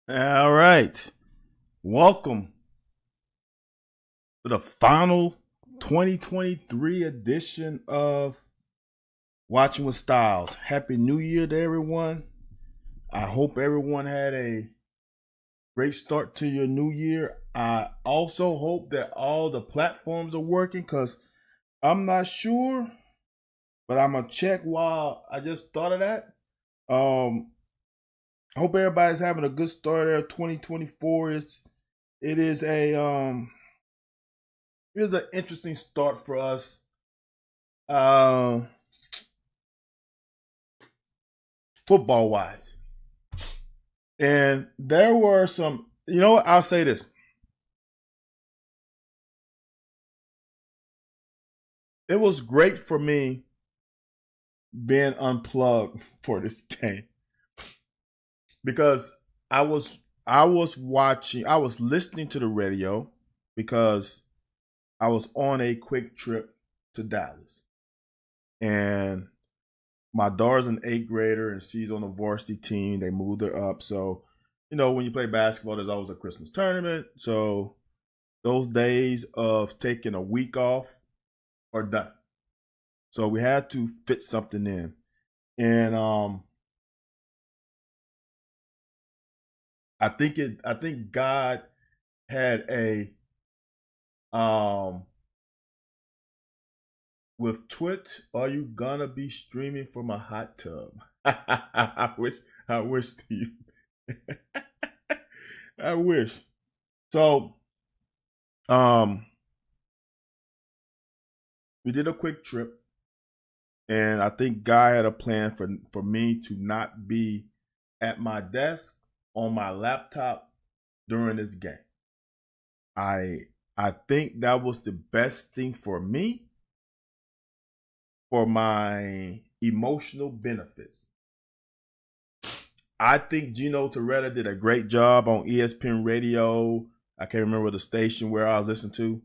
All right. Welcome to the final 2023 edition of Watching with Styles. Happy New Year to everyone. I hope everyone had a great start to your new year. I also hope that all the platforms are working because I'm not sure, but I'm going to check while I just thought of that. Um, I hope everybody's having a good start there. 2024 it is a it is an interesting start for us. Uh, Football wise. And there were some, you know what? I'll say this. It was great for me being unplugged for this game because I was watching, I was listening to the radio because I was on a quick trip to Dallas. And my daughter's an eighth grader and she's on the varsity team. They moved her up. So, when you play basketball, there's always a Christmas tournament. So those days of taking a week off are done. So we had to fit something in. And I think God had a um with Twitch, are you gonna be streaming from a hot tub? I wish Steve. I wish. So um we did a quick trip and I think God had a plan for me to not be at my desk on my laptop during this game. I I think that was the best thing for me for my emotional benefits. I think Gino Toretta did a great job on ESPN Radio. I can't remember the station where I was listening to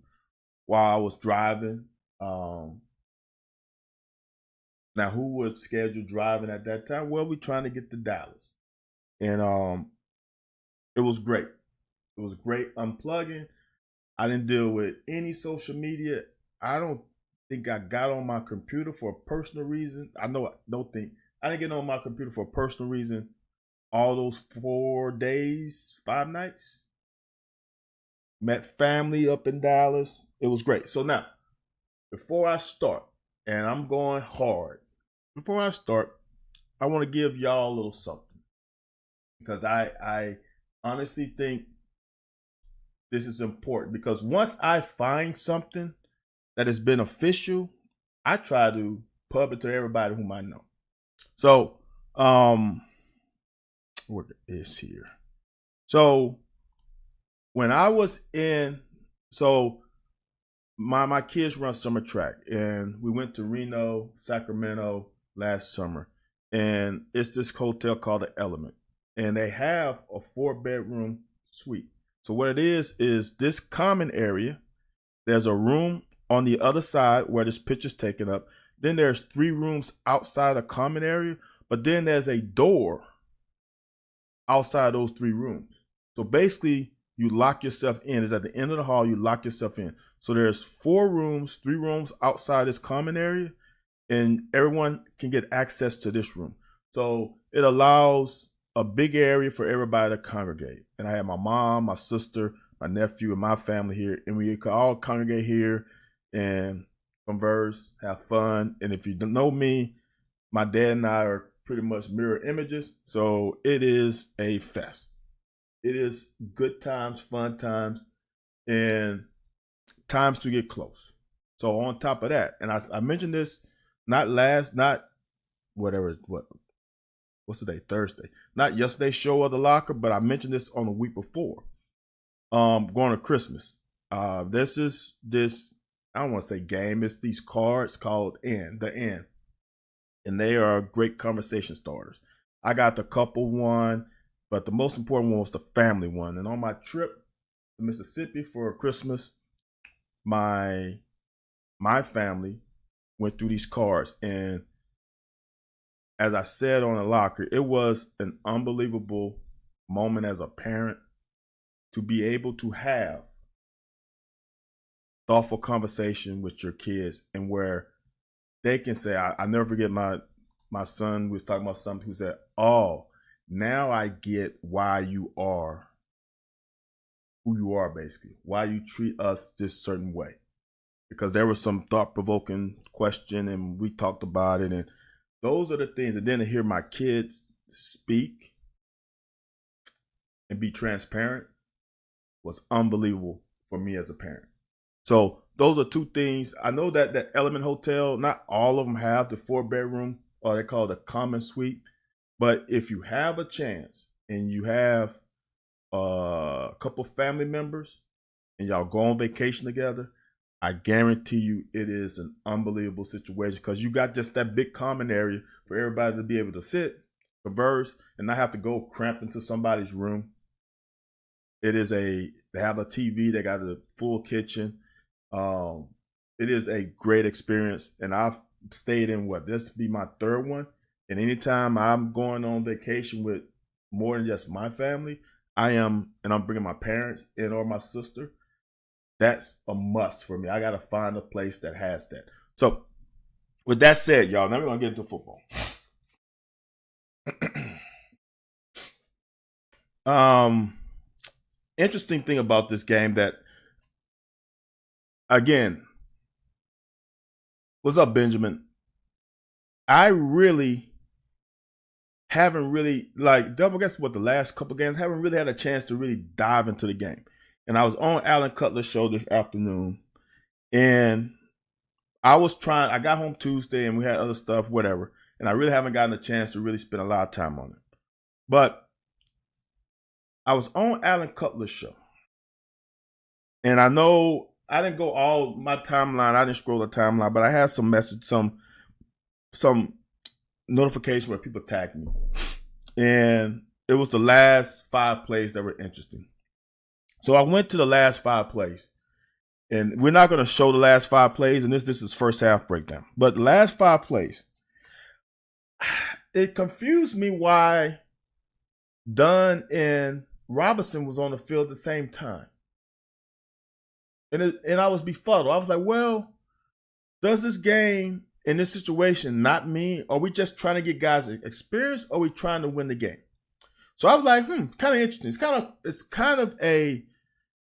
while I was driving. Um, Now, who was scheduled driving at that time? Well, we're trying to get to Dallas, and it was great. It was great unplugging. I didn't deal with any social media. I don't think I got on my computer for a personal reason. Don't think I didn't get on my computer for a personal reason. All those 4 days, 5 nights, met family up in Dallas. It was great. So now, before I start, and I'm going hard. Before I start, I want to give y'all a little something because I honestly think this is important because once I find something that is beneficial, I try to pub it to everybody whom I know. So, what is here? So when I was in, so my kids run summer track, and we went to Reno, Sacramento last summer, and it's this hotel called the Element, and they have a 4 bedroom suite. So what it is this common area. There's a room on the other side where this picture's taken up. Then there's 3 rooms outside a common area, but then there's a door outside those 3 rooms. So basically, you lock yourself in. It's at the end of the hall. You lock yourself in. So there's 4 rooms, 3 rooms outside this common area, and everyone can get access to this room. So it allows a big area for everybody to congregate. And I have my mom, my sister, my nephew, and my family here, and we could all congregate here and converse, have fun. And if you don't know me, my dad and I are pretty much mirror images. So it is a fest. It is good times, fun times, and times to get close. So on top of that, and I mentioned this not whatever what's the day, Thursday, not yesterday's show of the locker, but I mentioned this on the week before. Going to Christmas. This is this I don't want to say game. It's these cards called the N, and they are great conversation starters. I got the couple one, but the most important one was the family one. And on my trip to Mississippi for Christmas, my my family went through these cards, and as I said on the locker, it was an unbelievable moment as a parent to be able to have thoughtful conversation with your kids, and where they can say, I never forget my son was talking about something who said, "Oh, now I get why you are who you are, basically, why you treat us this certain way." Because there was some thought-provoking question and we talked about it, and those are the things. And then to hear my kids speak and be transparent was unbelievable for me as a parent. So those are two things. I know that that Element Hotel, not all of them have the 4-bedroom, or they call it a common suite. But if you have a chance and you have a couple family members and y'all go on vacation together, I guarantee you it is an unbelievable situation, because you got just that big common area for everybody to be able to sit, converse, and not have to go cramped into somebody's room. They have a TV, they got a full kitchen. It is a great experience, and I've stayed in this be my third one. And anytime I'm going on vacation with more than just my family, I'm bringing my parents in or my sister. That's a must for me. I got to find a place that has that. So with that said, y'all, now we're going to get into football. Interesting thing about this game that, again, what's up, Benjamin? I really haven't really, double guess what, the last couple games, haven't really had a chance to really dive into the game. And I was on Alan Cutler's show this afternoon, and I got home Tuesday and we had other stuff, whatever. And I really haven't gotten a chance to really spend a lot of time on it. But I was on Alan Cutler's show, and I know I didn't go all my timeline. I didn't scroll the timeline, but I had some message, some notification where people tagged me. And it was the last 5 plays that were interesting. So I went to the last 5 plays, and we're not going to show the last 5 plays, and this is first half breakdown. But the last 5 plays, it confused me why Dunn and Robinson was on the field at the same time. And I was befuddled. I was like, well, does this game in this situation not mean, are we just trying to get guys experience, or are we trying to win the game? So I was like, kind of interesting. It's kind of a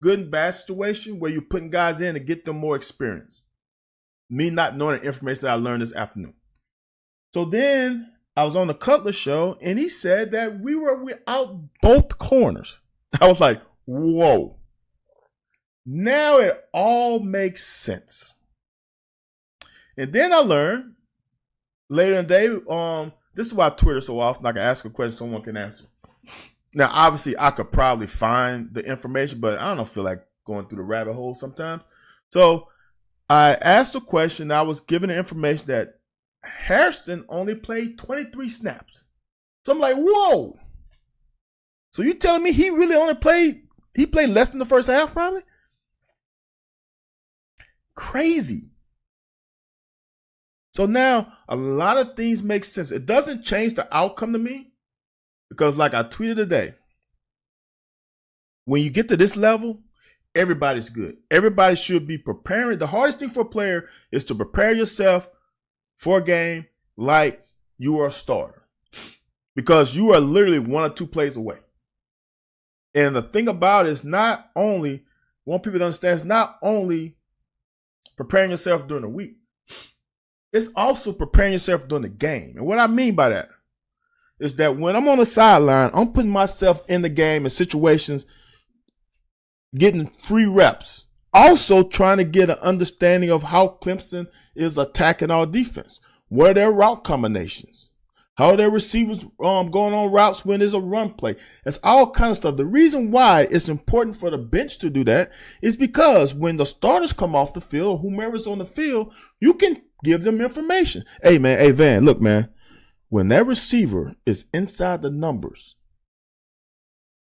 good and bad situation where you're putting guys in to get them more experience. Me not knowing the information that I learned this afternoon. So then I was on the Cutler show, and he said that we were out both corners. I was like, whoa. Now it all makes sense. And then I learned later in the day, this is why Twitter's so often I can ask a question someone can answer. Now, obviously, I could probably find the information, but I don't feel like going through the rabbit hole sometimes. So I asked a question. I was given the information that Hairston only played 23 snaps. So I'm like, whoa. So you telling me he really only played less than the first half, probably? Crazy. So now a lot of things make sense. It doesn't change the outcome to me, because like I tweeted today, when you get to this level, everybody's good. Everybody should be preparing. The hardest thing for a player is to prepare yourself for a game like you are a starter, because you are literally 1 or 2 plays away. And the thing about it is not only, want people to understand, it's not only preparing yourself during the week. It's also preparing yourself during the game. And what I mean by that is that when I'm on the sideline, I'm putting myself in the game in situations, getting free reps. Also trying to get an understanding of how Clemson is attacking our defense. What are their route combinations? How are their receivers going on routes when there's a run play? It's all kind of stuff. The reason why it's important for the bench to do that is because when the starters come off the field, whomever's on the field, you can give them information. Hey, man. Hey, Van, look, man. When that receiver is inside the numbers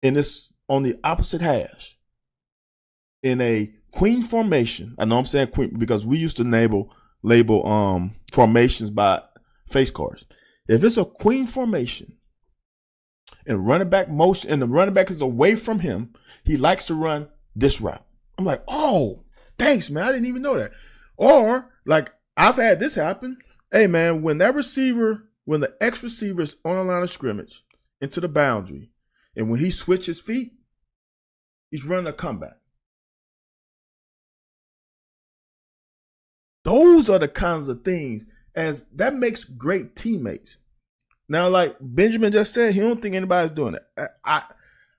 and it's on the opposite hash in a queen formation, I know I'm saying queen because we used to label formations by face cards. If it's a queen formation and running back motion, and the running back is away from him, he likes to run this route. I'm like, oh, thanks, man. I didn't even know that. Or, like, I've had this happen. Hey, man, when the X receiver is on the line of scrimmage into the boundary, and when he switches feet, he's running a comeback. Those are the kinds of things as that makes great teammates. Now, like Benjamin just said, he don't think anybody's doing it.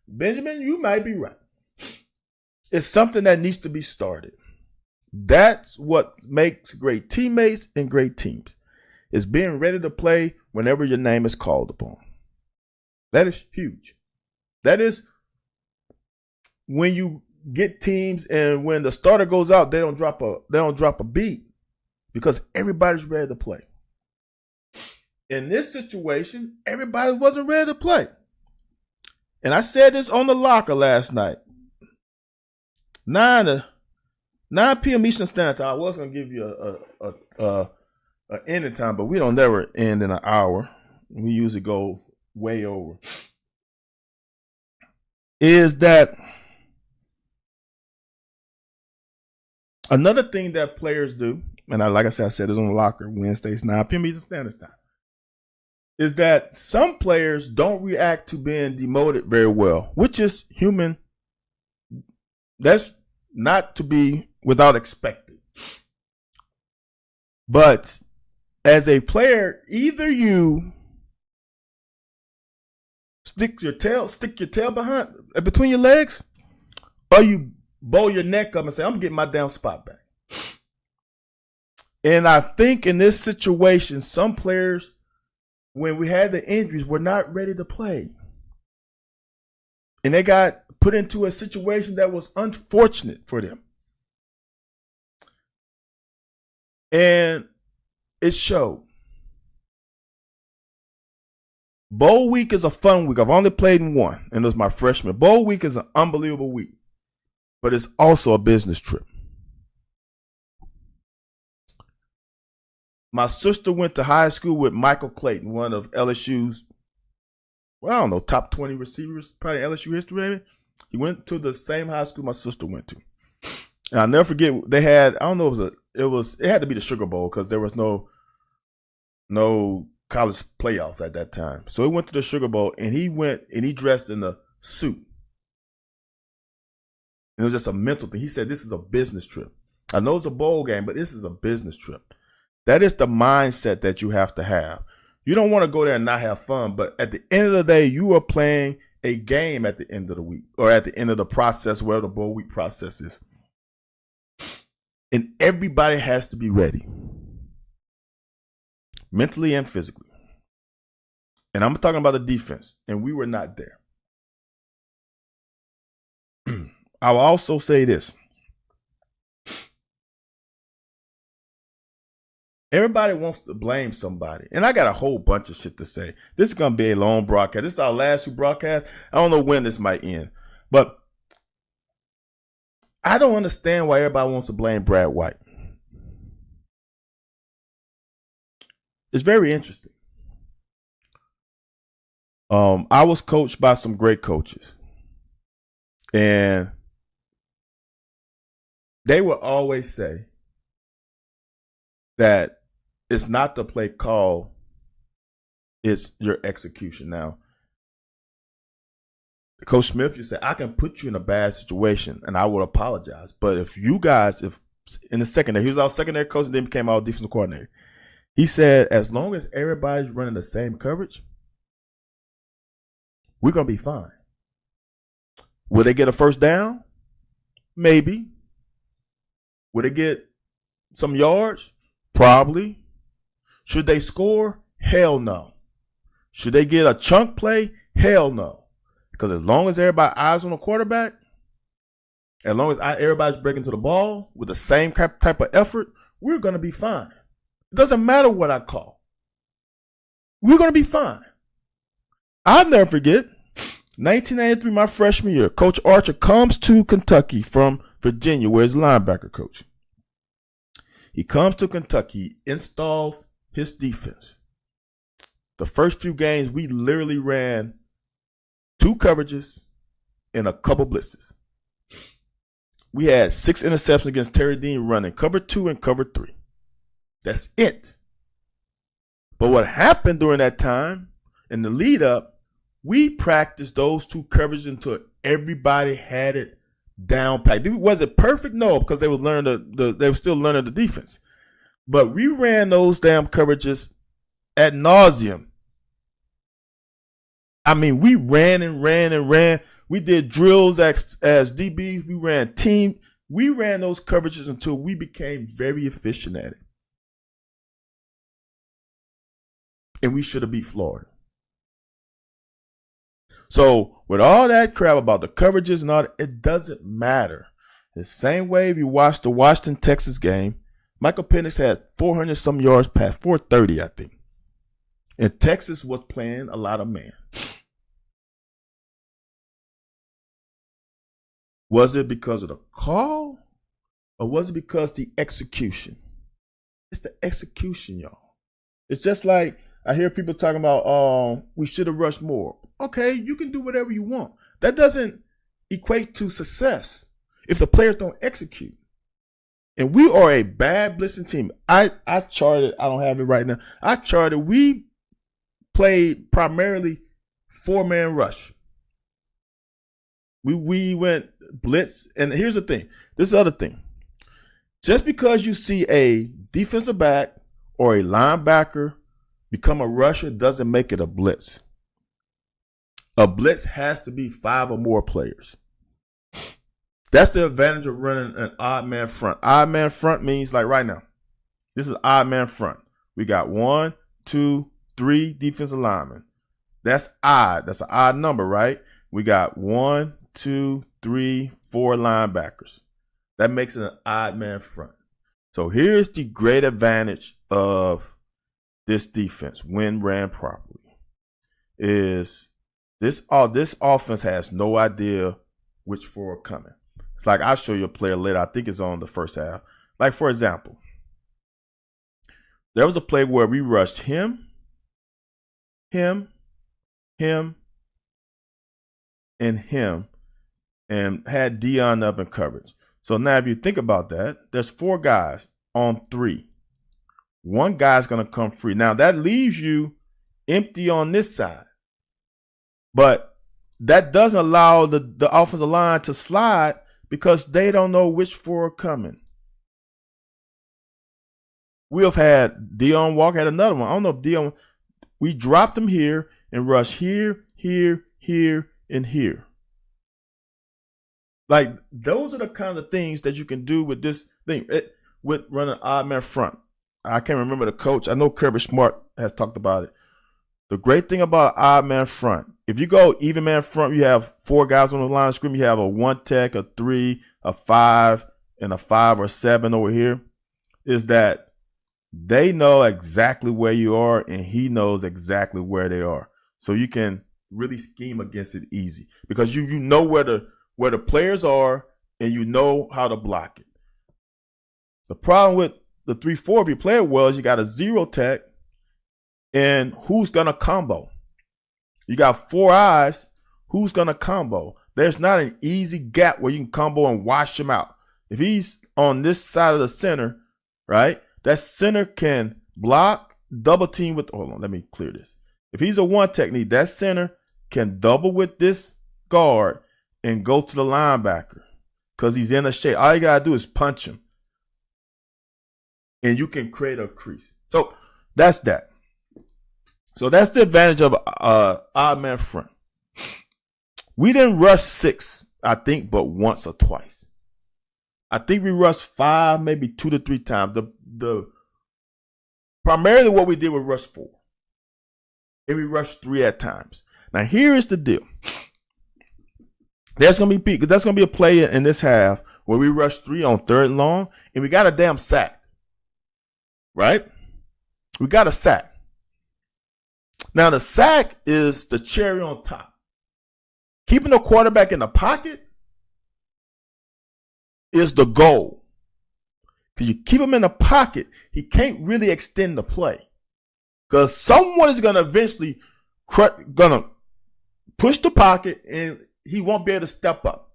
Benjamin, you might be right. It's something that needs to be started. That's what makes great teammates and great teams. Is being ready to play whenever your name is called upon. That is huge. That is when you get teams and when the starter goes out, they don't drop a beat because everybody's ready to play. In this situation, everybody wasn't ready to play. And I said this on the locker last night. 9 p.m. Eastern Standard Time. I was going to give you a ending time, but we don't never end in an hour. We usually go way over. Is that another thing that players do, and like I said this on the locker Wednesdays, 9 p.m. Eastern Standard Time, is that some players don't react to being demoted very well, which is human. That's not to be without expected. But as a player, either you stick your tail between your legs, or you bow your neck up and say, I'm getting my damn spot back. And I think in this situation, some players, when we had the injuries, were not ready to play. And they got put into a situation that was unfortunate for them. And it showed. Bowl week is a fun week. I've only played in one, and it was my freshman. Bowl week is an unbelievable week, but it's also a business trip. My sister went to high school with Michael Clayton, one of LSU's, well, I don't know, top 20 receivers, probably LSU history, maybe. He went to the same high school my sister went to. And I'll never forget, they had, I don't know, it had to be the Sugar Bowl because there was no college playoffs at that time. So he went to the Sugar Bowl and he went and he dressed in a suit. And it was just a mental thing. He said, this is a business trip. I know it's a bowl game, but this is a business trip. That is the mindset that you have to have. You don't want to go there and not have fun, but at the end of the day, you are playing a game at the end of the week or at the end of the process, whatever the bowl week process is. And everybody has to be ready, mentally and physically. And I'm talking about the defense, and we were not there. I will also say this. Everybody wants to blame somebody. And I got a whole bunch of shit to say. This is going to be a long broadcast. This is our last two broadcasts. I don't know when this might end. But I don't understand why everybody wants to blame Brad White. It's very interesting. I was coached by some great coaches. And they will always say that it's not the play call, it's your execution. Now, Coach Smith, you say, I can put you in a bad situation, and I will apologize. But if you guys, if in the secondary, he was our secondary coach and then became our defensive coordinator. He said, as long as everybody's running the same coverage, we're going to be fine. Will they get a first down? Maybe. Will they get some yards? Probably. Should they score? Hell no. Should they get a chunk play? Hell no. Because as long as everybody eyes on the quarterback, as long as everybody's breaking to the ball with the same type of effort, we're going to be fine. It doesn't matter what I call. We're going to be fine. I'll never forget, 1993, my freshman year, Coach Archer comes to Kentucky from Virginia, where he's linebacker coach. He comes to Kentucky, installs his defense. The first few games, we literally ran 2 coverages and a couple blitzes. We had 6 interceptions against Terry Dean running cover 2 and cover 3. That's it. But what happened during that time in the lead up, we practiced those 2 coverages until everybody had it down pat. Was it perfect? No, because they were still learning the defense. But we ran those damn coverages ad nauseum. I mean, we ran and ran and ran. We did drills as DBs. We ran team. We ran those coverages until we became very efficient at it. And we should have beat Florida. So with all that crap about the coverages and all that, it doesn't matter. The same way if you watch the Washington, Texas game, Michael Penix had 400 some yards past 430, I think. And Texas was playing a lot of man. Was it because of the call? Or was it because of the execution? It's the execution, y'all. It's just like I hear people talking about, we should have rushed more. Okay, you can do whatever you want. That doesn't equate to success if the players don't execute. And we are a bad blitzing team. I charted, I don't have it right now. I charted, we played primarily 4-man rush. We went blitz. And here's the thing. This is the other thing. Just because you see a defensive back or a linebacker become a rusher doesn't make it a blitz. A blitz has to be 5 or more players. That's the advantage of running an odd man front. Odd man front means like right now. This is odd man front. We got 1, 2, 3 defensive linemen. That's odd. That's an odd number, right? We got 1, 2, 3, 4 linebackers. That makes it an odd man front. So here's the great advantage of this defense when ran properly. Is this offense has no idea which 4 are coming. It's like I'll show you a player later. I think it's on the first half. Like, for example, there was a play where we rushed him, and him, and had Dion up in coverage. So now if you think about that, there's 4 guys on 3. 1 guy's going to come free. Now that leaves you empty on this side. But that doesn't allow the offensive line to slide because they don't know which 4 are coming. We've had Dion Walker had another one. I don't know if Dion, we dropped him here and rushed here, and here. Like, those are the kind of things that you can do with this thing, with running odd man front. I can't remember the coach. I know Kirby Smart has talked about it. The great thing about odd man front, if you go even man front, you have 4 guys on the line of scrimmage. You have a 1 tech, a 3, a 5, and a 5 or 7 over here. Is that they know exactly where you are, and he knows exactly where they are. So you can really scheme against it easy because you know where the players are and you know how to block it. The problem with the 3-4, if you play it well, is you got a 0 tech, and who's gonna combo? You got 4 eyes. Who's gonna combo? There's not an easy gap where you can combo and wash him out. If he's on this side of the center, right? That center can block, double team with. Hold on, let me clear this. If he's a 1 technique, that center can double with this guard and go to the linebacker because he's in a shade. All you gotta do is punch him, and you can create a crease. So that's that. So that's the advantage of odd man front. We didn't rush 6, I think, but once or twice. I think we rushed 5, maybe 2 to 3 times. The primarily what we did was rush 4, and we rushed 3 at times. Now here is the deal. That's gonna be a play in this half where we rush 3 on 3rd and long, and we got a damn sack. Right? We got a sack. Now, the sack is the cherry on top. Keeping the quarterback in the pocket is the goal. Because you keep him in the pocket, he can't really extend the play. Because someone is going to eventually push the pocket, and he won't be able to step up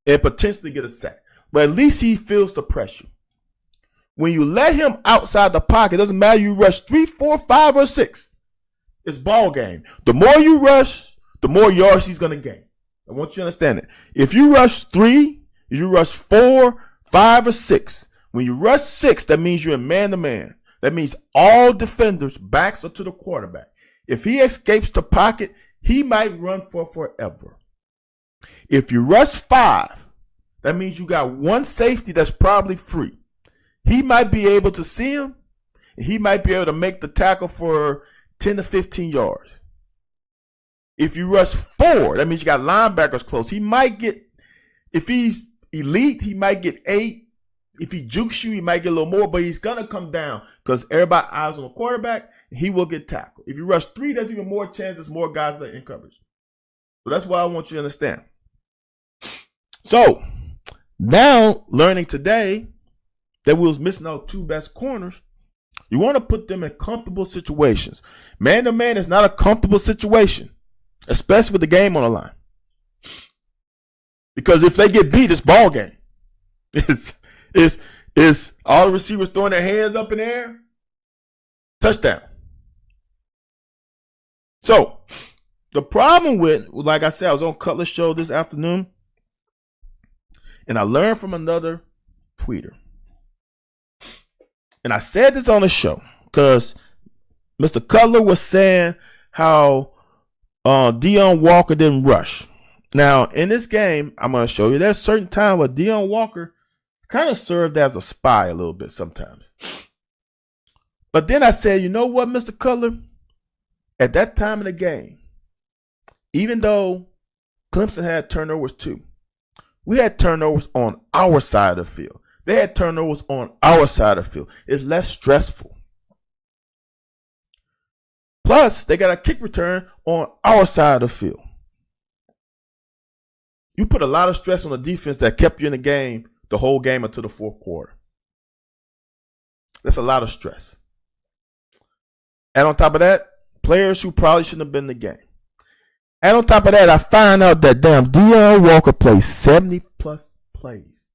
and potentially get a sack. But at least he feels the pressure. When you let him outside the pocket, it doesn't matter you rush 3, 4, 5, or 6. It's ball game. The more you rush, the more yards he's going to gain. I want you to understand it. If you rush 3, if you rush 4, 5, or 6, when you rush 6, that means you're in man-to-man. That means all defenders' backs are to the quarterback. If he escapes the pocket, he might run for forever. If you rush 5, that means you got one safety that's probably free. He might be able to see him, and he might be able to make the tackle for 10 to 15 yards. If you rush 4, that means you got linebackers close. He might get, if he's elite, he might get 8. If he jukes you, he might get a little more, but he's going to come down because everybody eyes on the quarterback, and he will get tackled. If you rush 3, there's even more chance there's more guys that are in coverage. So that's why I want you to understand. So now, learning today that we was missing our 2 best corners, you want to put them in comfortable situations. Man-to-man is not a comfortable situation, especially with the game on the line. Because if they get beat, it's ball game. It's all the receivers throwing their hands up in the air. Touchdown. So, the problem with, like I said, I was on Cutler's show this afternoon, and I learned from another tweeter. And I said this on the show because Mr. Cutler was saying how Deion Walker didn't rush. Now, in this game, I'm going to show you there's a certain time where Deion Walker kind of served as a spy a little bit sometimes. But then I said, you know what, Mr. Cutler? At that time in the game, even though Clemson had turnovers too, we had turnovers on our side of the field. They had turnovers on our side of the field. It's less stressful. Plus, they got a kick return on our side of the field. You put a lot of stress on the defense that kept you in the game the whole game until the 4th quarter. That's a lot of stress. And on top of that, players who probably shouldn't have been in the game. And on top of that, I find out that damn Deion Walker plays 70-plus plays.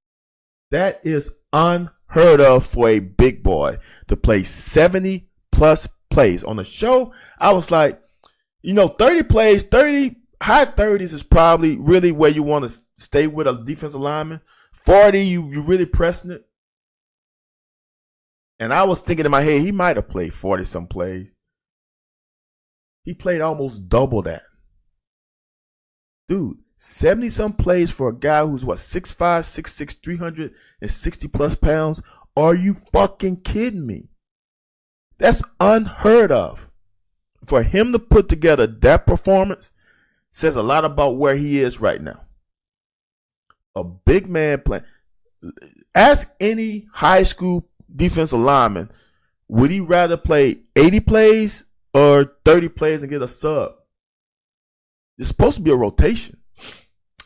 That is unheard of for a big boy to play 70-plus plays. On the show, I was like, 30 plays, high 30s is probably really where you want to stay with a defensive lineman. 40, you really pressing it. And I was thinking in my head, he might have played 40-some plays. He played almost double that. Dude, 70-some plays for a guy who's 6'5", 6'6", 360-plus pounds? Are you fucking kidding me? That's unheard of. For him to put together that performance says a lot about where he is right now. A big man playing. Ask any high school defensive lineman, would he rather play 80 plays or 30 plays and get a sub? It's supposed to be a rotation.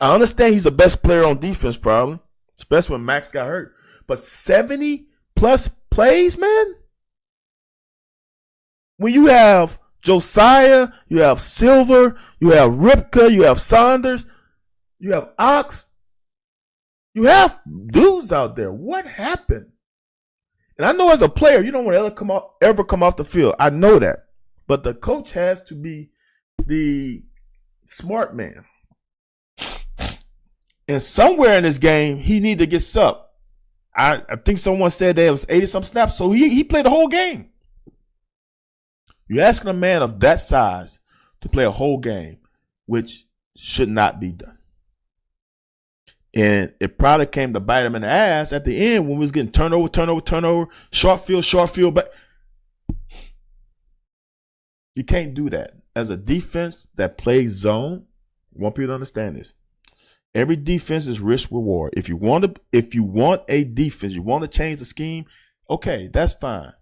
I understand he's the best player on defense probably, especially when Max got hurt. But 70-plus plays, man? When you have Josiah, you have Silver, you have Ripka, you have Saunders, you have Ox, you have dudes out there. What happened? And I know as a player, you don't want to ever come off the field. I know that. But the coach has to be the smart man. And somewhere in this game, he needed to get subbed. I think someone said there was 80-some snaps, so he played the whole game. You're asking a man of that size to play a whole game, which should not be done. And it probably came to bite him in the ass at the end when we was getting turnover, short field, but you can't do that. As a defense that plays zone, I want people to understand this. Every defense is risk reward. If you want a defense, you want to change the scheme, okay, that's fine.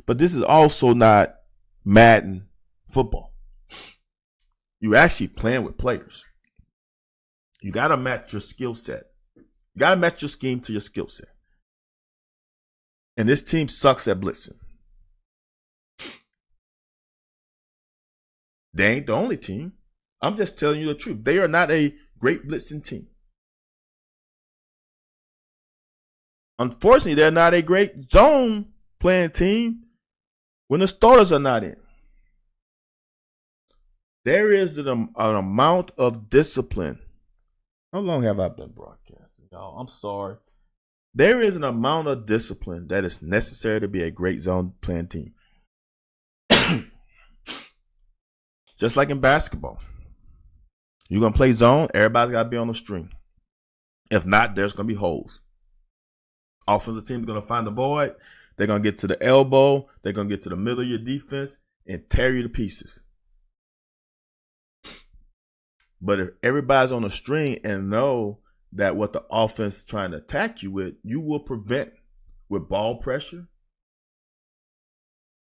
But this is also not Madden football. You're actually playing with players. You got to match your skill set. You got to match your scheme to your skill set. And this team sucks at blitzing. They ain't the only team. I'm just telling you the truth. They are not a great blitzing team. Unfortunately, they're not a great zone playing team when the starters are not in. There is an amount of discipline. How long have I been broadcasting, y'all? I'm sorry. There is an amount of discipline that is necessary to be a great zone playing team. Just like in basketball. You're going to play zone, everybody's got to be on the string. If not, there's going to be holes. Offensive team is going to find the void. They're going to get to the elbow. They're going to get to the middle of your defense and tear you to pieces. But if everybody's on a string and know that what the offense is trying to attack you with, you will prevent with ball pressure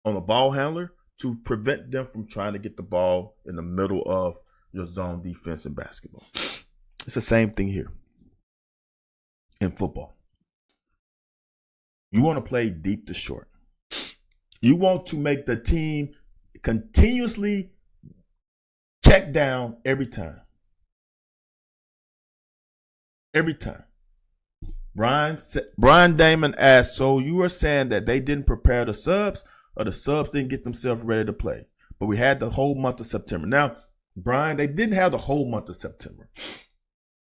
on a ball handler to prevent them from trying to get the ball in the middle of your zone defense in basketball. It's the same thing here in football. You want to play deep to short. You want to make the team continuously check down every time. Every time. Brian Damon asked, so you were saying that they didn't prepare the subs or the subs didn't get themselves ready to play? But we had the whole month of September. Now, Brian, they didn't have the whole month of September.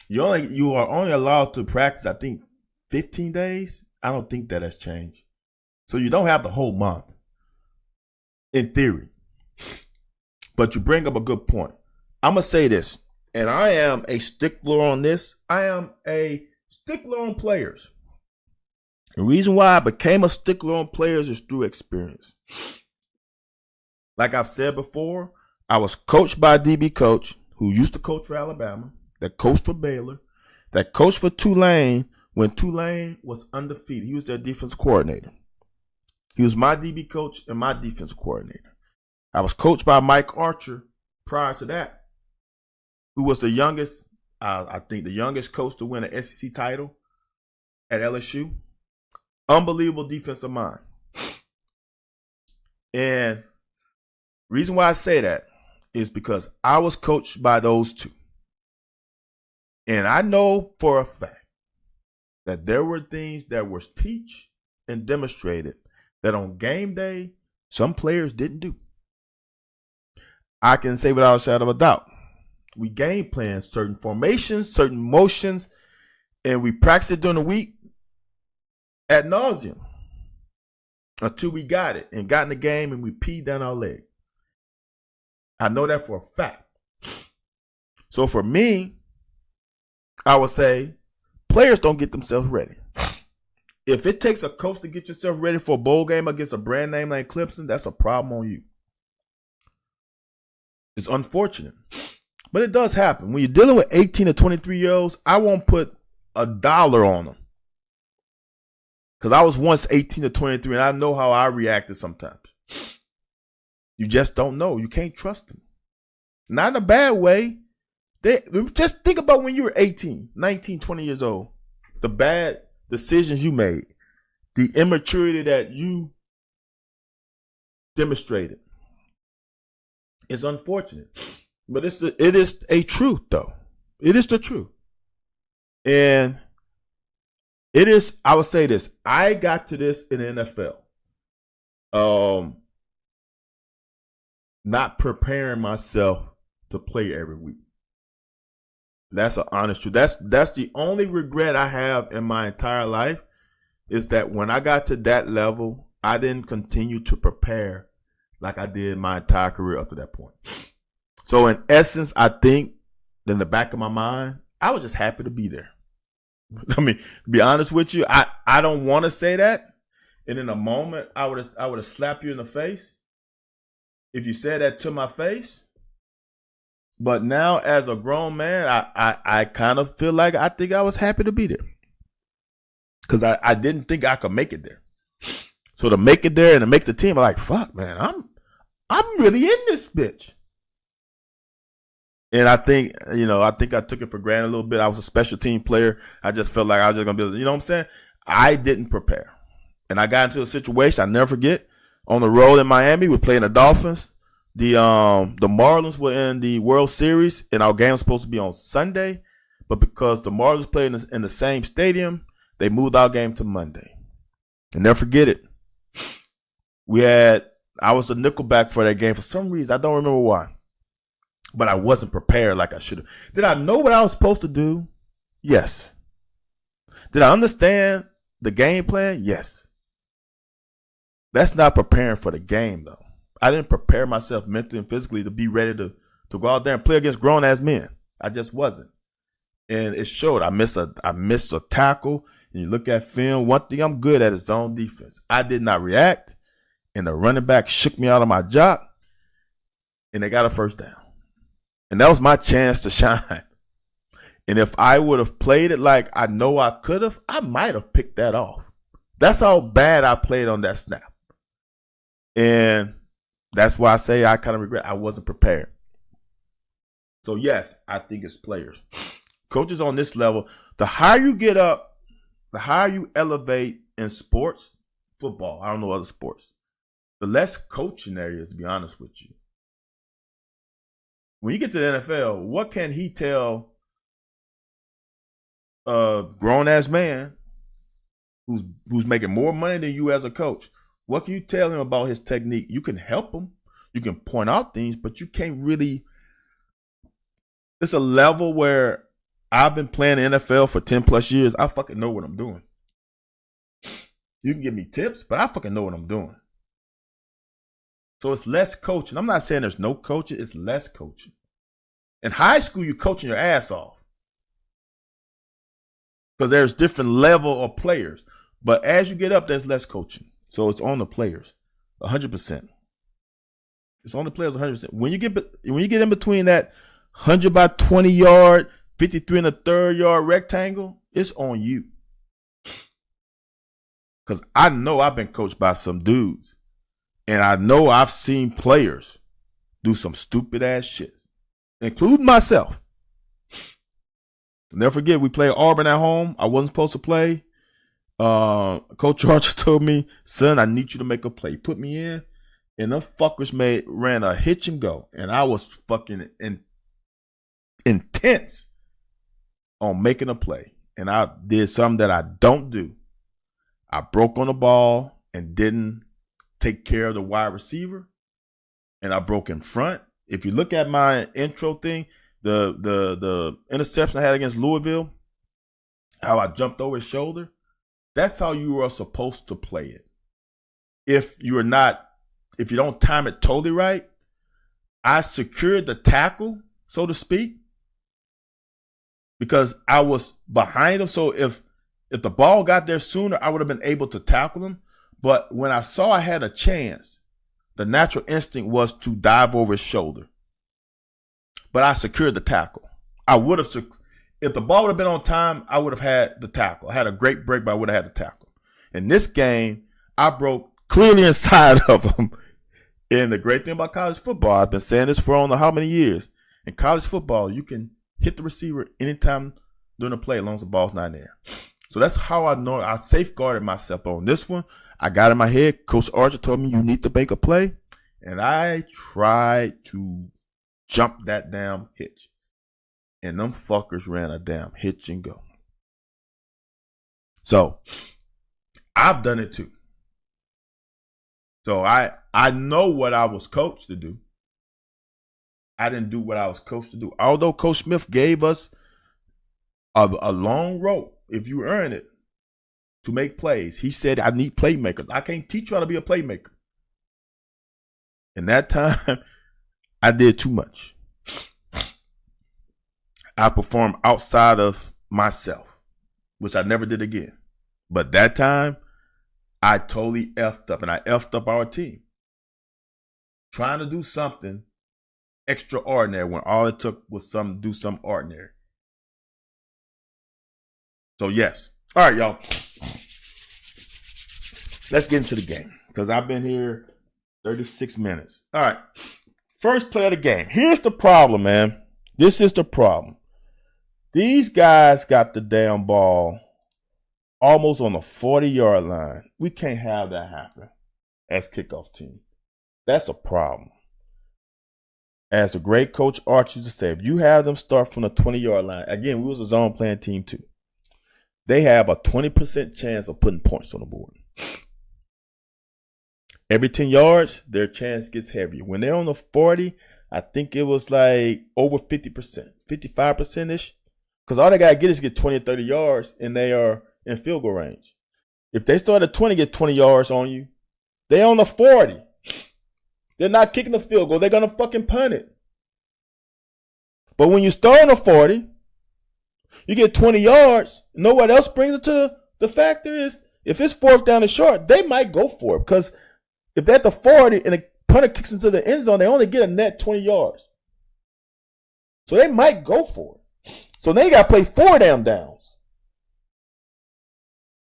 You are only allowed to practice, I think, 15 days. I don't think that has changed. So you don't have the whole month in theory. But you bring up a good point. I'm going to say this, and I am a stickler on this. I am a stickler on players. The reason why I became a stickler on players is through experience. Like I've said before, I was coached by a DB coach who used to coach for Alabama, that coached for Baylor, that coached for Tulane when Tulane was undefeated. He was their defense coordinator. He was my DB coach and my defense coordinator. I was coached by Mike Archer prior to that, who was the youngest, I think the youngest coach to win an SEC title at LSU. Unbelievable defensive mind. And reason why I say that is because I was coached by those two. And I know for a fact that there were things that were teach and demonstrated that on game day, some players didn't do. I can say without a shadow of a doubt, we game plan certain formations, certain motions, and we practice it during the week ad nauseum until we got it and got in the game and we peed down our leg. I know that for a fact. So for me, I would say players don't get themselves ready. If it takes a coach to get yourself ready for a bowl game against a brand name like Clemson, that's a problem on you. It's unfortunate. But it does happen. When you're dealing with 18 to 23-year-olds, I won't put $1 on them. Because I was once 18 to 23, and I know how I reacted sometimes. You just don't know. You can't trust them. Not in a bad way. Just think about when you were 18, 19, 20 years old. The bad decisions you made. The immaturity that you demonstrated. It's unfortunate. But it is a truth, though. It is the truth. And it is, I would say this. I got to this in the NFL. Not preparing myself to play every week. That's an honest truth. That's the only regret I have in my entire life is that when I got to that level, I didn't continue to prepare like I did my entire career up to that point. So in essence, I think in the back of my mind, I was just happy to be there. I mean, to be honest with you, I don't want to say that. And in a moment, I would have slapped you in the face if you said that to my face. But now as a grown man, I kind of feel like I think I was happy to be there. Because I didn't think I could make it there. So to make it there and to make the team, I'm like, fuck, man, I'm really in this bitch. And I think I took it for granted a little bit. I was a special team player. I just felt like I was just going to be, you know what I'm saying? I didn't prepare. And I got into a situation I never forget. On the road in Miami, we're playing the Dolphins. the Marlins were in the World Series, and our game was supposed to be on Sunday, but because the Marlins played in the same stadium, they moved our game to Monday. And never forget it. I was a nickelback for that game for some reason. I don't remember why. But I wasn't prepared like I should have. Did I know what I was supposed to do? Yes. Did I understand the game plan? Yes. That's not preparing for the game, though. I didn't prepare myself mentally and physically to be ready to go out there and play against grown-ass men. I just wasn't. And it showed. I missed a tackle. And you look at film, one thing I'm good at is zone defense. I did not react, and the running back shook me out of my job, and they got a first down. And that was my chance to shine. And if I would have played it like I know I could have, I might have picked that off. That's how bad I played on that snap. And that's why I say I kind of regret I wasn't prepared. So, yes, I think it's players. Coaches on this level, the higher you get up, the higher you elevate in sports, football, I don't know other sports, the less coaching there is, to be honest with you. When you get to the NFL, what can he tell a grown-ass man who's making more money than you as a coach? What can you tell him about his technique? You can help him. You can point out things, but you can't really. It's a level where I've been playing the NFL for 10 plus years. I fucking know what I'm doing. You can give me tips, but I fucking know what I'm doing. So it's less coaching. I'm not saying there's no coaching. It's less coaching. In high school, you're coaching your ass off because there's different level of players. But as you get up, there's less coaching. So it's on the players, 100%. It's on the players, 100%. When you get in between that 100 by 20 yard, 53 and a third yard rectangle, it's on you. Because I know I've been coached by some dudes. And I know I've seen players do some stupid ass shit, including myself. Never forget, we played Auburn at home. I wasn't supposed to play. Coach Archer told me, son, I need you to make a play. He put me in, and them fuckers ran a hitch and go. And I was fucking intense on making a play. And I did something that I don't do. I broke on the ball and didn't take care of the wide receiver, and I broke in front. If you look at my intro thing, the interception I had against Louisville, how I jumped over his shoulder, that's how you are supposed to play it. If you don't time it totally right, I secured the tackle, so to speak, because I was behind him. So if the ball got there sooner, I would have been able to tackle him. But when I saw I had a chance, the natural instinct was to dive over his shoulder. But I secured the tackle. I would have, if the ball would have been on time, I would have had the tackle. I had a great break, but I would have had the tackle. In this game, I broke clearly inside of him. And the great thing about college football, I've been saying this for I don't know how many years. In college football, you can hit the receiver anytime during the play as long as the ball's not in there. So that's how I know I safeguarded myself on this one. I got in my head. Coach Archer told me you need to make a play. And I tried to jump that damn hitch. And them fuckers ran a damn hitch and go. So I've done it too. So I know what I was coached to do. I didn't do what I was coached to do. Although Coach Smith gave us a long rope, if you earn it, to make plays. He said, I need playmakers. I can't teach you how to be a playmaker. In that time, I did too much. I performed outside of myself, which I never did again. But that time, I totally effed up, and I effed up our team. Trying to do something extraordinary when all it took was do something ordinary. So, yes. All right, y'all. Let's get into the game because I've been here 36 minutes. All right. First play of the game. Here's the problem, man. This is the problem. These guys got the damn ball almost on the 40-yard line. We can't have that happen as kickoff team. That's a problem. as the great coach Arch used to say, if you have them start from the 20-yard line, again, we was a zone playing team too, they have a 20% chance of putting points on the board. Every 10 yards, their chance gets heavier. When they're on the 40, I think it was like over 50%, 55%-ish. Because all they got to get is get 20 or 30 yards, and they are in field goal range. If they start at 20, get 20 yards on you, they're on the 40. They're not kicking the field goal. They're going to fucking punt it. But when you start on the 40, you get 20 yards. You know what else brings it to the factor is if it's fourth down and short, they might go for it. Because if they're at the 40 and the punter kicks into the end zone, they only get a net 20 yards. So they might go for it. So they got to play 4 damn downs.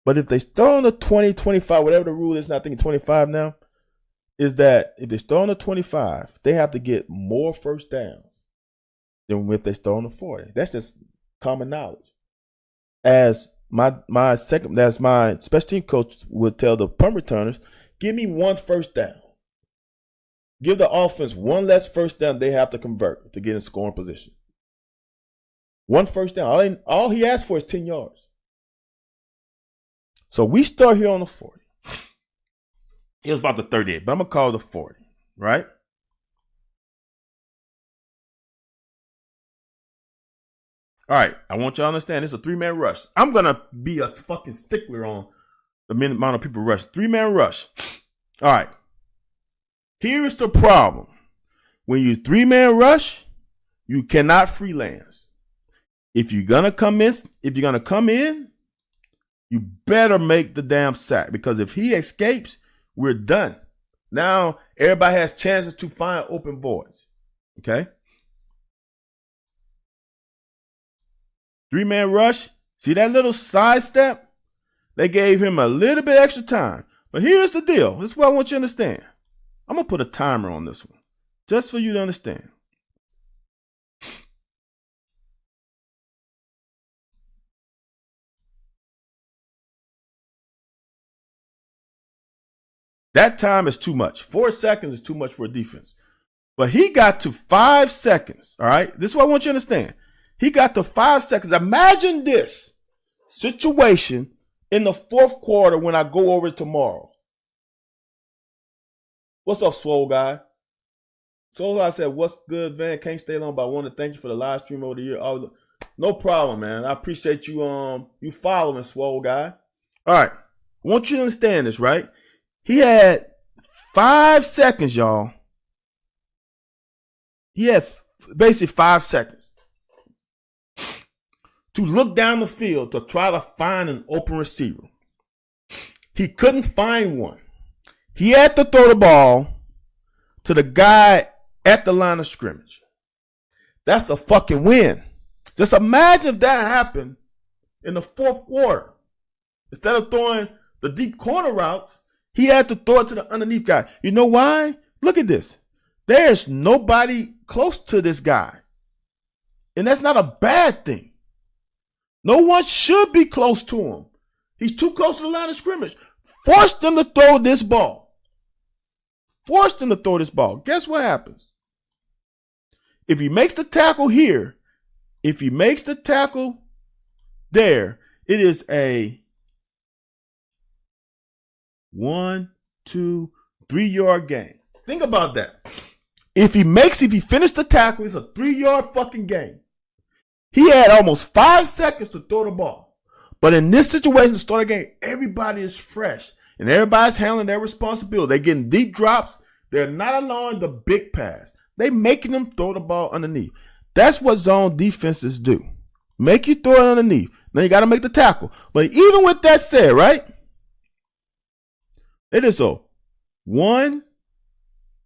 But if they start on the 20, 25, whatever the rule is, not thinking 25 now, is that if they start on the 25, they have to get more first downs than if they start on the 40. That's just common knowledge. As my special team coach would tell the punt returners, give me 1 first down. Give the offense 1 less first down they have to convert to get in scoring position. 1 first down. All he asked for is 10 yards. So we start here on the 40. It was about the 38, but I'm going to call it the 40, right? All right, I want y'all to understand this is a 3-man rush. I'm going to be a fucking stickler on the amount of people rush. 3-man rush. All right. Here's the problem. When you 3-man rush, you cannot freelance. If you're going to come in, you better make the damn sack, because if he escapes, we're done. Now everybody has chances to find open voids. Okay? 3-man rush. See that little sidestep? They gave him a little bit extra time. But here's the deal. This is what I want you to understand. I'm going to put a timer on this one, just for you to understand. That time is too much. 4 seconds is too much for a defense. But he got to 5 seconds. All right? This is what I want you to understand. He got to 5 seconds. Imagine this situation in the 4th quarter when I go over it tomorrow. What's up, Swole Guy? Swole Guy said, what's good, man? Can't stay long, but I want to thank you for the live stream over the year. Oh, no problem, man. I appreciate you you following, Swole Guy. All right. I want you to understand this, right? He had 5 seconds, y'all. He had basically 5 seconds to look down the field to try to find an open receiver. He couldn't find one. He had to throw the ball to the guy at the line of scrimmage. That's a fucking win. Just imagine if that happened in the 4th quarter. Instead of throwing the deep corner routes, he had to throw it to the underneath guy. You know why? Look at this. There's nobody close to this guy. And that's not a bad thing. No one should be close to him. He's too close to the line of scrimmage. Force them to throw this ball. Force them to throw this ball. Guess what happens? If he makes the tackle here, if he makes the tackle there, it is a 1, 2, 3-yard gain. Think about that. If he finished the tackle, it's a 3-yard fucking gain. He had almost 5 seconds to throw the ball. But in this situation, to start a game, everybody is fresh. And everybody's handling their responsibility. They're getting deep drops. They're not allowing the big pass. They're making them throw the ball underneath. That's what zone defenses do. Make you throw it underneath. Now you got to make the tackle. But even with that said, right? It is a 1,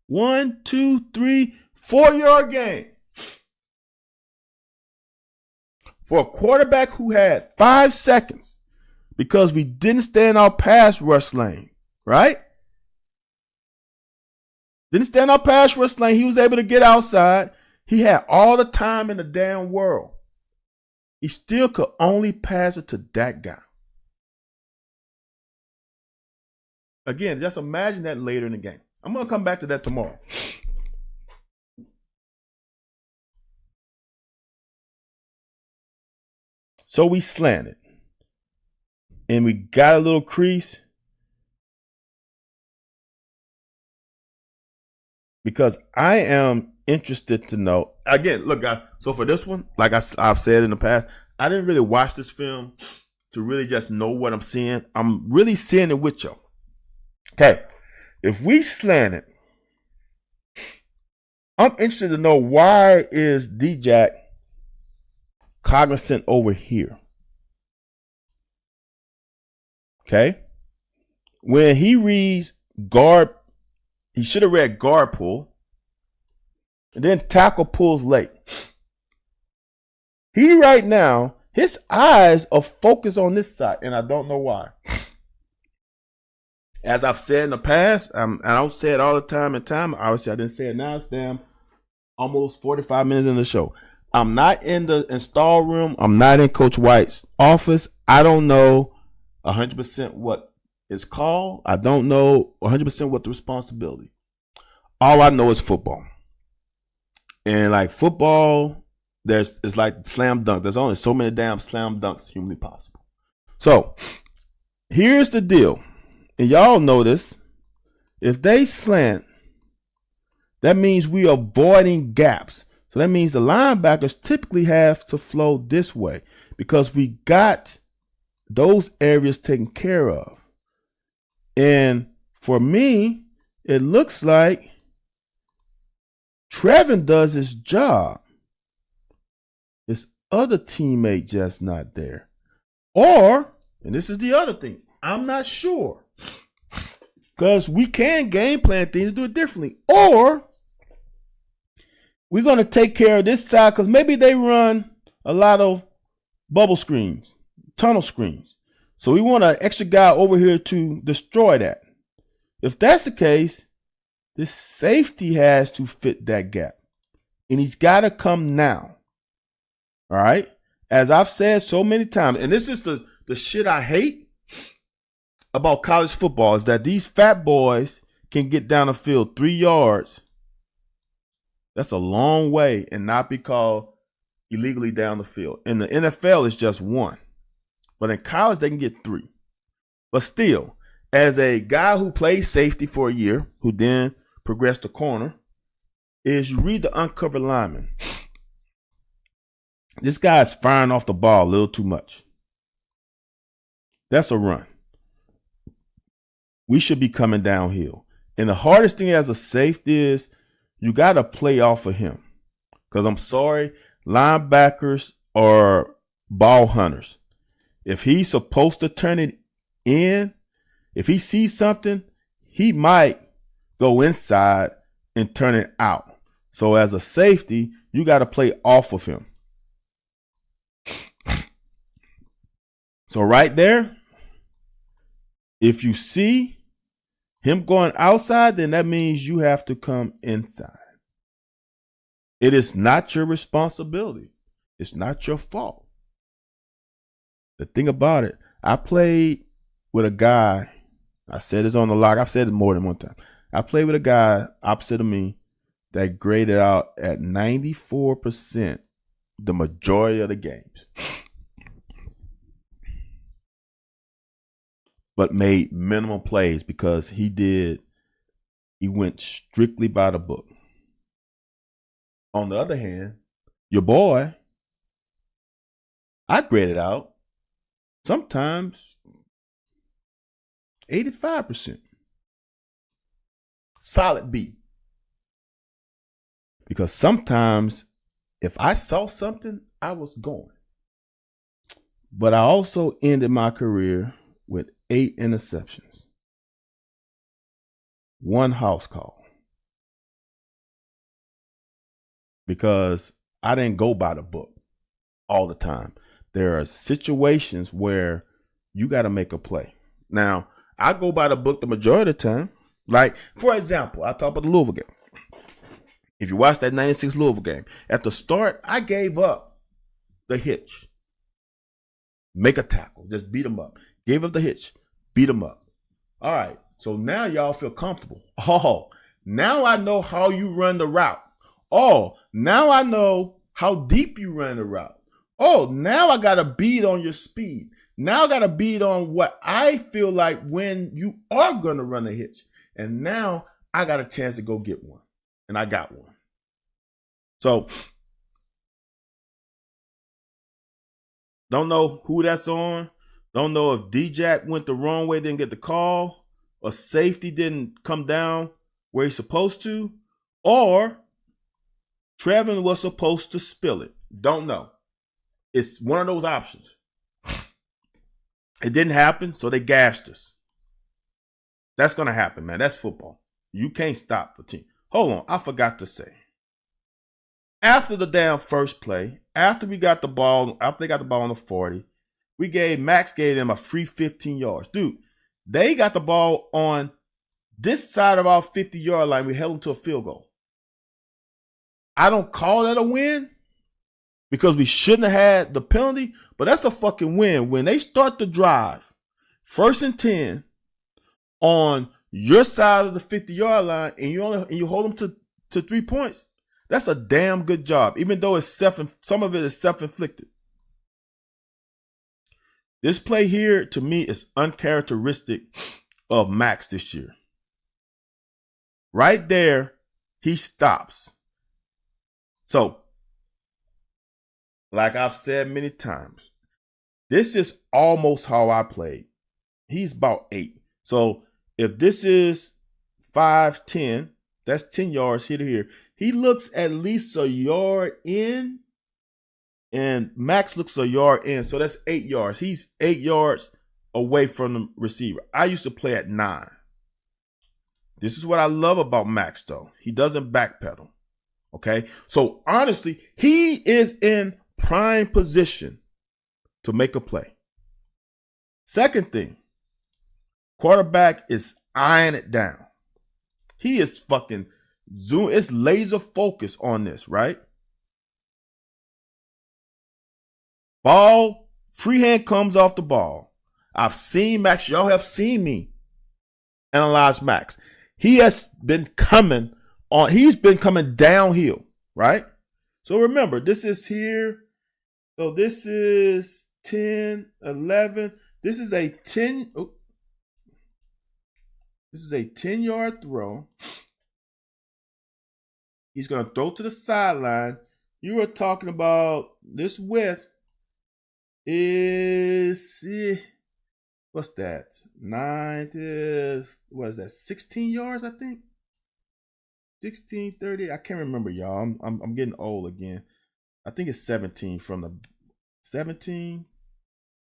2, 3, 4-yard gain. For a quarterback who had 5 seconds because we didn't stay in our pass rush lane, right? Didn't stay in our pass rush lane. He was able to get outside. He had all the time in the damn world. He still could only pass it to that guy. Again, just imagine that later in the game. I'm going to come back to that tomorrow. So we slanted. And we got a little crease. Because I am interested to know. Again, look, guys. So for this one, like I've said in the past, I didn't really watch this film to really just know what I'm seeing. I'm really seeing it with y'all. Okay. If we slant it, I'm interested to know, why is D-Jack cognizant over here? Okay. When he reads guard, he should have read guard pull. And then tackle pulls late. He right now, his eyes are focused on this side, and I don't know why. As I've said in the past, and I don't say it all the time and time. Obviously, I didn't say it now. It's damn almost 45 minutes in the show. I'm not in the install room. I'm not in Coach White's office. I don't know 100% what it's called. I don't know 100% what the responsibility. All I know is football. And like football, it's like slam dunk. There's only so many damn slam dunks humanly possible. So here's the deal. And y'all know this. If they slant, that means we are avoiding gaps. So that means the linebackers typically have to flow this way because we got those areas taken care of. And for me, it looks like Trevin does his job. His other teammate just not there. Or, and this is the other thing, I'm not sure. Because we can game plan things, do it differently. Or we're going to take care of this side because maybe they run a lot of bubble screens, tunnel screens. So we want an extra guy over here to destroy that. If that's the case, this safety has to fit that gap. And he's got to come now. All right? As I've said so many times, and this is the shit I hate about college football, is that these fat boys can get down the field 3 yards. That's a long way and not be called illegally down the field. In the NFL, it's just 1. But in college, they can get 3. But still, as a guy who played safety for a year, who then progressed to corner, is you read the uncovered lineman. This guy's firing off the ball a little too much. That's a run. We should be coming downhill. And the hardest thing as a safety is you got to play off of him. Because I'm sorry, linebackers are ball hunters. If he's supposed to turn it in, if he sees something, he might go inside and turn it out. So as a safety, you got to play off of him. So right there, if you see him going outside, then that means you have to come inside. It is not your responsibility. It's not your fault. The thing about it, I played with a guy, I said this on the log, I've said it more than one time. I played with a guy opposite of me that graded out at 94% the majority of the games, but made minimum plays because he went strictly by the book. On the other hand, your boy, I graded out sometimes 85%. Solid B. Because sometimes if I saw something, I was going. But I also ended my career with 8 interceptions. 1 house call. Because I didn't go by the book all the time. There are situations where you got to make a play. Now, I go by the book the majority of the time. Like, for example, I talk about the Louisville game. If you watch that 96 Louisville game, at the start, I gave up the hitch. Make a tackle. Just beat them up. Gave up the hitch. Beat them up. All right. So now y'all feel comfortable. Oh, now I know how you run the route. Oh, now I know how deep you run the route. Oh, now I got to beat on your speed. Now I got to beat on what I feel like when you are going to run a hitch. And now I got a chance to go get one. And I got one. So, don't know who that's on. Don't know if D-Jack went the wrong way, didn't get the call, or safety didn't come down where he's supposed to, or Trevin was supposed to spill it. Don't know. It's one of those options. It didn't happen, so they gashed us. That's going to happen, man. That's football. You can't stop the team. Hold on. I forgot to say. After the damn first play, after they got the ball on the 40, Max gave them a free 15 yards. Dude, they got the ball on this side of our 50-yard line. We held them to a field goal. I don't call that a win because we shouldn't have had the penalty, but that's a fucking win. When they start the drive, 1st and 10 on your side of the 50-yard line, and you hold them to 3 points, that's a damn good job, even though some of it is self-inflicted. This play here, to me, is uncharacteristic of Max this year. Right there, he stops. So, like I've said many times, this is almost how I played. He's about 8. So, if this is 5-10, that's 10 yards here to here. He looks at least a yard in, and Max looks a yard in. So that's 8 yards. He's 8 yards away from the receiver. I used to play at 9. This is what I love about Max, though. He doesn't backpedal. Okay? So honestly, he is in prime position to make a play. Second thing, quarterback is eyeing it down. He is fucking zoom. It's laser focus on this, right? Ball, free hand comes off the ball. I've seen Max. Y'all have seen me analyze Max. He has been coming on. He's been coming downhill, right? So remember, this is here. So this is 10, 11. This is a 10. Oh, this is a 10-yard throw. He's going to throw to the sideline. You were talking about this width is, what's that? 16 yards, I think? 16, 30. I can't remember, y'all. I'm getting old again. I think it's 17 from the 17.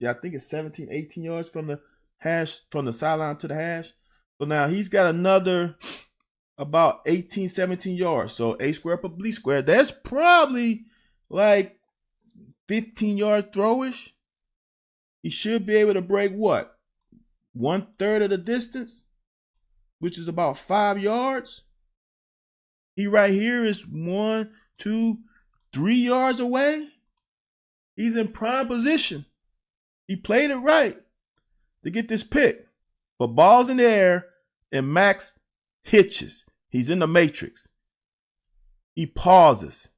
Yeah, I think it's 17, 18 yards from the hash, from the sideline to the hash. So now he's got another about 18, 17 yards. So A square plus B square. That's probably like 15-yard throwish. He should be able to break what? 1/3 of the distance, which is about 5 yards. He right here is 1, 2, 3 yards away. He's in prime position. He played it right to get this pick. But ball's in the air, and Max hitches. He's in the matrix. He pauses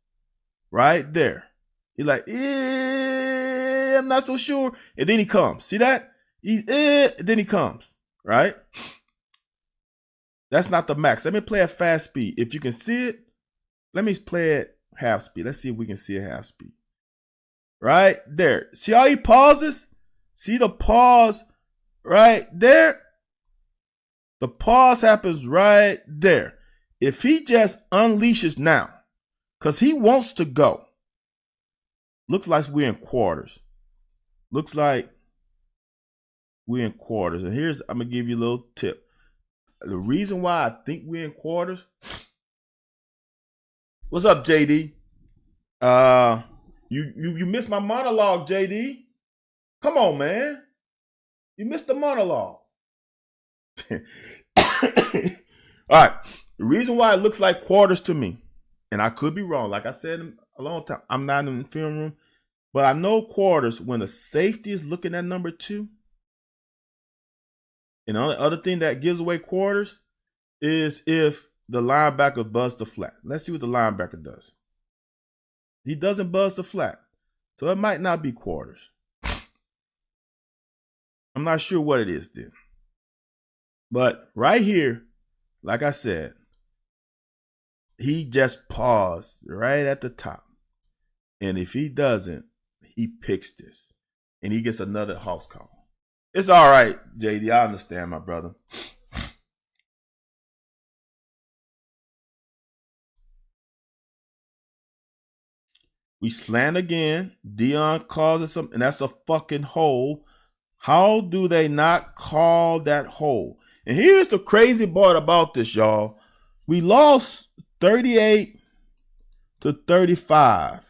right there. He's like, I'm not so sure. And then he comes. See that? Then he comes, right? That's not the Max. Let me play at fast speed. If you can see it, let me play at half speed. Let's see if we can see a half speed. Right there. See how he pauses? See the pause right there? The pause happens right there. If he just unleashes now, because he wants to go. Looks like we're in quarters. Looks like we're in quarters. And I'm going to give you a little tip. The reason why I think we're in quarters. What's up, JD? You missed my monologue, JD. Come on, man. You missed the monologue. All right. The reason why it looks like quarters to me, and I could be wrong, like I said a long time, I'm not in the film room, but I know quarters when the safety is looking at number 2. And the other thing that gives away quarters is if the linebacker buzzed the flat. Let's see what the linebacker does. He doesn't buzz the flat. So it might not be quarters. I'm not sure what it is then. But right here, like I said, he just paused right at the top. And if he doesn't, he picks this. And he gets another house call. It's all right, JD. I understand, my brother. We slant again. Dion calls it something, and that's a fucking hole. How do they not call that hole? And here's the crazy part about this, y'all. We lost 38-35.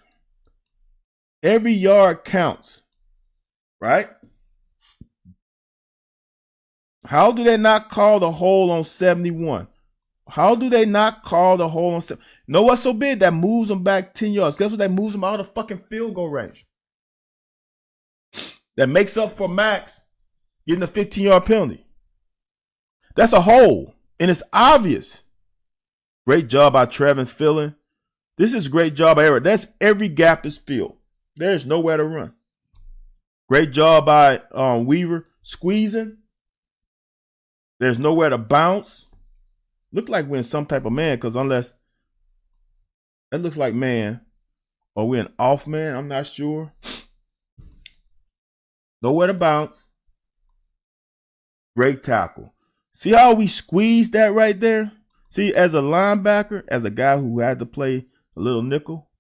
Every yard counts, right? How do they not call the hole on 71? How do they not call the hole on 7? You know what's so big? That moves them back 10 yards. Guess what? That moves them out of fucking field goal range. That makes up for Max getting a 15-yard penalty. That's a hole, and it's obvious. Great job by Trevin filling. This is a great job by Eric. That's every gap is filled. There's nowhere to run. Great job by Weaver squeezing. There's nowhere to bounce. Look like we're in some type of man, because unless that looks like man, or we're an off man, I'm not sure. Nowhere to bounce. Great tackle. See how we squeezed that right there? See, as a linebacker, as a guy who had to play a little nickel,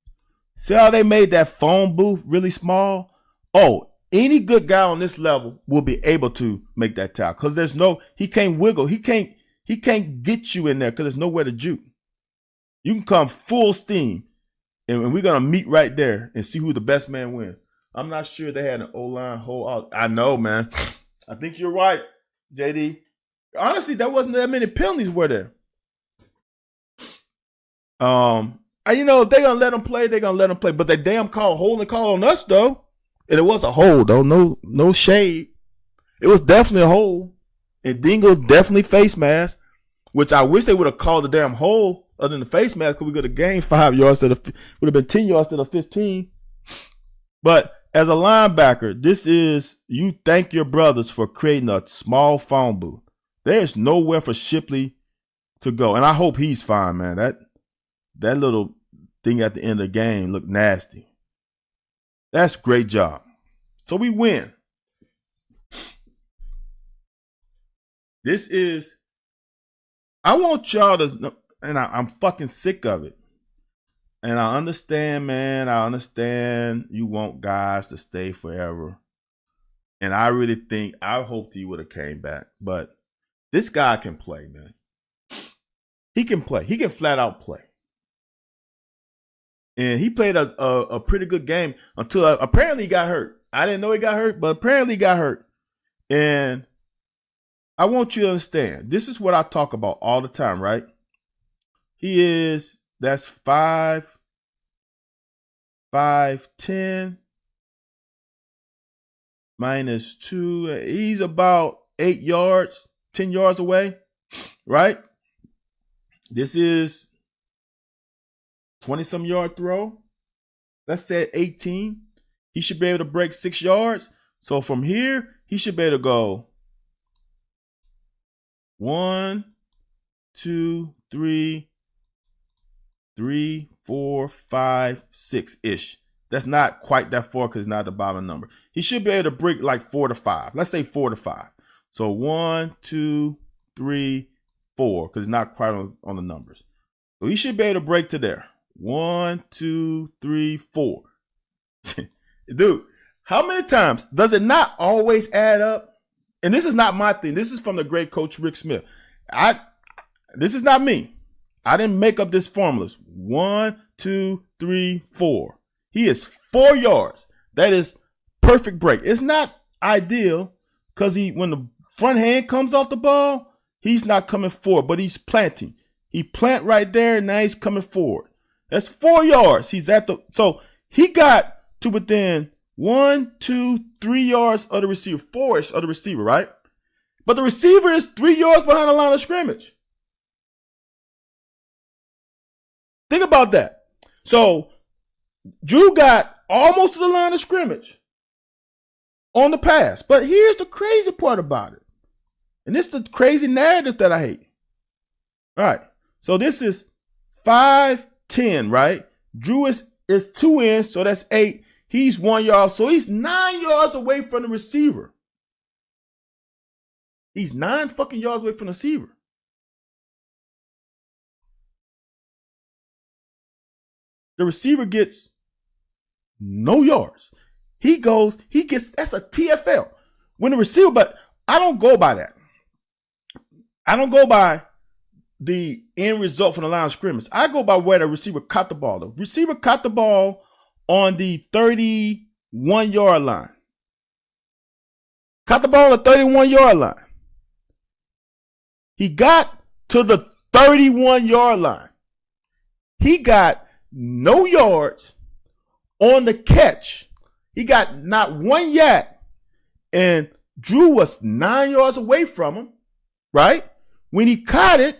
see how they made that phone booth really small? Oh, any good guy on this level will be able to make that tackle, because he can't wiggle. He can't get you in there because there's nowhere to juke. You can come full steam, and we're going to meet right there and see who the best man wins. I'm not sure they had an O-line hole out. I know, man. I think you're right, JD. Honestly, there wasn't that many penalties, were there? If they're going to let them play, they're going to let them play. But they damn holding call on us, though. And it was a hole, though. No shade. It was definitely a hole. And Dingle definitely face mask, which I wish they would have called the damn hole other than the face mask, because we could have gained 5 yards would have been 10 yards to the 15. But as a linebacker, this is, you thank your brothers for creating a small phone booth. There's nowhere for Shipley to go. And I hope he's fine, man. That little thing at the end of the game looked nasty. That's a great job. So we win. This is, I want y'all to, and I'm fucking sick of it. And I understand, man. I understand you want guys to stay forever. And I really think, I hoped he would have came back. But this guy can play, man. He can play. He can flat out play. And he played a pretty good game until apparently he got hurt. I didn't know he got hurt, but apparently he got hurt. And I want you to understand, this is what I talk about all the time, right? That's 5'10" minus 2. He's about 8 yards, 10 yards away, right? This is 20-some yard throw. Let's say 18. He should be able to break 6 yards. So from here, he should be able to go 1, 2, 3, 4, 5, 6-ish. That's not quite that far because it's not the bottom number. He should be able to break like 4 to 5. Let's say 4 to 5. So 1, 2, 3, 4, because it's not quite on the numbers. So he should be able to break to there. 1, 2, 3, 4. Dude, how many times does it not always add up? And this is not my thing. This is from the great coach Rick Smith. This is not me. I didn't make up this formula. 1, 2, 3, 4. He is 4 yards. That is perfect break. It's not ideal because when the front hand comes off the ball, he's not coming forward, but he's planting. He plant right there, and now he's coming forward. That's 4 yards. So he got to within 1, 2, 3 yards of the receiver, 4-ish of the receiver, right? But the receiver is 3 yards behind the line of scrimmage. Think about that. So Drew got almost to the line of scrimmage on the pass. But here's the crazy part about it. And this is the crazy narrative that I hate. All right. So this is 5-10, right? Drew is 2 in, so that's 8. He's 1 yard. So he's 9 yards away from the receiver. He's 9 fucking yards away from the receiver. The receiver gets no yards. He gets, that's a TFL. When the receiver, but I don't go by that. I don't go by the end result from the line of scrimmage. I go by where the receiver caught the ball. The receiver caught the ball on the 31-yard line. Caught the ball on the 31-yard line. He got to the 31-yard line. He got no yards on the catch. He got not 1 yard. And Drew was 9 yards away from him, right? When he caught it,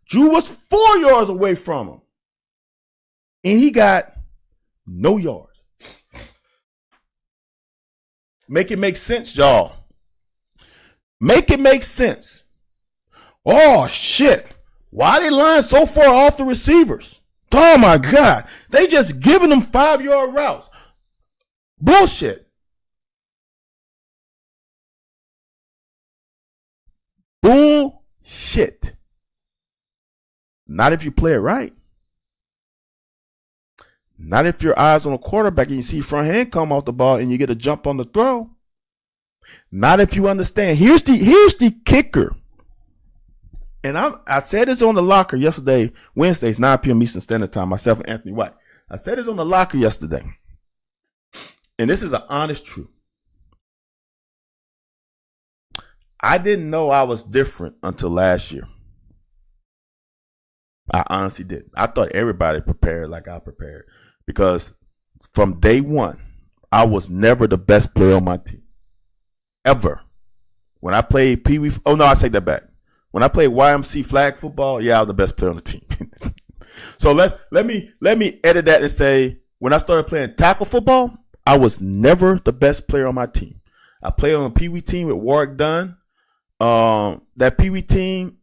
Drew was 4 yards away from him. And he got no yards. Make it make sense, y'all. Make it make sense. Oh, shit. Why they lying so far off the receivers? Oh, my God. They just giving them 5-yard routes. Bullshit. Bullshit. Not if you play it right. Not if your eyes on a quarterback and you see front hand come off the ball and you get a jump on the throw. Not if you understand. Here's the kicker. And I said this on the locker yesterday, Wednesdays, 9 p.m. Eastern Standard Time, myself and Anthony White. I said this on the locker yesterday. And this is an honest truth. I didn't know I was different until last year. I honestly didn't. I thought everybody prepared like I prepared. Because from day one, I was never the best player on my team. Ever. When I played Pee Wee, oh no, I take that back. When I played YMC flag football, yeah, I was the best player on the team. So let me edit that and say, when I started playing tackle football, I was never the best player on my team. I played on a Pee Wee team with Warwick Dunn. That Pee Wee team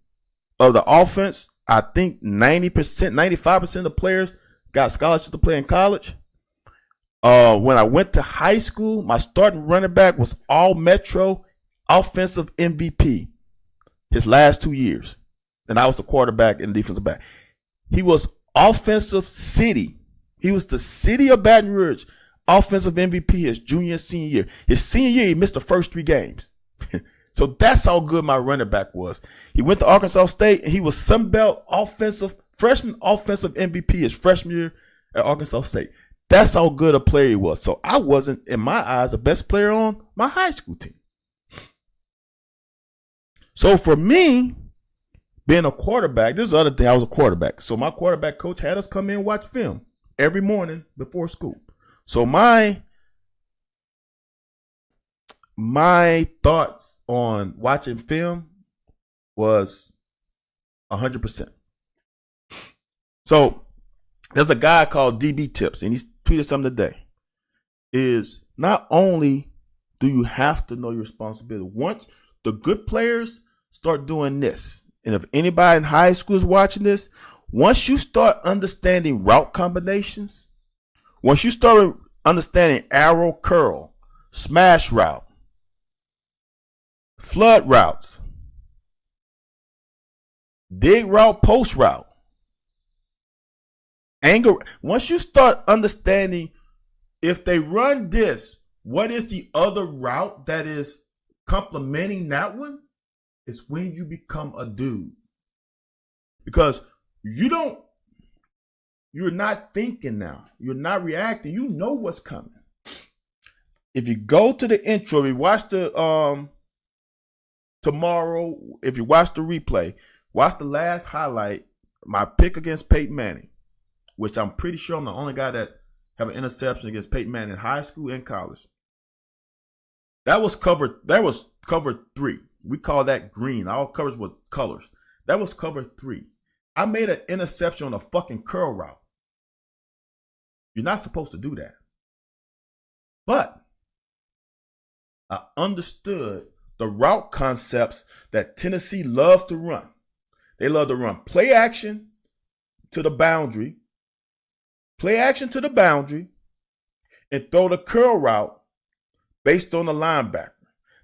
of the offense, I think 90%, 95% of the players got scholarships to play in college. When I went to high school, my starting running back was all Metro offensive MVP his last 2 years. And I was the quarterback and defensive back. He was offensive city. He was the city of Baton Rouge offensive MVP his junior and senior year. His senior year, he missed the first 3 games. So that's how good my running back was. He went to Arkansas State and he was Sun Belt freshman offensive MVP his freshman year at Arkansas State. That's how good a player he was. So I wasn't, in my eyes, the best player on my high school team. So for me, being a quarterback, this is the other thing, I was a quarterback. So my quarterback coach had us come in and watch film every morning before school. So my thoughts on watching film was 100%. So there's a guy called DB Tips, and he's tweeted something today. Is not only do you have to know your responsibility, once the good players start doing this, and if anybody in high school is watching this, once you start understanding route combinations, once you start understanding arrow curl, smash route, flood routes, dig route, post route, angle. Once you start understanding if they run this, what is the other route that is complementing that one? It's when you become a dude. Because you're not thinking now. You're not reacting. You know what's coming. If you go to the intro, if you watch the tomorrow, if you watch the replay, watch the last highlight, my pick against Peyton Manning, which I'm pretty sure I'm the only guy that have an interception against Peyton Manning in high school and college. That was cover 3. We call that green. All covers with colors. That was cover 3. I made an interception on a fucking curl route. You're not supposed to do that. But I understood the route concepts that Tennessee loves to run. They love to run play action to the boundary, and throw the curl route based on the linebacker.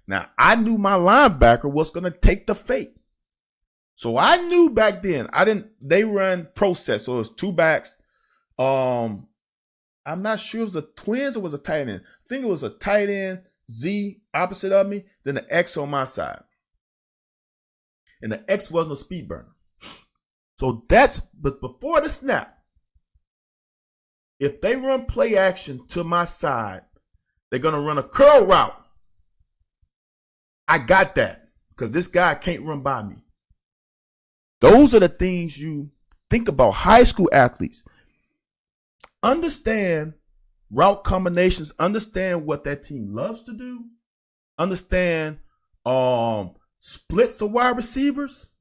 Now, I knew my linebacker was going to take the fake. So I knew back then, they run pro set, so it was two backs. I'm not sure if it was a twins or was a tight end. I think it was a tight end, Z opposite of me, then the X on my side. And the X wasn't a speed burner. So but before the snap, if they run play action to my side, they're going to run a curl route. I got that because this guy can't run by me. Those are the things you think about. High school athletes. Understand route combinations. Understand what that team loves to do. Understand splits of wide receivers.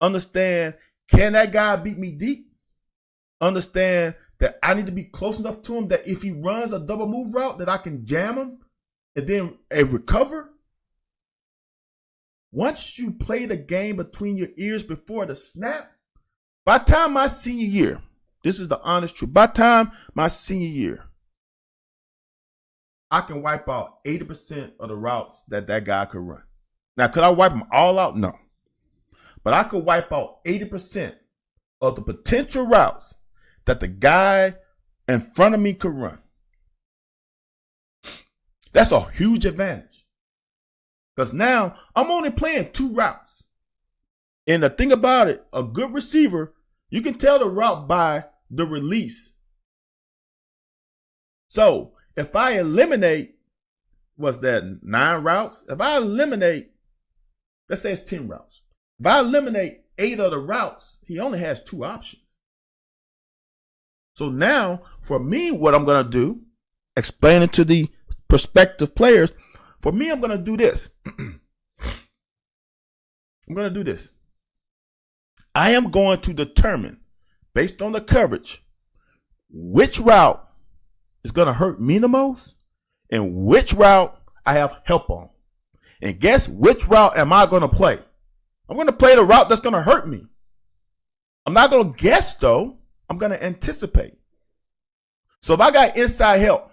Understand, can that guy beat me deep? Understand that I need to be close enough to him that if he runs a double move route that I can jam him and then recover. Once you play the game between your ears before the snap, by the time my senior year, this is the honest truth, by the time my senior year, I can wipe out 80% of the routes that guy could run. Now, could I wipe them all out? No. But I could wipe out 80% of the potential routes that the guy in front of me could run. That's a huge advantage. Because now I'm only playing two routes. And the thing about it, a good receiver, you can tell the route by the release. So if I eliminate, what's that, 9 routes? If I eliminate, let's say it's 10 routes. If I eliminate 8 of the routes, he only has 2 options. So now, for me, what I'm going to do, explain it to the prospective players, for me, I'm going to do this. I am going to determine, based on the coverage, which route is going to hurt me the most and which route I have help on. And guess which route am I going to play? I'm going to play the route that's going to hurt me. I'm not going to guess, though. I'm going to anticipate. So if I got inside help,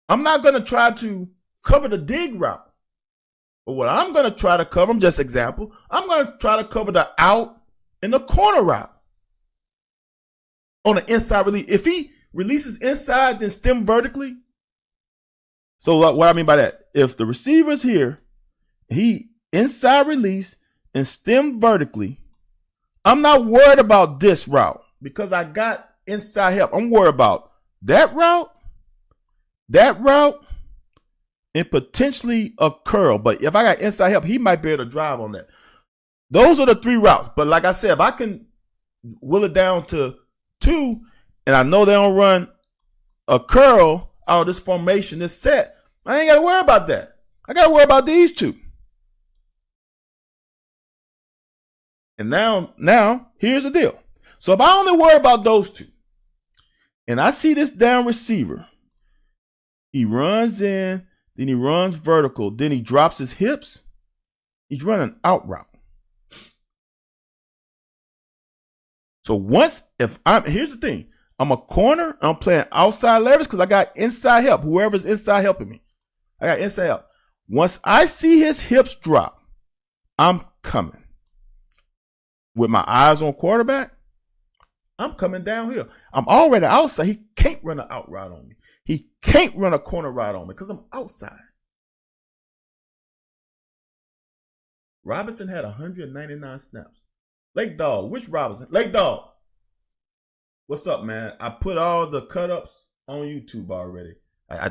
I'm not going to try to cover the dig route. But what I'm going to try to cover, just example, I'm going to try to cover the out and the corner route on the inside release. If he releases inside, then stem vertically. So what I mean by that, if the receiver's here, he inside release and stem vertically, I'm not worried about this route because I got inside help. I'm worried about that route, and potentially a curl. But if I got inside help, he might be able to drive on that. Those are the 3 routes. But like I said, if I can will it down to 2, and I know they don't run a curl out of this formation, this set, I ain't got to worry about that. I got to worry about these 2. And now, here's the deal. So if I only worry about those 2, and I see this down receiver, he runs in, then he runs vertical, then he drops his hips, he's running out route. So here's the thing, I'm a corner, I'm playing outside leverage because I got inside help, whoever's inside helping me. I got inside help. Once I see his hips drop, I'm coming. With my eyes on quarterback, I'm coming downhill. I'm already outside. He can't run an out route on me. He can't run a corner route on me because I'm outside. Robinson had 199 snaps. Lake Dog, which Robinson? Lake Dog. What's up, man? I put all the cut-ups on YouTube already. I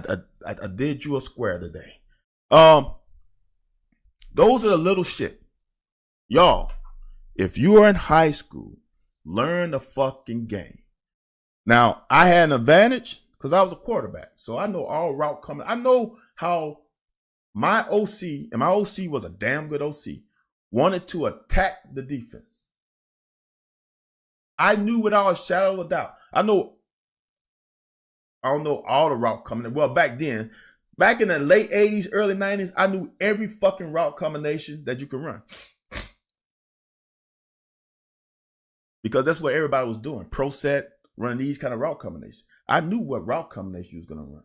did you a square today. Those are the little shit. Y'all, if you are in high school, learn the fucking game. Now, I had an advantage because I was a quarterback. So I know all route coming. I know how my OC, and my OC was a damn good OC, wanted to attack the defense. I knew without a shadow of a doubt. I know I don't know all the route combinations. Well, back then, back in the late 80s, early 90s, I knew every fucking route combination that you could run. Because that's what everybody was doing. Pro set, running these kind of route combinations. I knew what route combination you was going to run.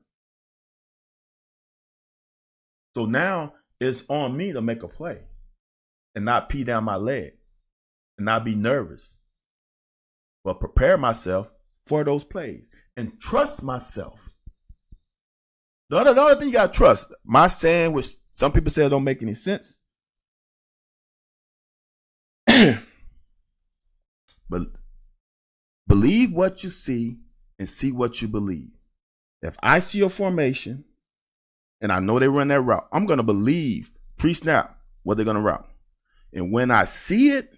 So now it's on me to make a play and not pee down my leg and not be nervous, but prepare myself for those plays and trust myself. The other thing you got to trust, my saying, which some people say don't make any sense, but believe what you see and see what you believe. If I see a formation and I know they run that route, I'm going to believe pre-snap what they're going to route. And when I see it,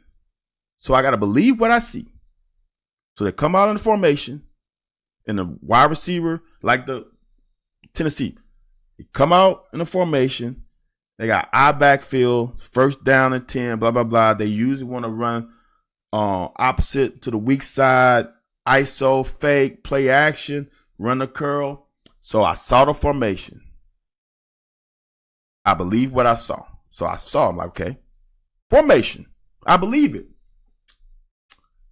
so I got to believe what I see. So they come out in the formation and the wide receiver, like the Tennessee, they come out in the formation. They got eye backfield, first down and 10, blah, blah, blah. They usually want to run opposite to the weak side, ISO, fake, play action, run the curl. So I saw the formation. I believe what I saw. So I saw, I'm like, okay, formation. I believe it.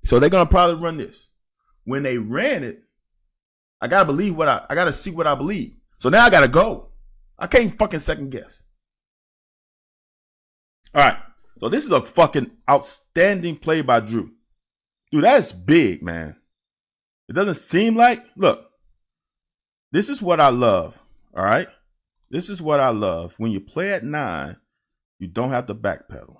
So they're going to probably run this. When they ran it, I got to believe I got to see what I believe. So now I got to go. I can't fucking second guess. All right. So this is a fucking outstanding play by Drew. Dude, that's big, man. It doesn't seem like, look, this is what I love. All right. This is what I love. When you play at 9, you don't have to backpedal.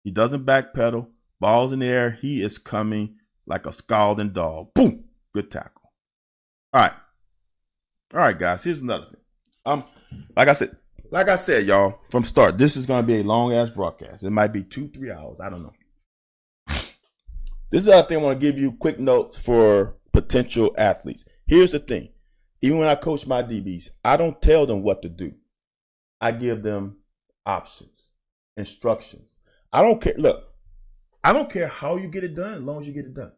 He doesn't backpedal. Ball's in the air. He is coming like a scalding dog. Boom. Good tackle. All right. All right, guys. Here's another thing. Like I said, y'all, from start, this is going to be a long-ass broadcast. It might be 2-3 hours. I don't know. This is the other thing I want to give you quick notes for potential athletes. Here's the thing. Even when I coach my DBs, I don't tell them what to do. I give them options, instructions. I don't care. Look, I don't care how you get it done as long as you get it done.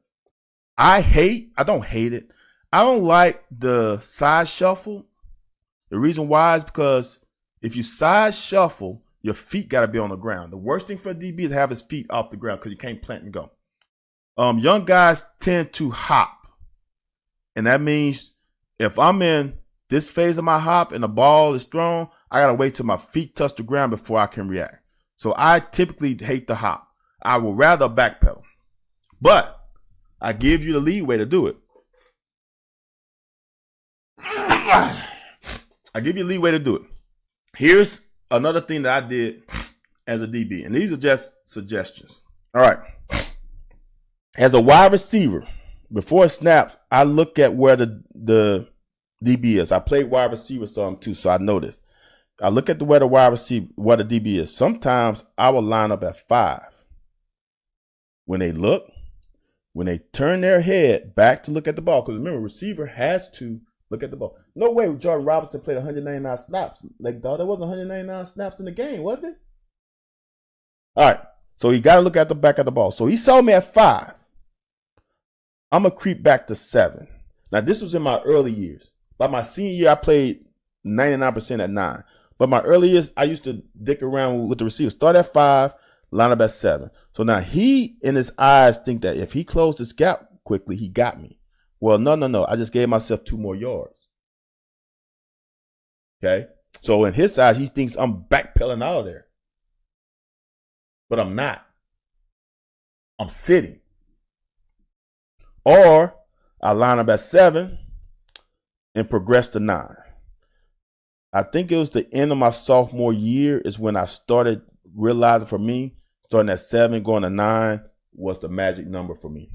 I don't hate it. I don't like the side shuffle. The reason why is because if you side shuffle, your feet got to be on the ground. The worst thing for a DB is to have his feet off the ground because you can't plant and go. Young guys tend to hop. And that means if I'm in this phase of my hop and the ball is thrown, I got to wait till my feet touch the ground before I can react. So I typically hate the hop. I would rather backpedal. But I give you the leeway to do it. I give you leeway to do it. Here's another thing that I did as a DB, and these are just suggestions. All right. As a wide receiver, before it snaps, I look at where the DB is. I played wide receiver some too, so I know this. I look at where the wide receiver, where the DB is. Sometimes I will line up at 5. When they look, when they turn their head back to look at the ball, because remember, receiver has to look at the ball. No way Jordan Robinson played 199 snaps. Like, dog, there wasn't 199 snaps in the game, was it? All right. So he got to look at the back of the ball. So he saw me at 5. I'm going to creep back to 7. Now, this was in my early years. By my senior year, I played 99% at 9. But my early years, I used to dick around with the receiver. Start at 5, line up at 7. So now he, in his eyes, think that if he closed this gap quickly, he got me. Well, no. I just gave myself 2 more yards. Okay? So in his eyes, he thinks I'm backpedaling out of there. But I'm not. I'm sitting. Or I line up at 7 and progress to 9. I think it was the end of my sophomore year is when I started realizing for me, starting at 7, going to 9 was the magic number for me.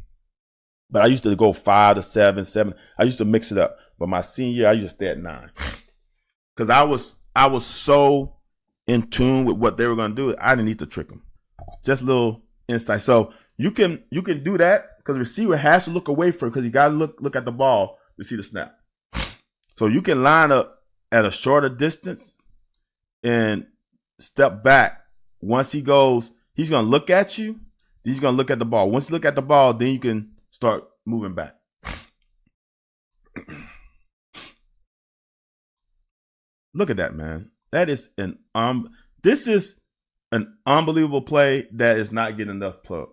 But I used to go 5 to 7, 7. I used to mix it up. But my senior year, I used to stay at 9. Because I was so in tune with what they were going to do. I didn't need to trick them. Just a little insight. So you can do that because the receiver has to look away from it because you got to look at the ball to see the snap. So you can line up at a shorter distance and step back. Once he goes, he's going to look at you. He's going to look at the ball. Once you look at the ball, then you can start moving back. Look at that, man. That is this is an unbelievable play that is not getting enough plug.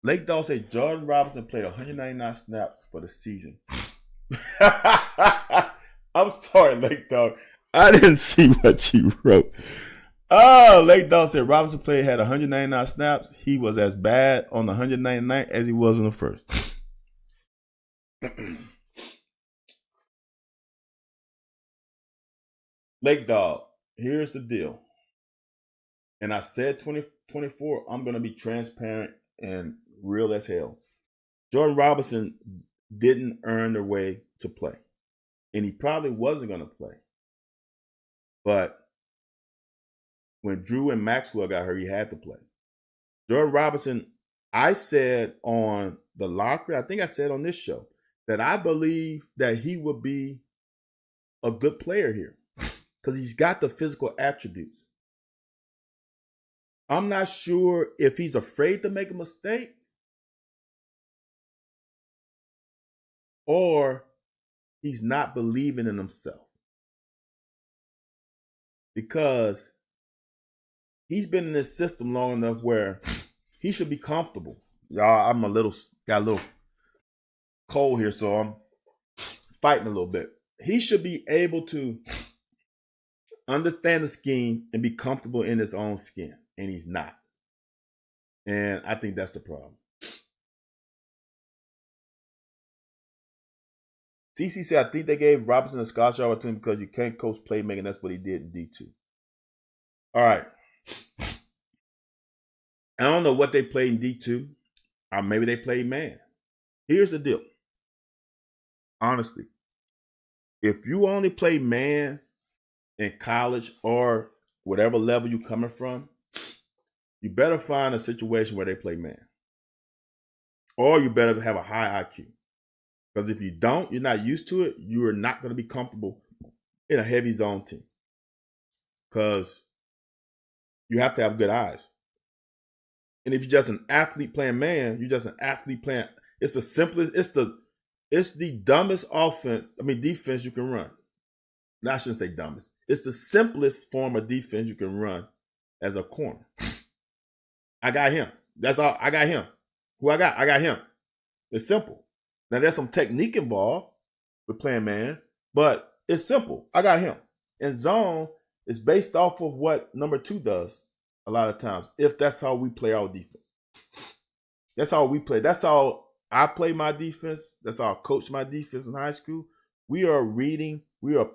Lake Dog said Jordan Robinson played 199 snaps for the season. I'm sorry, Lake Dog. I didn't see what you wrote. Oh, Lake Dog said Robinson had 199 snaps. He was as bad on the 199 as he was in the first. Lake Dog, here's the deal. And I said 2024, I'm going to be transparent and real as hell. Jordan Robinson didn't earn the way to play. And he probably wasn't going to play. But when Drew and Maxwell got hurt, he had to play. Jordan Robinson, I said on the locker, I think I said on this show, that I believe that he would be a good player here because he's got the physical attributes. I'm not sure if he's afraid to make a mistake or he's not believing in himself. Because he's been in this system long enough where he should be comfortable. Y'all, got a little cold here, so I'm fighting a little bit. He should be able to understand the scheme and be comfortable in his own skin, and he's not. And I think that's the problem. CC said, I think they gave Robinson a scholarship opportunity because you can't coach playmaking. That's what he did in D2. All right. I don't know what they played in D2. Or maybe they played man. Here's the deal. Honestly, if you only play man in college or whatever level you're coming from, you better find a situation where they play man. Or you better have a high IQ. Because if you don't, you're not used to it, you are not going to be comfortable in a heavy zone team. Because you have to have good eyes. And if you're just an athlete playing man, you're just an athlete playing. It's the simplest, it's the dumbest defense you can run. No, I shouldn't say dumbest. It's the simplest form of defense you can run as a corner. I got him. That's all. I got him. Who I got? I got him. It's simple. Now, there's some technique involved with playing man, but it's simple. I got him. And zone is based off of what number 2 does a lot of times, if that's how we play our defense. That's how we play. That's how I play my defense. That's how I coach my defense in high school. We are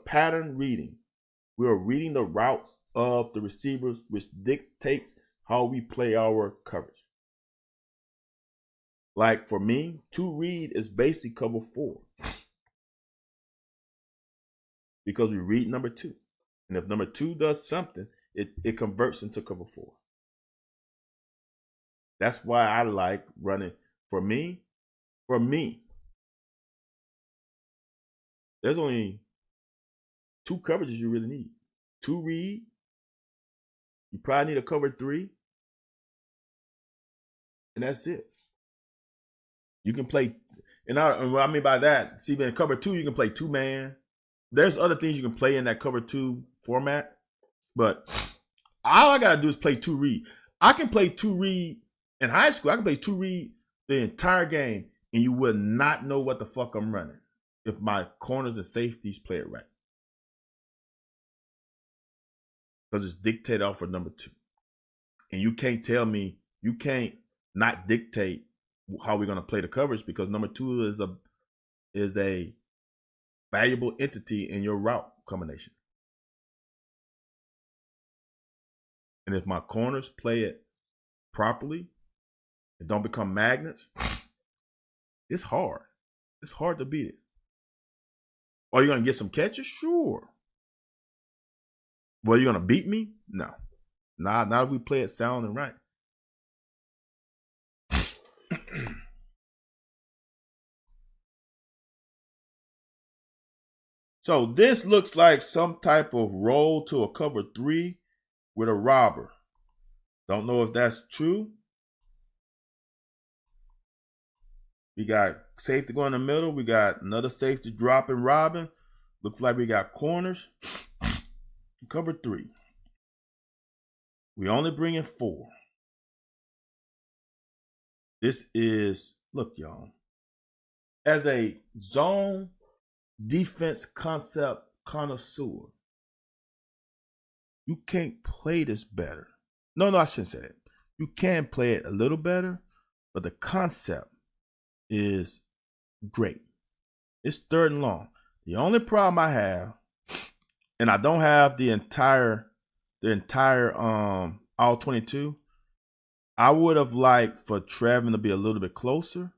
pattern reading. We are reading the routes of the receivers, which dictates how we play our coverage. Like for me, 2 read is basically cover 4. Because we read number 2. And if number 2 does something, it converts into cover 4. That's why I like running. For me, there's only 2 coverages you really need. 2 read. You probably need a cover 3. And that's it. You can play, and what I mean by that, see, in cover 2, you can play 2-man. There's other things you can play in that cover 2 format, but all I got to do is play 2 read. I can play 2 read in high school. I can play 2 read the entire game, and you will not know what the fuck I'm running if my corners and safeties play it right. Because it's dictated off of number 2. And you can't tell me, you can't not dictate how we're going to play the coverage because number 2 is a valuable entity in your route combination. And if my corners play it properly and don't become magnets, it's hard. It's hard to beat it. Are you going to get some catches? Sure. Well, are you going to beat me? No. Not if we play it sound and right. So this looks like some type of roll to a cover 3 with a robber. Don't know if that's true. We got safety going in the middle. We got another safety dropping, robbing. Looks like we got corners. Cover 3. We only bring in 4. This is, look, y'all. As a zone defense concept connoisseur, you can't play this better. No, I shouldn't say that. You can play it a little better, but the concept is great. It's 3rd and long. The only problem I have, and I don't have the entire all 22. I would have liked for Trevin to be a little bit closer.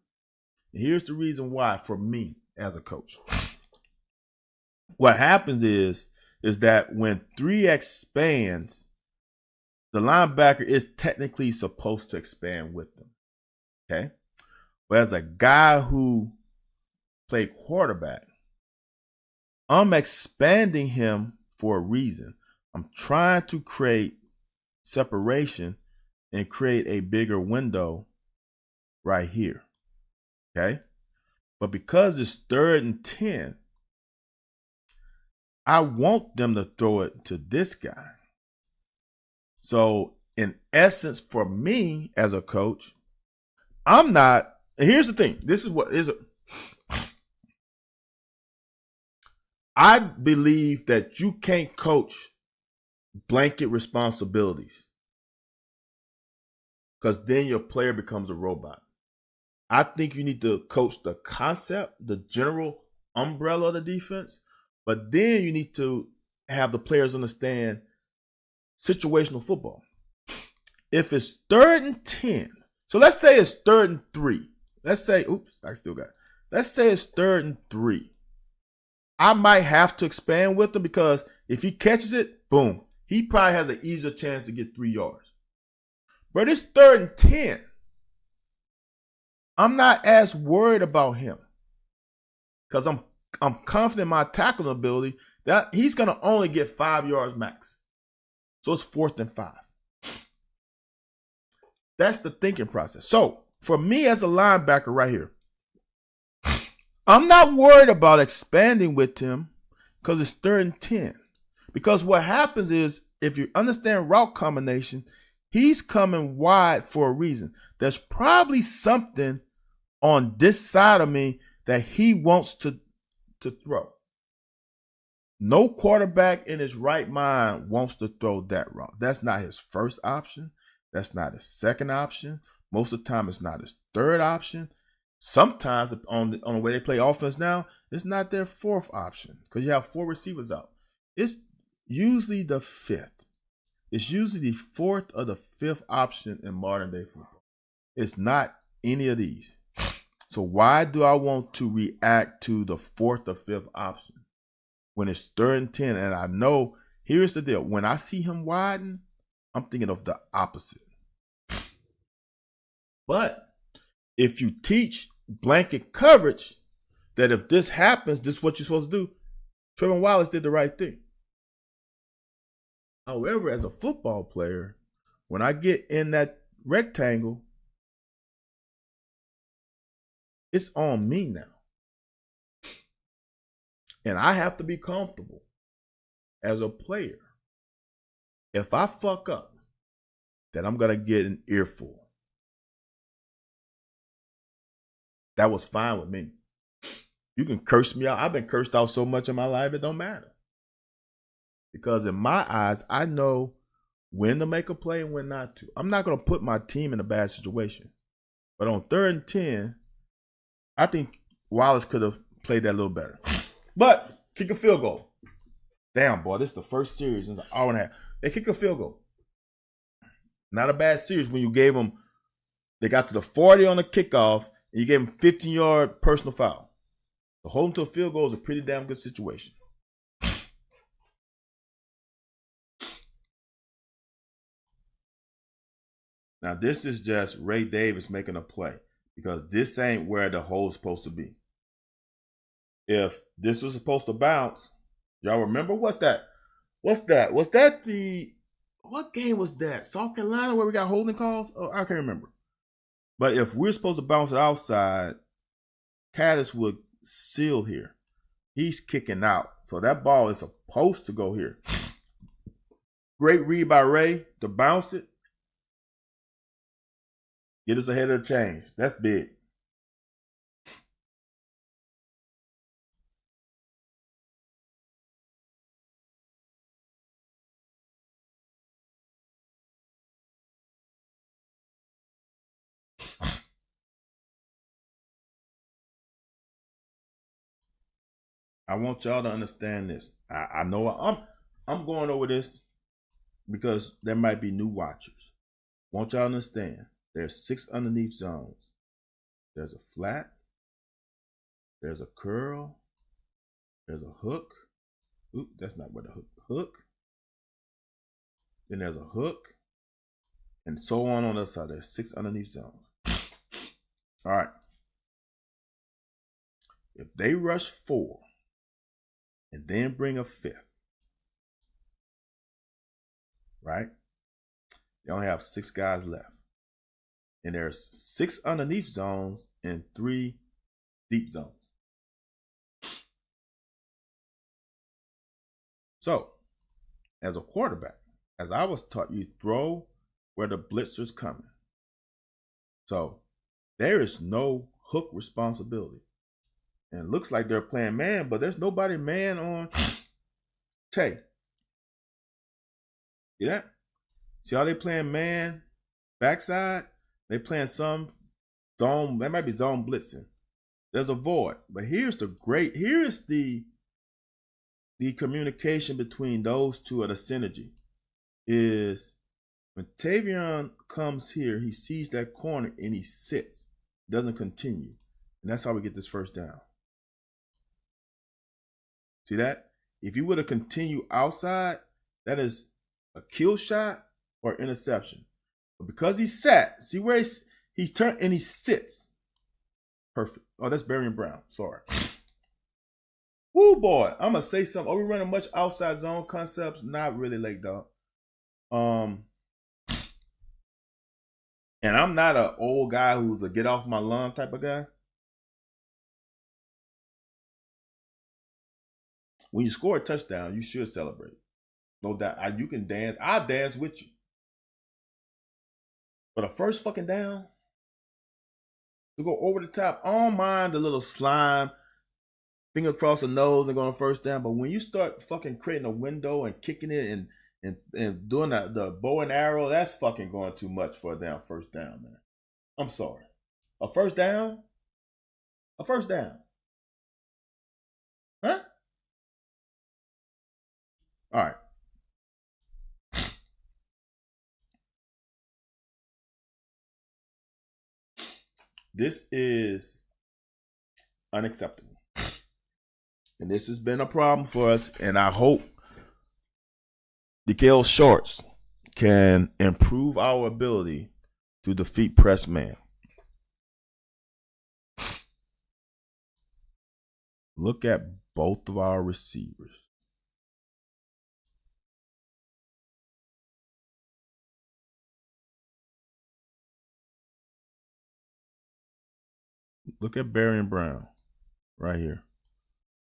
And here's the reason why for me as a coach. What happens is that when 3 expands, the linebacker is technically supposed to expand with them. Okay? But as a guy who played quarterback, I'm expanding him for a reason. I'm trying to create separation and create a bigger window right here. Okay? But because it's 3rd and 10, I want them to throw it to this guy. So, in essence, for me as a coach, I'm not. And here's the thing. This is what is. I believe that you can't coach blanket responsibilities because then your player becomes a robot. I think you need to coach the concept, the general umbrella of the defense, but then you need to have the players understand situational football. If it's 3rd and 10, so let's say it's 3rd and 3. Let's say, let's say it's 3rd and 3. I might have to expand with him because if he catches it, boom, he probably has an easier chance to get 3 yards. But it's 3rd and 10. I'm not as worried about him because I'm confident in my tackling ability that he's going to only get 5 yards max. So it's 4th and 5. That's the thinking process. So for me as a linebacker right here, I'm not worried about expanding with him because it's 3rd and 10. Because what happens is if you understand route combination, he's coming wide for a reason. There's probably something on this side of me that he wants to throw. No quarterback in his right mind wants to throw that route. That's not his first option. That's not his second option. Most of the time, it's not his third option. Sometimes, on the way they play offense now, it's not their 4th option because you have 4 receivers out. It's usually the 5th. It's usually the 4th or the 5th option in modern day football. It's not any of these. So why do I want to react to the 4th or 5th option when it's 3rd and 10? And I know, here's the deal. When I see him widen, I'm thinking of the opposite. But if you teach blanket coverage, that if this happens, this is what you're supposed to do, Trevor Wallace did the right thing. However, as a football player, when I get in that rectangle, it's on me now. And I have to be comfortable as a player. If I fuck up, then I'm going to get an earful. That was fine with me. You can curse me out. I've been cursed out so much in my life, it don't matter. Because in my eyes, I know when to make a play and when not to. I'm not going to put my team in a bad situation. But on 3rd and 10, I think Wallace could have played that a little better. But kick a field goal. Damn, boy, this is the first series in an hour and a half. They kick a field goal. Not a bad series when you gave them, they got to the 40 on the kickoff, and you gave them 15-yard personal foul. To hold them to a field goal is a pretty damn good situation. Now, this is just Ray Davis making a play because this ain't where the hole's supposed to be. If this was supposed to bounce, y'all remember what's that? Was that what game was that? South Carolina where we got holding calls? Oh, I can't remember. But if we're supposed to bounce it outside, Caddis would seal here. He's kicking out. So that ball is supposed to go here. Great read by Ray to bounce it. Get us ahead of the change. That's big. I want y'all to understand this. I know I'm going over this because there might be new watchers. I want y'all to understand. There's 6 underneath zones. There's a flat. There's a curl. There's a hook. Oop, that's not what a hook. Then there's a hook. And so on the other side. There's 6 underneath zones. All right. If they rush 4 and then bring a 5th, right? They only have 6 guys left. And there's 6 underneath zones and 3 deep zones. So, as a quarterback, as I was taught, you throw where the blitzer's coming. So, there is no hook responsibility. And it looks like they're playing man, but there's nobody man on Tay. See that? See how they playing man backside? They playing some zone. That might be zone blitzing. There's a void. But here's the communication between those two, or the synergy, is when Tavion comes here, he sees that corner and he sits. Doesn't continue. And that's how we get this first down. See that? If you would have continued outside, that is a kill shot or interception. But because he sat, see where he turned and he sits. Perfect. Oh, that's Barry and Brown. Sorry. Woo, boy. I'm going to say something. Are we running much outside zone concepts? Not really, Lake Dog. And I'm not an old guy who's a get off my lawn type of guy. When you score a touchdown, you should celebrate. No doubt. You can dance. I'll dance with you. But a first fucking down, to go over the top, I don't mind the little slime, finger across the nose and going first down. But when you start fucking creating a window and kicking it and doing the bow and arrow, that's fucking going too much for a first down, man. I'm sorry. A first down? A first down. Huh? All right. This is unacceptable. And this has been a problem for us. And I hope DeGale Shorts can improve our ability to defeat press man. Look at both of our receivers. Look at Barry and Brown right here.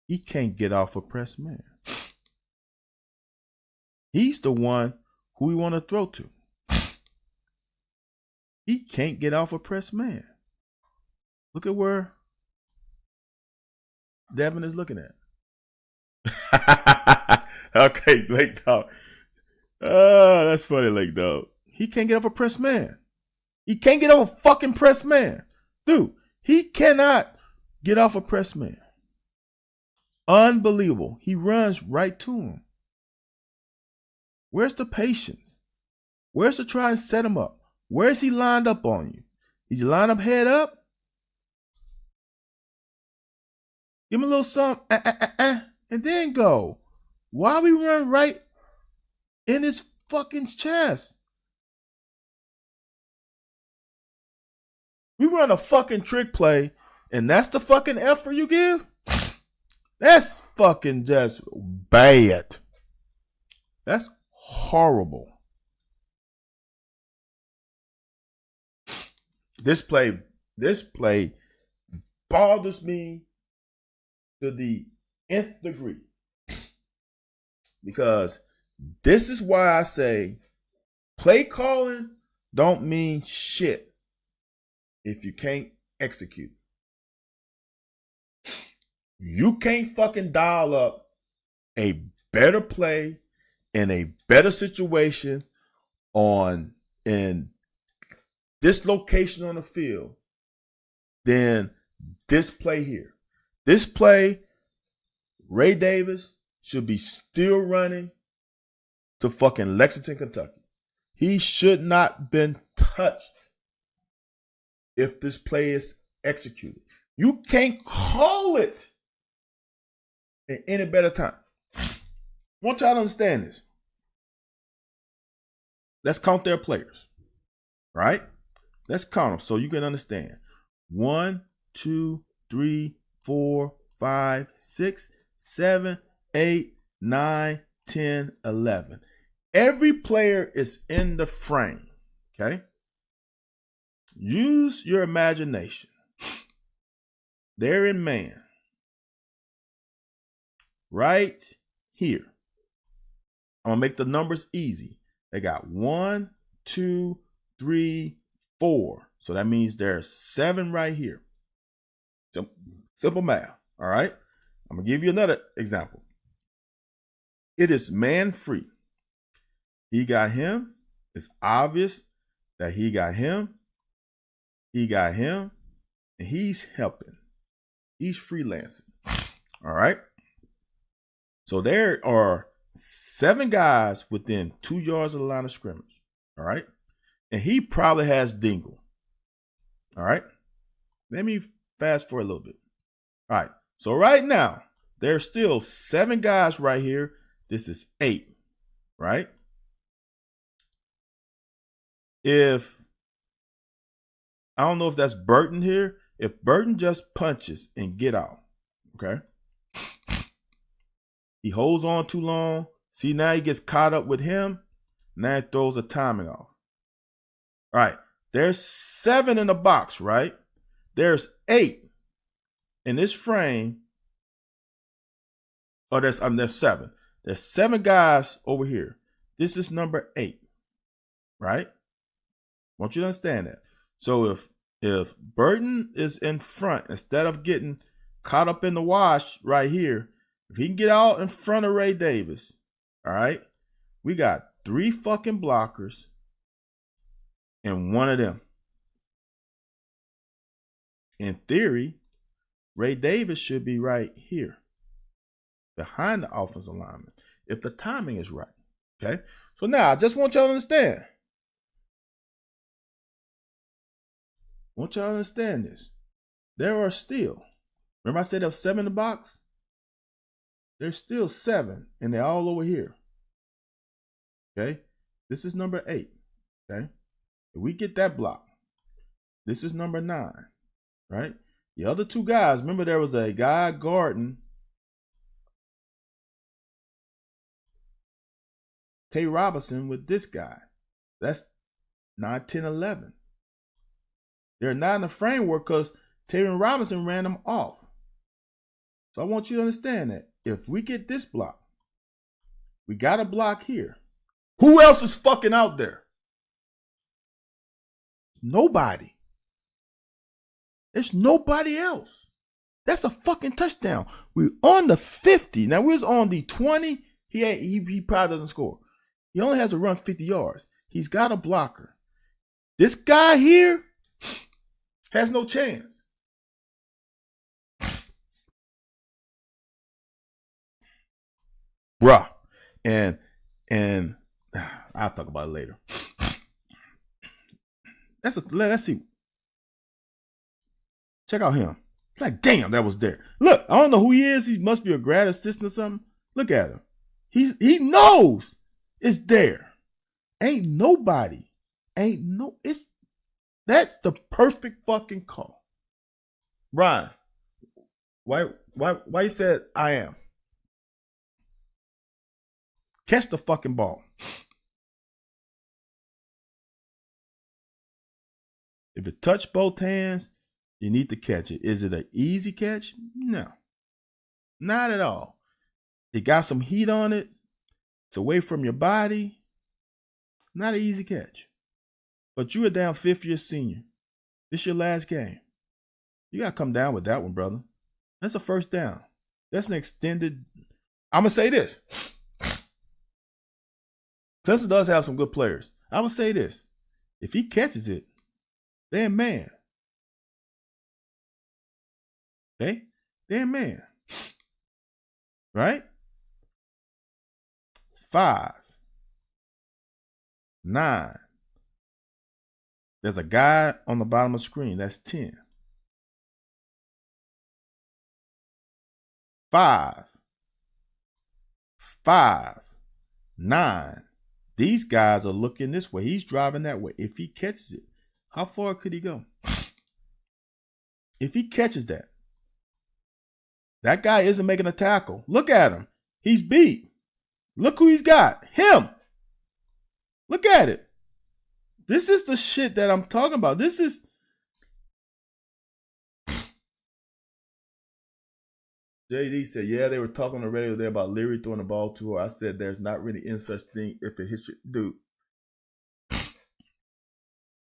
He can't get off a press man. He's the one who we want to throw to. He can't get off a press man. Look at where Devin is looking at. Okay, Lake Dog. Oh, that's funny, Lake Dog. He can't get off a press man. He can't get off a fucking press man. Dude, he cannot get off a press man. Unbelievable. He runs right to him. Where's the patience? Where's the try and set him up? Where's he lined up on you? Is he lined up head up? Give him a little something, and then go. Why we run right in his fucking chest? We run a fucking trick play, and that's the fucking effort you give? That's fucking just bad. That's horrible. This play bothers me to the nth degree. Because this is why I say play calling don't mean shit if you can't execute. You can't fucking dial up a better play in a better situation in this location on the field than this play here. This play, Ray Davis should be still running to fucking Lexington, Kentucky. He should not been touched if this play is executed. You can't call it in any better time. I want y'all to understand this. Let's count their players, right? Let's count them so you can understand. 1, 2, 3, 4, 5, 6, 7, 8, 9, 10, 11. Every player is in the frame, okay? Use your imagination. They're in man. Right here. I'm going to make the numbers easy. They got 1, 2, 3, 4. So that means there's 7 right here. Simple math. All right. I'm going to give you another example. It is man free. He got him. It's obvious that he got him. He got him. And he's helping. He's freelancing. All right. So there are 7 guys within 2 yards of the line of scrimmage. All right. And he probably has Dingle. All right. Let me fast forward a little bit. All right. So right now, there's still 7 guys right here. This is 8. Right. If I don't know if that's Burton here. If Burton just punches and get out. Okay. He holds on too long. See, now he gets caught up with him. Now it throws a timing off. All right. There's 7 in the box, right? There's 8 in this frame. Oh, there's 7. There's 7 guys over here. This is number 8, right? I want you to understand that. So if Burton is in front, instead of getting caught up in the wash right here, if he can get out in front of Ray Davis, all right, we got 3 fucking blockers and 1 of them. In theory, Ray Davis should be right here behind the offensive lineman if the timing is right. Okay? So now I just want y'all to understand. I want y'all to understand this. There are still, remember I said there was 7 in the box? There's still 7, and they're all over here. Okay? This is number 8. Okay? If we get that block, this is number 9. Right? The other 2 guys, remember there was a guy guarding Tay Robinson with this guy. That's 9, 10, 11. They're not in the framework because Taylor Robinson ran them off. So I want you to understand that if we get this block, we got a block here. Who else is fucking out there? Nobody. There's nobody else. That's a fucking touchdown. We're on the 50. Now we're on the 20. He probably doesn't score. He only has to run 50 yards. He's got a blocker. This guy here has no chance. Bruh. And I'll talk about it later. Let's see. Check out him. It's like, damn, that was there. Look, I don't know who he is. He must be a grad assistant or something. Look at him. He knows it's there. Ain't nobody. That's the perfect fucking call. Brian, why you said I am? Catch the fucking ball. If it touch both hands, You need to catch it. Is it an easy catch? No, not at all. It got some heat on it. It's away from your body. Not an easy catch. But you a damn fifth-year senior. This your last game. You got to come down with that one, brother. That's a first down. That's an extended. I'm going to say this. Clemson does have some good players. I would say this. If he catches it, they're man. Okay? They're man. Right? 5, 9. There's a guy on the bottom of the screen. That's 10. 5, 5, 9. These guys are looking this way. He's driving that way. If he catches it, how far could he go? If he catches that, that guy isn't making a tackle. Look at him. He's beat. Look who he's got. Him. Look at it. This is the shit that I'm talking about. This is. JD said, yeah, they were talking on the radio there about Leary throwing the ball to her. I said, there's not really any such thing if it hits you. Dude,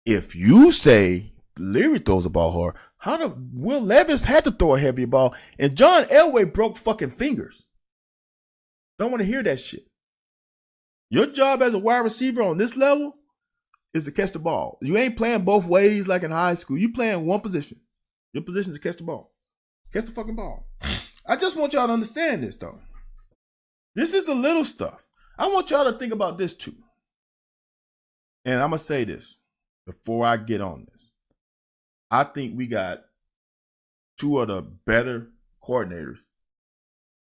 if you say Leary throws the ball hard, how do Will Levis had to throw a heavier ball, and John Elway broke fucking fingers. Don't want to hear that shit. Your job as a wide receiver on this level is to catch the ball. You ain't playing both ways like in high school. You playing one position. Your position is to catch the ball. Catch the fucking ball. I just want y'all to understand this, though. This is the little stuff. I want y'all to think about this, too. And I'm going to say this before I get on this. I think we got two of the better coordinators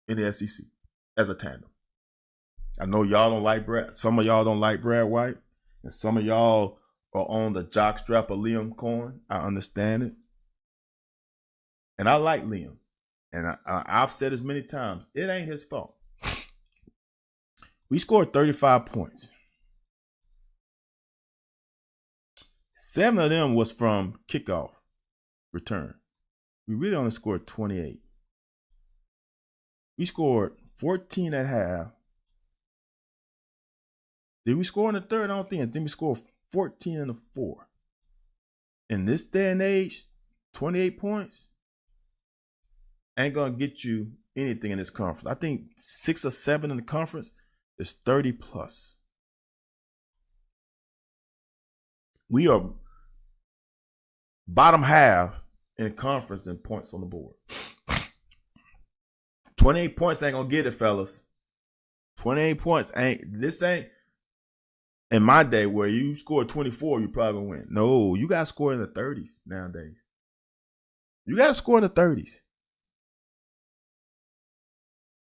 in the SEC as a tandem. I know y'all don't like Brad. Some of y'all don't like Brad White. And some of y'all are on the jockstrap of Liam Cohen. I understand it. And I like Liam. And I've said as many times, it ain't his fault. We scored 35 points. 7 of them was from kickoff return. We really only scored 28. We scored 14 at half. Did we score in the third? I don't think. Then we scored 14 in the fourth. In this day and age, 28 points ain't going to get you anything in this conference. I think 6 or 7 in the conference is 30 plus. We are bottom half in conference in points on the board. 28 points ain't going to get it, fellas. 28 points ain't. This ain't. In my day, where you score 24, you probably gonna win. No, you got to score in the 30s nowadays. You got to score in the 30s.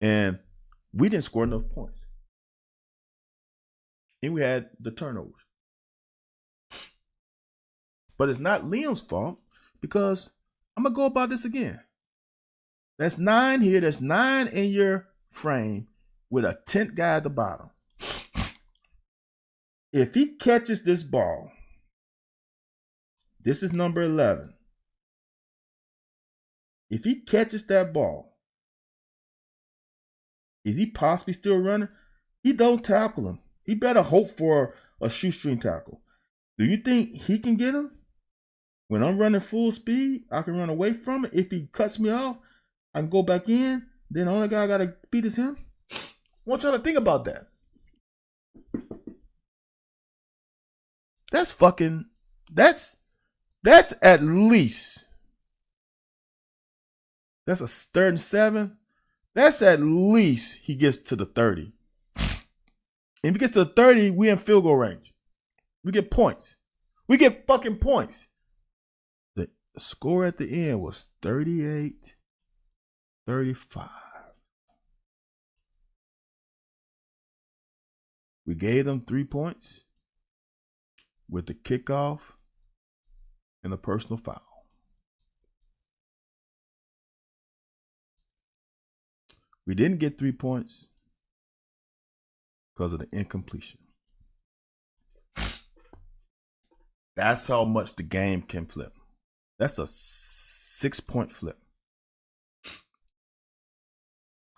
And we didn't score enough points. And we had the turnovers. But it's not Liam's fault, because I'm going to go about this again. That's 9 here. That's 9 in your frame with a 10th guy at the bottom. If he catches this ball, this is number 11. If he catches that ball, is he possibly still running? He don't tackle him. He better hope for a shoestring tackle. Do you think he can get him? When I'm running full speed, I can run away from it. If he cuts me off, I can go back in. Then the only guy I got to beat is him. I want y'all to think about that. That's at least, that's a 3rd and 7. That's at least he gets to the 30. If he gets to the 30, we in field goal range. We get points. We get fucking points. The score at the end was 38-35. We gave them 3 points with the kickoff and a personal foul. We didn't get 3 points because of the incompletion. That's how much the game can flip. That's a 6-point flip.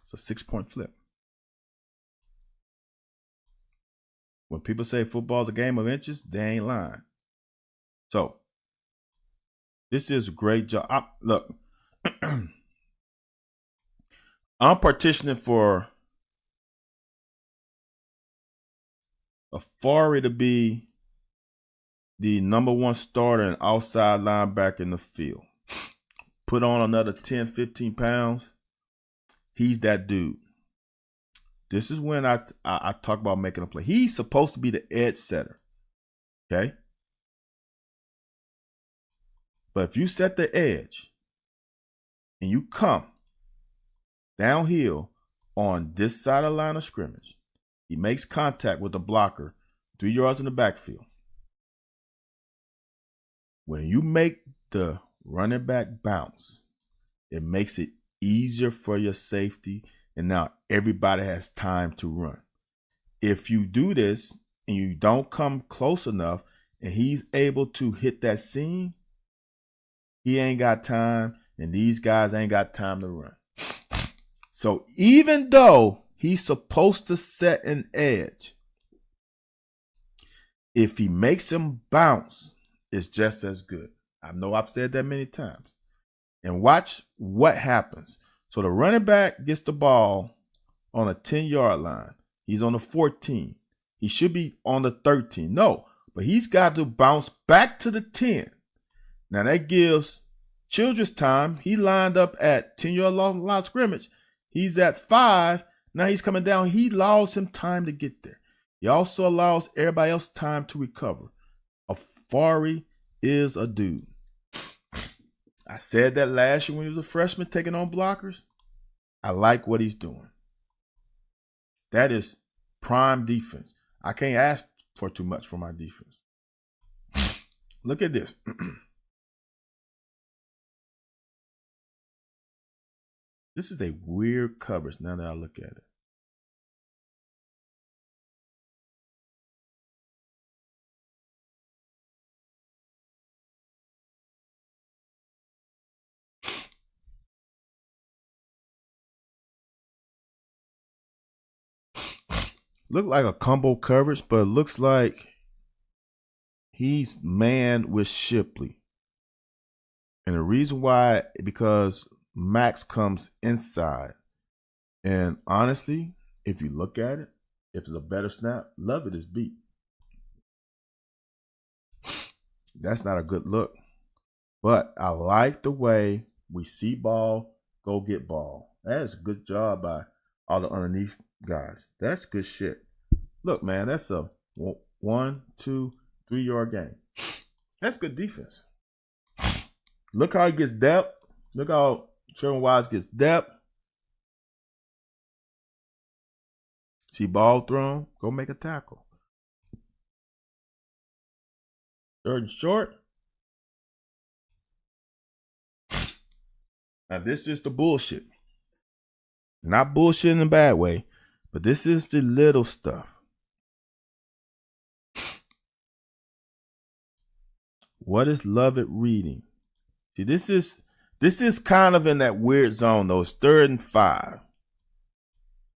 It's a 6-point flip. When people say football's a game of inches, they ain't lying. So, this is a great job. Look, I'm partitioning for Afari to be the number one starter and outside linebacker in the field. Put on another 10, 15 pounds. He's that dude. This is when I talk about making a play. He's supposed to be the edge setter. Okay? But if you set the edge and you come downhill on this side of the line of scrimmage, he makes contact with the blocker 3 yards in the backfield. When you make the running back bounce, it makes it easier for your safety, and now everybody has time to run. If you do this and you don't come close enough and he's able to hit that seam, he ain't got time, and these guys ain't got time to run. So even though he's supposed to set an edge, if he makes him bounce, it's just as good. I know I've said that many times. And watch what happens. So the running back gets the ball on a 10-yard line. He's on the 14. He should be on the 13. No, but he's got to bounce back to the 10. Now that gives Childress time. He lined up at 10-yard line of scrimmage. He's at 5. Now he's coming down. He allows him time to get there. He also allows everybody else time to recover. Afari is a dude. I said that last year when he was a freshman taking on blockers. I like what he's doing. That is prime defense. I can't ask for too much for my defense. Look at this. This is a weird coverage now that I look at it. Look like a combo coverage, but it looks like he's manned with Shipley. And the reason why, because Max comes inside. And honestly, if you look at it, if it's a better snap, Lovett is beat. That's not a good look. But I like the way we see ball, go get ball. That's a good job by all the underneath guys. That's good shit. Look, man, that's a 1, 2, 3 yard game. That's good defense. Look how he gets depth. Look how Trevor Wise gets depth. See ball thrown, go make a tackle. Third and short. Now this is the bullshit. Not bullshit in a bad way, but this is the little stuff. What is Lovett reading? See, this is kind of in that weird zone, though. It's 3rd and 5.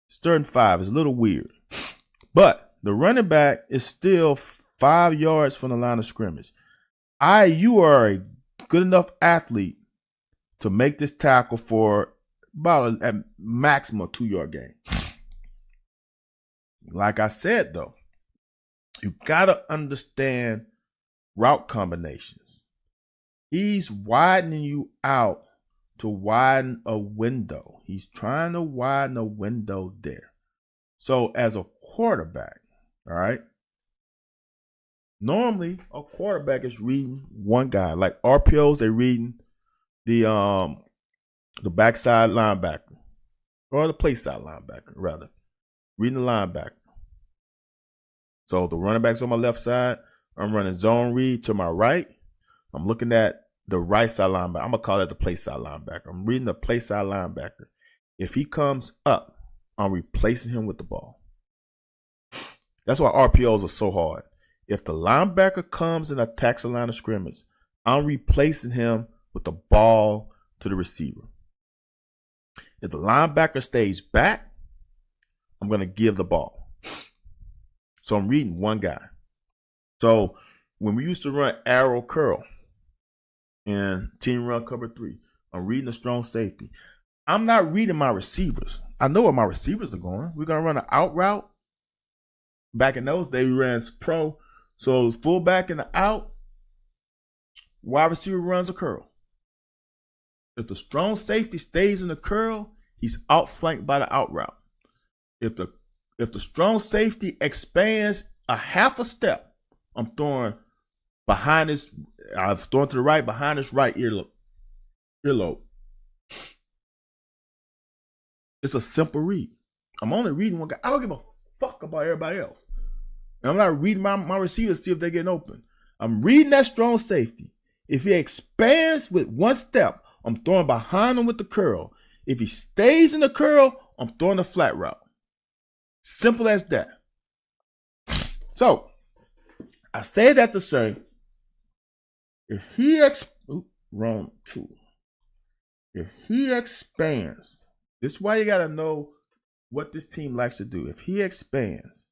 It's 3rd and 5. It's a little weird. But the running back is still 5 yards from the line of scrimmage. You are a good enough athlete to make this tackle for about a maximum 2-yard gain. Like I said, though, you got to understand route combinations. He's widening you out to widen a window. He's trying to widen a window there. So as a quarterback, all right, normally a quarterback is reading one guy. Like RPOs, they're reading the backside linebacker, or the play side linebacker, rather. Reading the linebacker. So the running back's on my left side. I'm running zone read to my right. I'm looking at the right side linebacker. I'm going to call that the play side linebacker. I'm reading the play side linebacker. If he comes up, I'm replacing him with the ball. That's why RPOs are so hard. If the linebacker comes and attacks the line of scrimmage, I'm replacing him with the ball to the receiver. If the linebacker stays back, I'm going to give the ball. So I'm reading one guy. So when we used to run arrow curl and team run cover 3, I'm reading the strong safety. I'm not reading my receivers. I know where my receivers are going. We're going to run an out route. Back in those days, we ran pro. So fullback in the out, wide receiver runs a curl. If the strong safety stays in the curl, he's outflanked by the out route. If the strong safety expands a half a step, I'm throwing behind his. I've thrown to the right behind his right earlobe. It's a simple read. I'm only reading one guy. I don't give a fuck about everybody else. And I'm not reading my receivers to see if they're getting open. I'm reading that strong safety. If he expands with one step, I'm throwing behind him with the curl. If he stays in the curl, I'm throwing a flat route. Simple as that. So, I say that to say, if he expands, this is why you got to know what this team likes to do. If he expands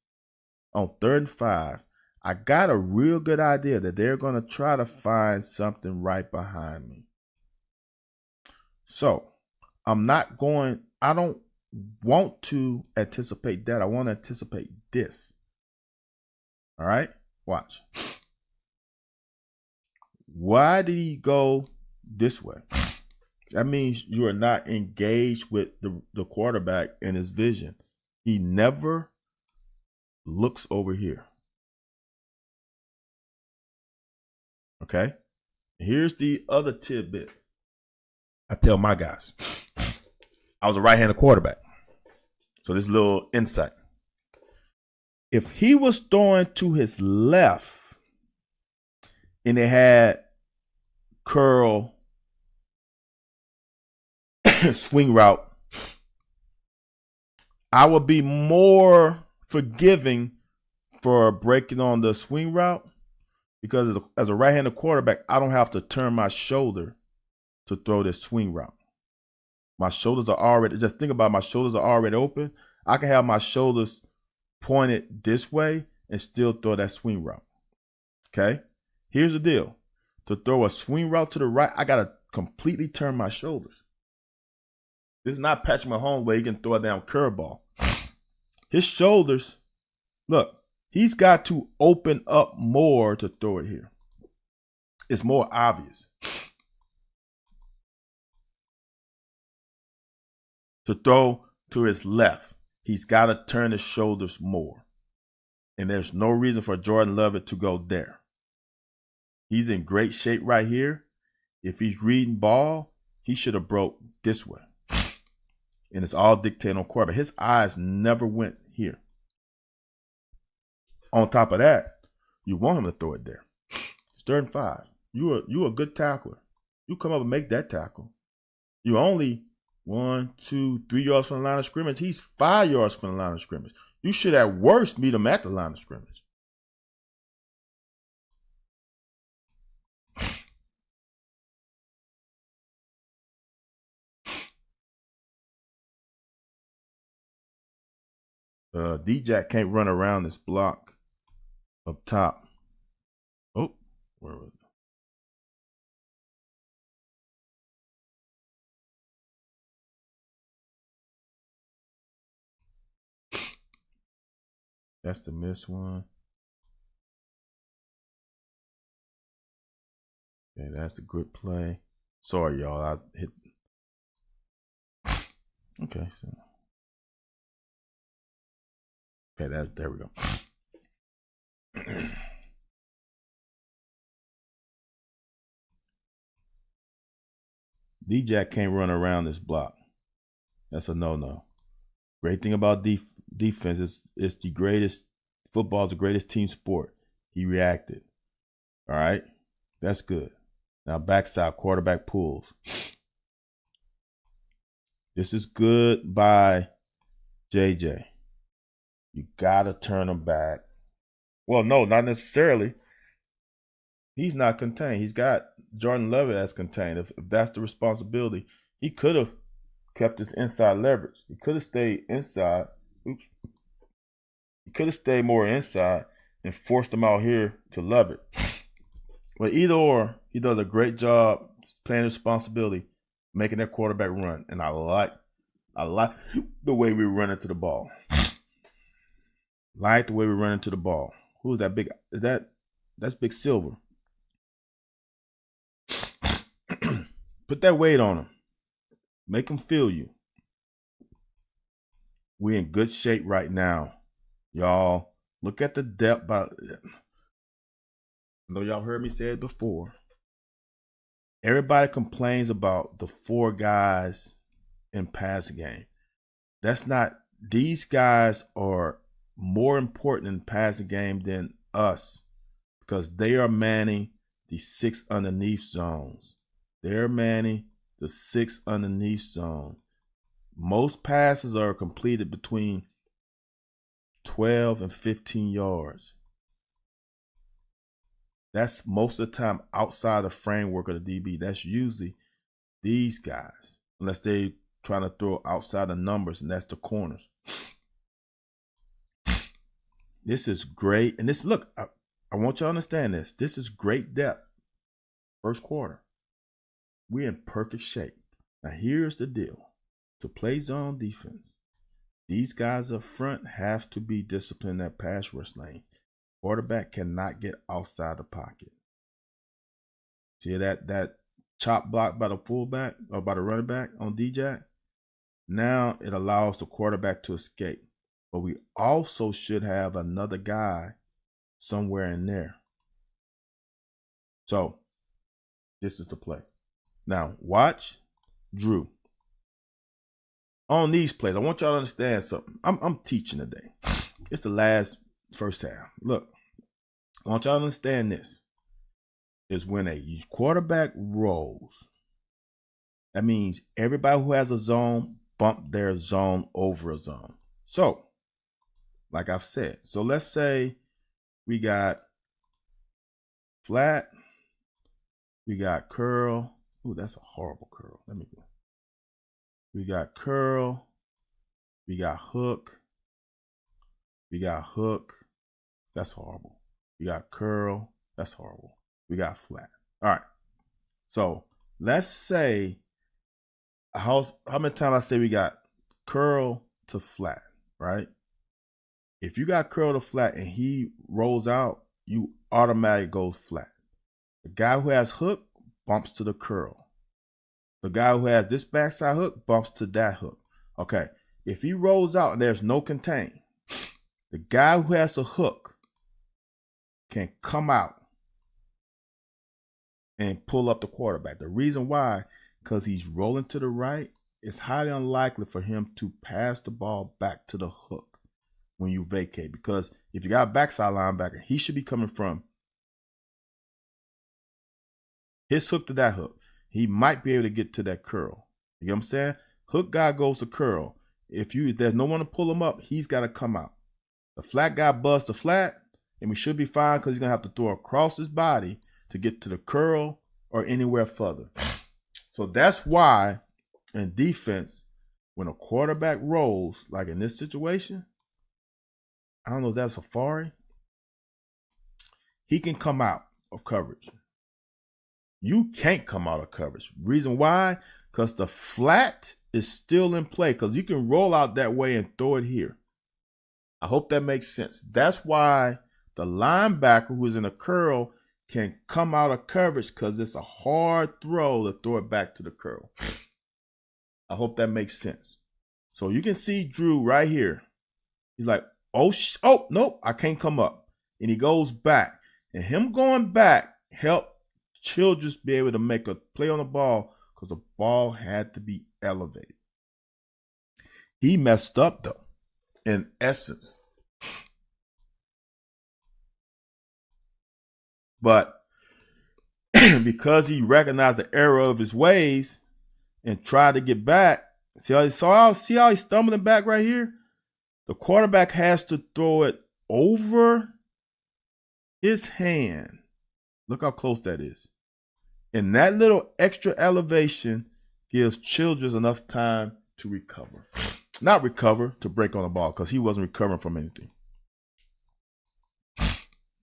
on 3rd and 5, I got a real good idea that they're going to try to find something right behind me. So, I don't want to anticipate that. I want to anticipate this. All right? Watch. Why did he go this way? That means you are not engaged with the quarterback and his vision. He never looks over here. Okay? Here's the other tidbit I tell my guys. I was a right-handed quarterback. So this little insight. If he was throwing to his left and it had curl swing route, I would be more forgiving for breaking on the swing route because as a right-handed quarterback, I don't have to turn my shoulder to throw this swing route. My shoulders are already, just think about it, my shoulders are already open. I can have my shoulders pointed this way and still throw that swing route. Okay? Here's the deal. To throw a swing route to the right, I got to completely turn my shoulders. This is not Patrick Mahomes where he can throw a damn curveball. His shoulders, look, he's got to open up more to throw it here. It's more obvious. To throw to his left, he's got to turn his shoulders more. And there's no reason for Jordan Lovett to go there. He's in great shape right here. If he's reading ball, he should have broke this way. And it's all dictated on quarterback. His eyes never went here. On top of that, you want him to throw it there. It's 3rd and 5. You a good tackler. You come up and make that tackle. You only 1, 2, 3 yards from the line of scrimmage. He's 5 yards from the line of scrimmage. You should at worst meet him at the line of scrimmage. D-Jack can't run around this block up top. Oh, where was it? That's the missed one. Okay, that's the good play. Sorry, y'all. I hit. Okay, so. Okay, there we go. D-Jack can't run around this block. That's a no-no. Great thing about defense is it's the greatest. Football is the greatest team sport. He reacted. All right, that's good. Now backside quarterback pulls. This is good by JJ. You gotta turn him back. Well, no, not necessarily. He's not contained. He's got Jordan Love as contained. If that's the responsibility, he could have kept his inside leverage. He could have stayed inside. Oops. He could have stayed more inside and forced him out here to love it. But either or, he does a great job playing responsibility, making that quarterback run. And I like the way we run into the ball. Like the way we run into the ball. Who's that big? That's Big Silver. Put that weight on him. Make him feel you. We're in good shape right now. Y'all, look at the depth. I know y'all heard me say it before. Everybody complains about the 4 guys in passing game. That's not, these guys are more important in passing game than us because they are manning the 6 underneath zones. They're manning the 6 underneath zone. Most passes are completed between 12 and 15 yards. That's most of the time outside the framework of the DB. That's usually these guys, unless they trying to throw outside the numbers, and that's the corners. This is great. And this, look, I want you to understand this. This is great depth. First quarter. We're in perfect shape. Now, here's the deal. To play zone defense, these guys up front have to be disciplined at pass rush lanes. Quarterback cannot get outside the pocket. See that chop block by the fullback or by the running back on D-Jack? Now it allows the quarterback to escape. But we also should have another guy somewhere in there. So this is the play. Now watch Drew. On these plays, I want y'all to understand something. I'm teaching today. It's the last first half. Look, I want y'all to understand this. Is when a quarterback rolls, that means everybody who has a zone bump their zone over a zone. So, like I've said, so let's say we got flat, we got curl. Ooh, that's a horrible curl. Let me go. We got curl, we got hook, that's horrible. We got curl, that's horrible. We got flat. All right. So let's say how many times I say we got curl to flat, right? If you got curl to flat and he rolls out, you automatically go flat. The guy who has hook bumps to the curl. The guy who has this backside hook bumps to that hook. Okay. If he rolls out and there's no contain, the guy who has the hook can come out and pull up the quarterback. The reason why, because he's rolling to the right, it's highly unlikely for him to pass the ball back to the hook when you vacate. Because if you got a backside linebacker, he should be coming from his hook to that hook. He might be able to get to that curl. You know what I'm saying? Hook guy goes to curl. If there's no one to pull him up, he's got to come out. The flat guy busts the flat, and we should be fine because he's going to have to throw across his body to get to the curl or anywhere further. So that's why in defense, when a quarterback rolls, like in this situation, I don't know if that's Safari, he can come out of coverage. You can't come out of coverage. Reason why? Because the flat is still in play, because you can roll out that way and throw it here. I hope that makes sense. That's why the linebacker who is in a curl can come out of coverage, because it's a hard throw to throw it back to the curl. I hope that makes sense. So you can see Drew right here. He's like, oh, nope, I can't come up. And he goes back. And him going back helped Childress be able to make a play on the ball because the ball had to be elevated. He messed up, though, in essence. But because he recognized the error of his ways and tried to get back, see how he's stumbling back right here? The quarterback has to throw it over his hand. Look how close that is. And that little extra elevation gives Childress enough time to recover. Not recover, to break on the ball, because he wasn't recovering from anything.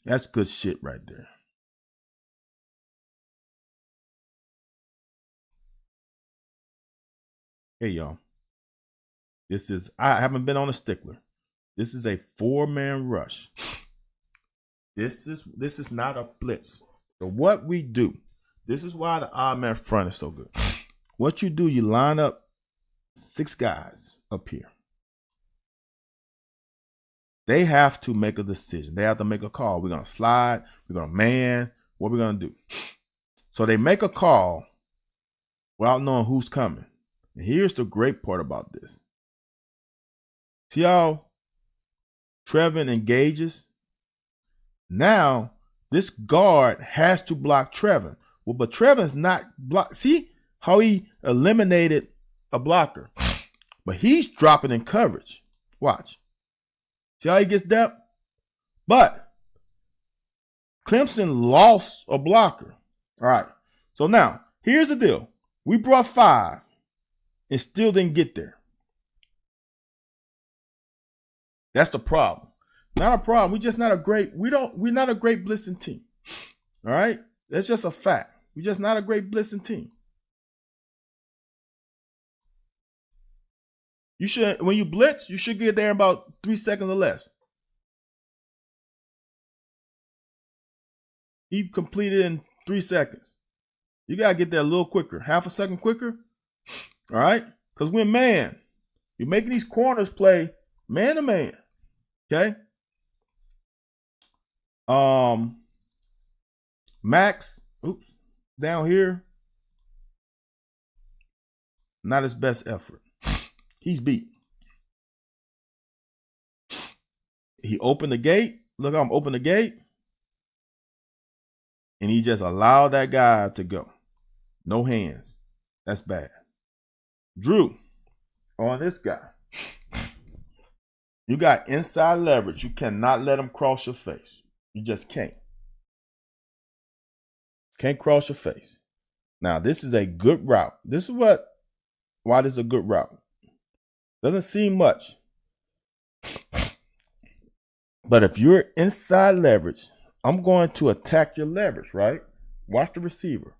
That's good shit right there. Hey, y'all. I haven't been on a stickler. This is a 4-man rush. This is not a blitz. So what we do, this is why the odd man front is so good. What you do, you line up 6 guys up here. They have to make a decision. They have to make a call. We're going to slide. We're going to man. What we're going to do. So they make a call without knowing who's coming. And here's the great part about this. See how Trevin engages? Now, this guard has to block Trevin. Well, but Trevin's not blocked. See how he eliminated a blocker? But he's dropping in coverage. Watch. See how he gets depth? But Clemson lost a blocker. All right. So now, here's the deal. We brought 5 and still didn't get there. That's the problem. Not a problem. We're not a great blitzing team. All right? That's just a fact. We're just not a great blitzing team. You should, when you blitz, you should get there in about 3 seconds or less. He completed in 3 seconds. You gotta get there a little quicker, half a second quicker. All right? Because we're man. You're making these corners play man to man. Okay? Max, down here. Not his best effort. He's beat. He opened the gate. Look how I'm opening the gate. And he just allowed that guy to go. No hands. That's bad. Drew, on this guy. You got inside leverage. You cannot let him cross your face. You just can't. Can't cross your face. Now, this is a good route. This is why this is a good route. Doesn't seem much. But if you're inside leverage, I'm going to attack your leverage, right? Watch the receiver.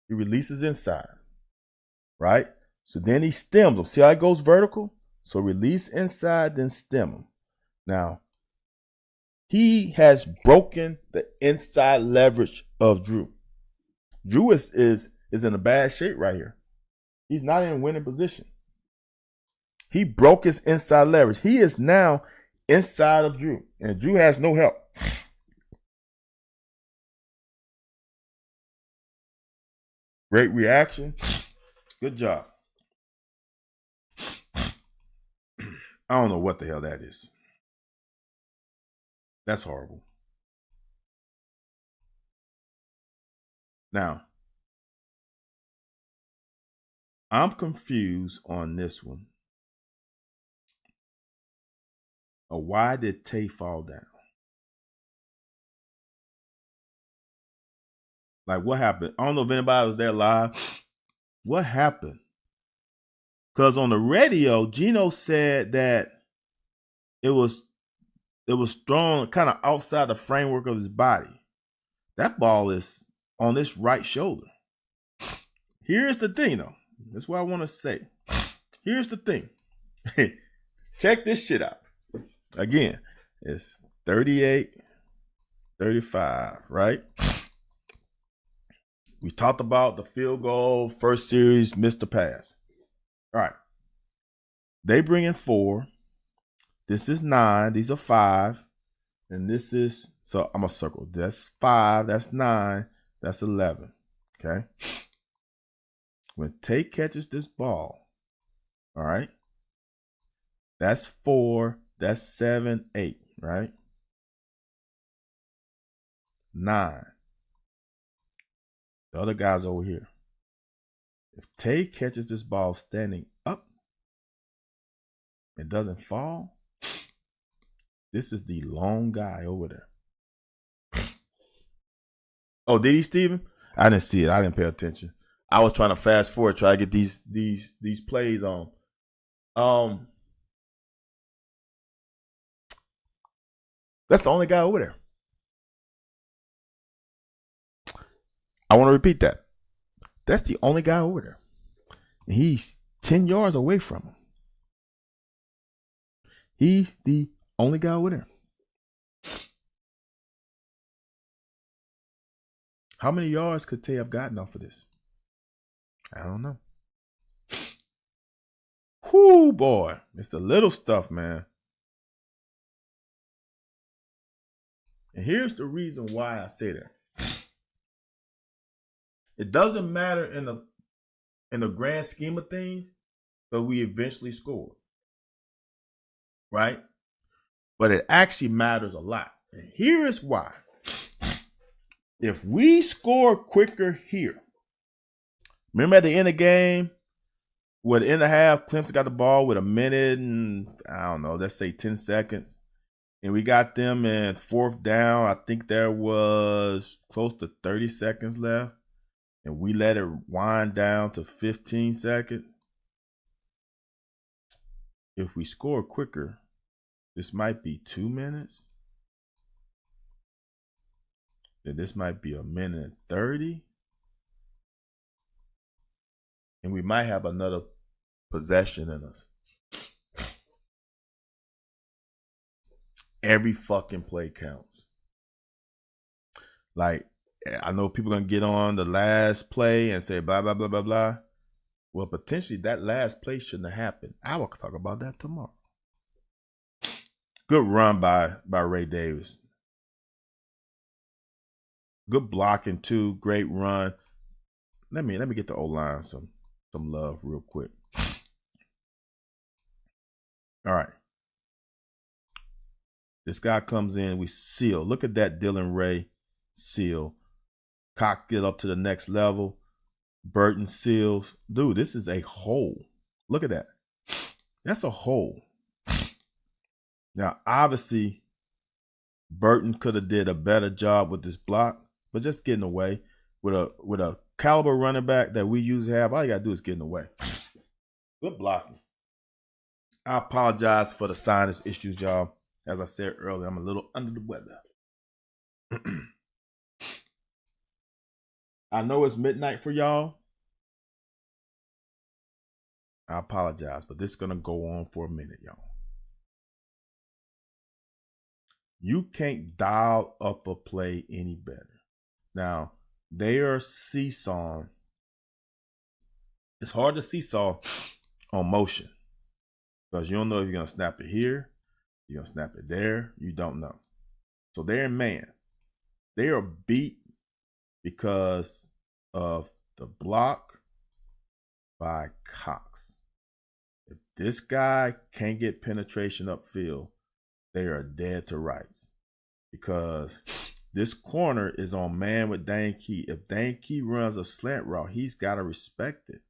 He releases inside, right? So then he stems him. See how it goes vertical? So release inside, then stem him. Now, he has broken the inside leverage of Drew. Drew is in a bad shape right here. He's not in winning position. He broke his inside leverage. He is now inside of Drew, and Drew has no help. Great reaction. Good job. I don't know what the hell that is. That's horrible. Now, I'm confused on this one. Why did Tay fall down? Like, what happened? I don't know if anybody was there live. What happened? Because on the radio, Gino said that it was thrown kind of outside the framework of his body. That ball is on his right shoulder. Here's the thing, though. That's what I want to say. Here's the thing. Check this shit out. Again, it's 38-35, right? We talked about the field goal, first series, missed the pass. All right. They bring in 4. This is 9. These are 5. And this is, so I'm going to circle. That's 5. That's 9. That's 11. Okay. When Tate catches this ball, all right, that's 4. That's 7, 8, right? 9. The other guy's over here. If Tay catches this ball standing up and doesn't fall, this is the long guy over there. Oh, did he, Steven? I didn't see it. I didn't pay attention. I was trying to fast forward, try to get these plays on. That's the only guy over there. I want to repeat that. That's the only guy over there. And he's 10 yards away from him. He's the only guy over there. How many yards could Tay have gotten off of this? I don't know. Whoo, boy. It's the little stuff, man. And here's the reason why I say that. It doesn't matter in the grand scheme of things, but we eventually scored. Right? But it actually matters a lot. And here is why. If we score quicker here, remember at the end of the game, with the end of the half, Clemson got the ball with a minute and, I don't know, let's say 10 seconds. And we got them in fourth down. I think there was close to 30 seconds left. And we let it wind down to 15 seconds. If we score quicker, this might be 2 minutes. Then this might be a minute and 30. And we might have another possession in us. Every fucking play counts. Like, I know people are going to get on the last play and say blah, blah, blah, blah, blah. Well, potentially that last play shouldn't have happened. I will talk about that tomorrow. Good run by Ray Davis. Good blocking too. Great run. Let me get the O-line some love real quick. All right. This guy comes in. We seal. Look at that Dylan Ray seal. Cock get up to the next level. Burton seals. Dude, this is a hole. Look at that. That's a hole. Now, obviously, Burton could have did a better job with this block, but just getting away with a caliber running back that we usually have. All you gotta do is get in the way. Good blocking. I apologize for the sinus issues, y'all. As I said earlier, I'm a little under the weather. I know it's midnight for y'all. I apologize, but this is gonna go on for a minute, y'all. You can't dial up a play any better. Now, they are seesawing. It's hard to seesaw on motion because you don't know if you're going to snap it here, you're going to snap it there. You don't know. So they're in man. They are beat because of the block by Cox. If this guy can't get penetration upfield, they are dead to rights because this corner is on man with Dane Key. If Dane Key runs a slant route, he's got to respect it.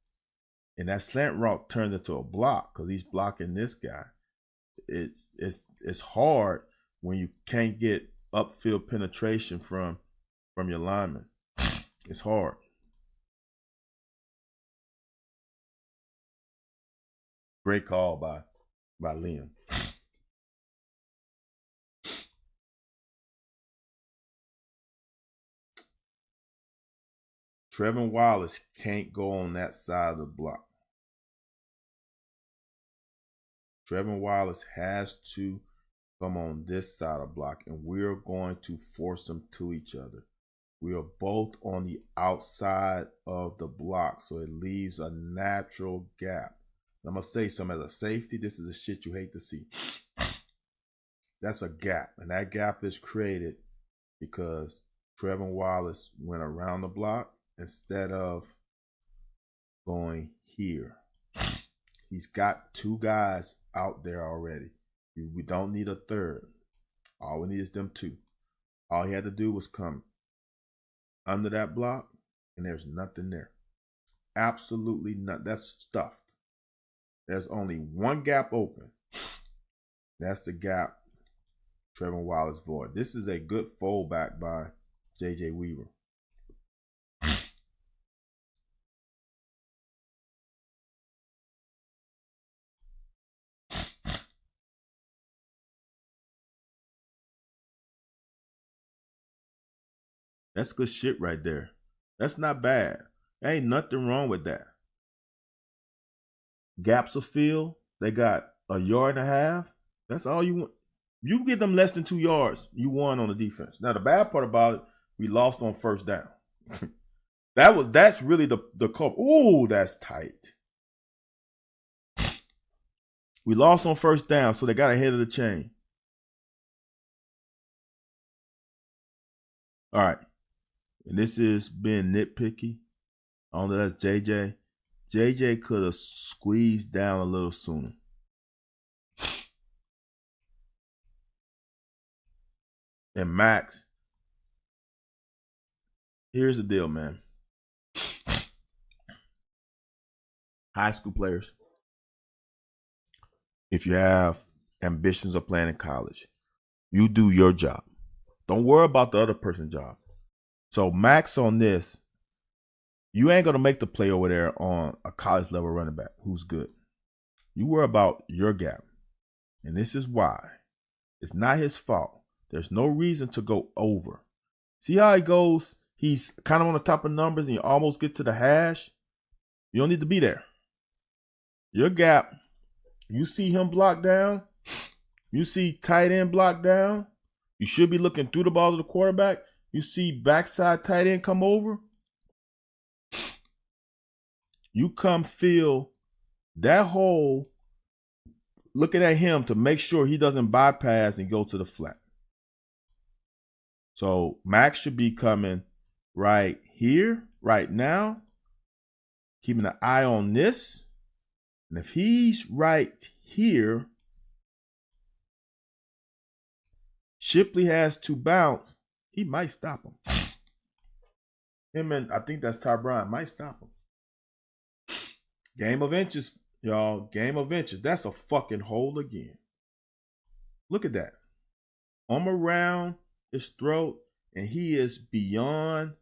And that slant route turns into a block because he's blocking this guy. It's hard when you can't get upfield penetration from your lineman. It's hard. Great call by Liam. Trevin Wallace can't go on that side of the block. Trevin Wallace has to come on this side of the block, and we're going to force them to each other. We are both on the outside of the block, so it leaves a natural gap. And I'm going to say something as a safety. This is the shit you hate to see. That's a gap, and that gap is created because Trevin Wallace went around the block instead of going here. He's got two guys out there already. We don't need a third. All we need is them two. All he had to do was come under that block, and there's nothing there. Absolutely nothing. That's stuffed. There's only one gap open. That's the gap Trevin Wallace void. This is a good fold back by J.J. Weaver. That's good shit right there. That's not bad. There ain't nothing wrong with that. Gaps of field. They got a yard and a half. That's all you want. You get them less than 2 yards, you won on the defense. Now the bad part about it, we lost on first down. That's really the call. Ooh, that's tight. We lost on first down, so they got ahead of the chain. All right. And this is being nitpicky. I don't know, that's JJ. JJ could have squeezed down a little sooner. And Max, here's the deal, man. High school players, if you have ambitions of playing in college, you do your job. Don't worry about the other person's job. So Max on this, you ain't going to make the play over there on a college level running back who's good. You worry about your gap. And this is why. It's not his fault. There's no reason to go over. See how he goes? He's kind of on the top of numbers and you almost get to the hash. You don't need to be there. Your gap, you see him blocked down. You see tight end blocked down. You should be looking through the ball to the quarterback. You see backside tight end come over. You come fill that hole, looking at him to make sure he doesn't bypass and go to the flat. So Max should be coming right here, right now, keeping an eye on this. And if he's right here, Shipley has to bounce. He might stop him. Him and I think that's Ty Bryant might stop him. Game of inches, y'all. Game of inches. That's a fucking hole again. Look at that. Arm around his throat, and he is beyond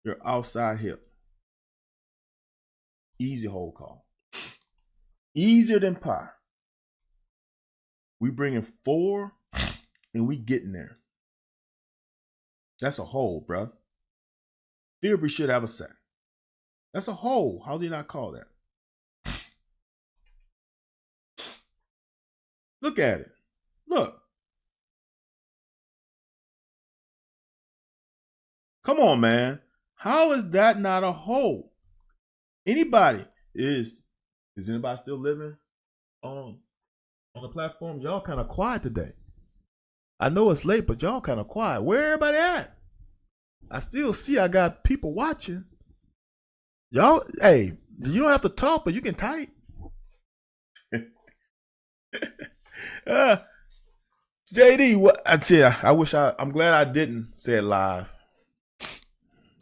your outside hip. Easy hole call. Easier than pie. We bringing 4, and we getting there. That's a hole, bro. Fearbury should have a sack. That's a hole. How do you not call that? Look at it. Look. Come on, man. How is that not a hole? Anybody is anybody still living on the platform? Y'all kind of quiet today. I know it's late, but y'all kind of quiet. Where everybody at? I still see I got people watching. Y'all, hey, you don't have to talk, but you can type. JD, what I tell you, I'm glad I didn't say it live.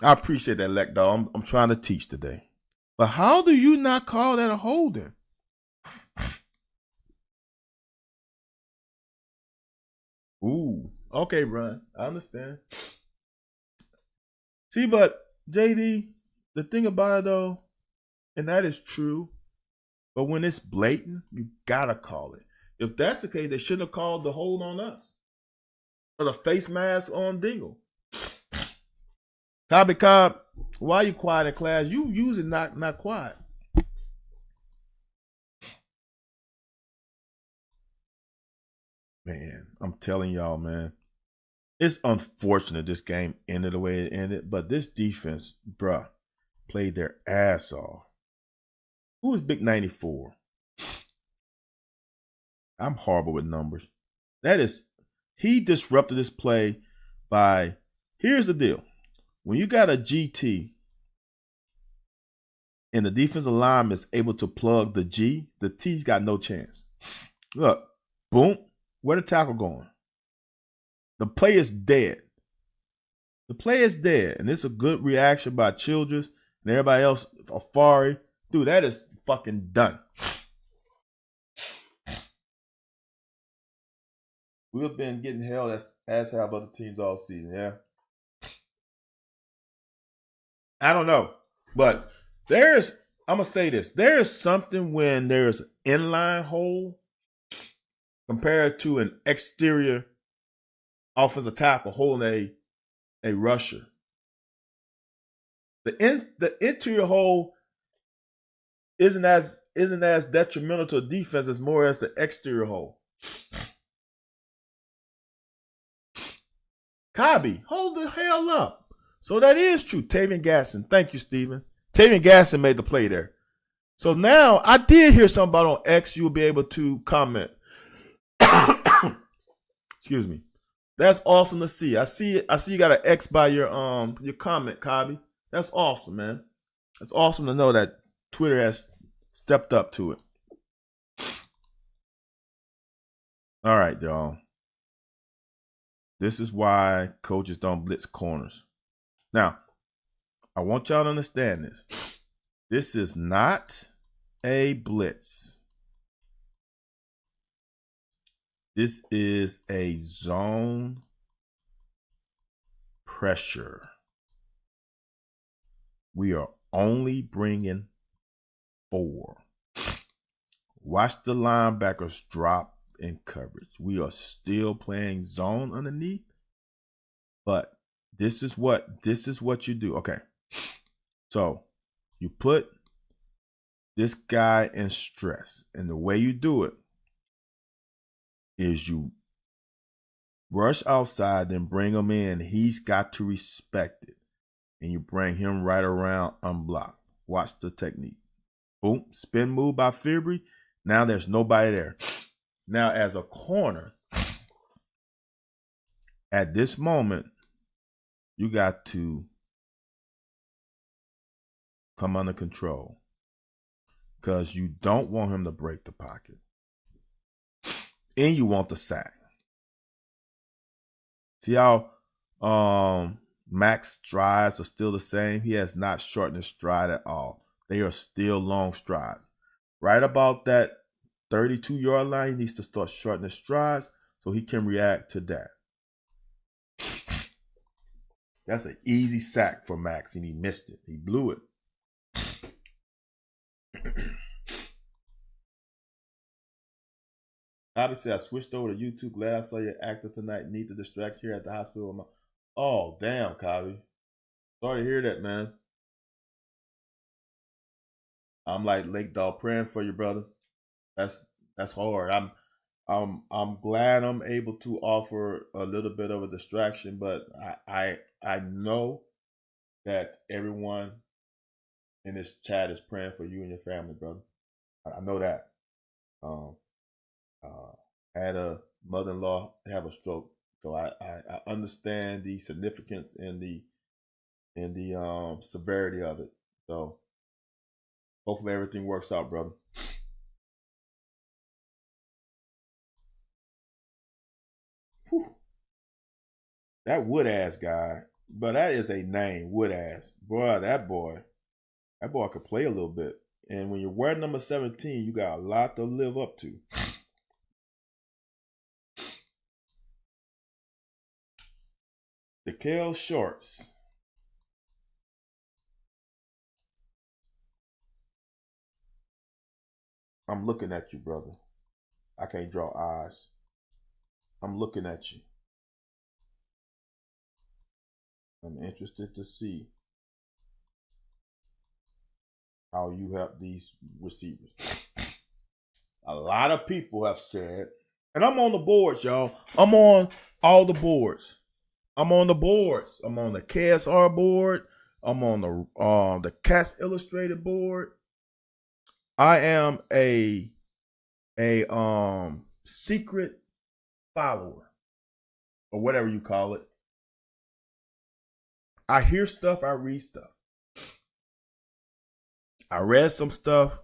I appreciate that, Lek, dog. I'm trying to teach today. But how do you not call that a holding? Ooh, okay, Ron. I understand. See, but JD, the thing about it though, and that is true, but when it's blatant, you gotta call it. If that's the case, they shouldn't have called the hold on us. Or the face mask on Dingle. Cobby Cobb, why are you quiet in class? You usually not quiet. Man, I'm telling y'all, man. It's unfortunate this game ended the way it ended, but this defense, bruh, played their ass off. Who is Big 94? I'm horrible with numbers. He disrupted this play by, here's the deal. When you got a GT and the defensive lineman is able to plug the G, the T's got no chance. Look, boom, where the tackle going? The play is dead. The play is dead. And it's a good reaction by Childress and everybody else, Afari. Dude, that is fucking done. We've been getting held as have other teams all season, yeah. I don't know. But I'm going to say this. There is something when there's an inline hole compared to an exterior offensive tackle holding a rusher. The interior hole isn't as detrimental to defense as more as the exterior hole. Cobby, hold the hell up. So that is true. Tavian Gasson. Thank you, Steven. Tavian Gasson made the play there. So now I did hear something about on X. You'll be able to comment. Excuse me. That's awesome to see. I see you got an X by your comment, Cobby. That's awesome, man. It's awesome to know that Twitter has stepped up to it. All right, y'all. This is why coaches don't blitz corners. Now, I want y'all to understand this. This is not a blitz. This is a zone pressure. We are only bringing 4. Watch the linebackers drop in coverage. We are still playing zone underneath, but this is what you do. Okay, so you put this guy in stress, and the way you do it is you rush outside, then bring him in. He's got to respect it, and you bring him right around unblocked. Watch the technique. Boom, spin move by Fibry. Now there's nobody there. Now, as a corner, at this moment, you got to come under control because you don't want him to break the pocket. And you want the sack. See how Mac's strides are still the same? He has not shortened his stride at all. They are still long strides. Right about that 32-yard line, he needs to start shortening his strides so he can react to that. That's an easy sack for Max, and he missed it. He blew it. Obviously, I switched over to YouTube. Glad I saw your actor tonight. Need to distract here at the hospital. Oh, damn, Cobby. Sorry to hear that, man. I'm like Lake Dog praying for you, brother. That's hard. I'm glad I'm able to offer a little bit of a distraction, but I know that everyone in this chat is praying for you and your family, brother. I know that. I had a mother-in-law have a stroke, so I understand the significance and the severity of it. So hopefully everything works out, brother. Whew. That Wood-ass guy, but that is a name, Wood-ass. Boy, that boy could play a little bit. And when you're wearing number 17, you got a lot to live up to. The Kale Shorts. I'm looking at you, brother. I can't draw eyes. I'm looking at you. I'm interested to see how you help these receivers. A lot of people have said, and I'm on the boards, y'all. I'm on all the boards. I'm on the boards. I'm on the KSR board. I'm on the Cast Illustrated board. I am a secret follower, or whatever you call it. I hear stuff, I read stuff. I read some stuff.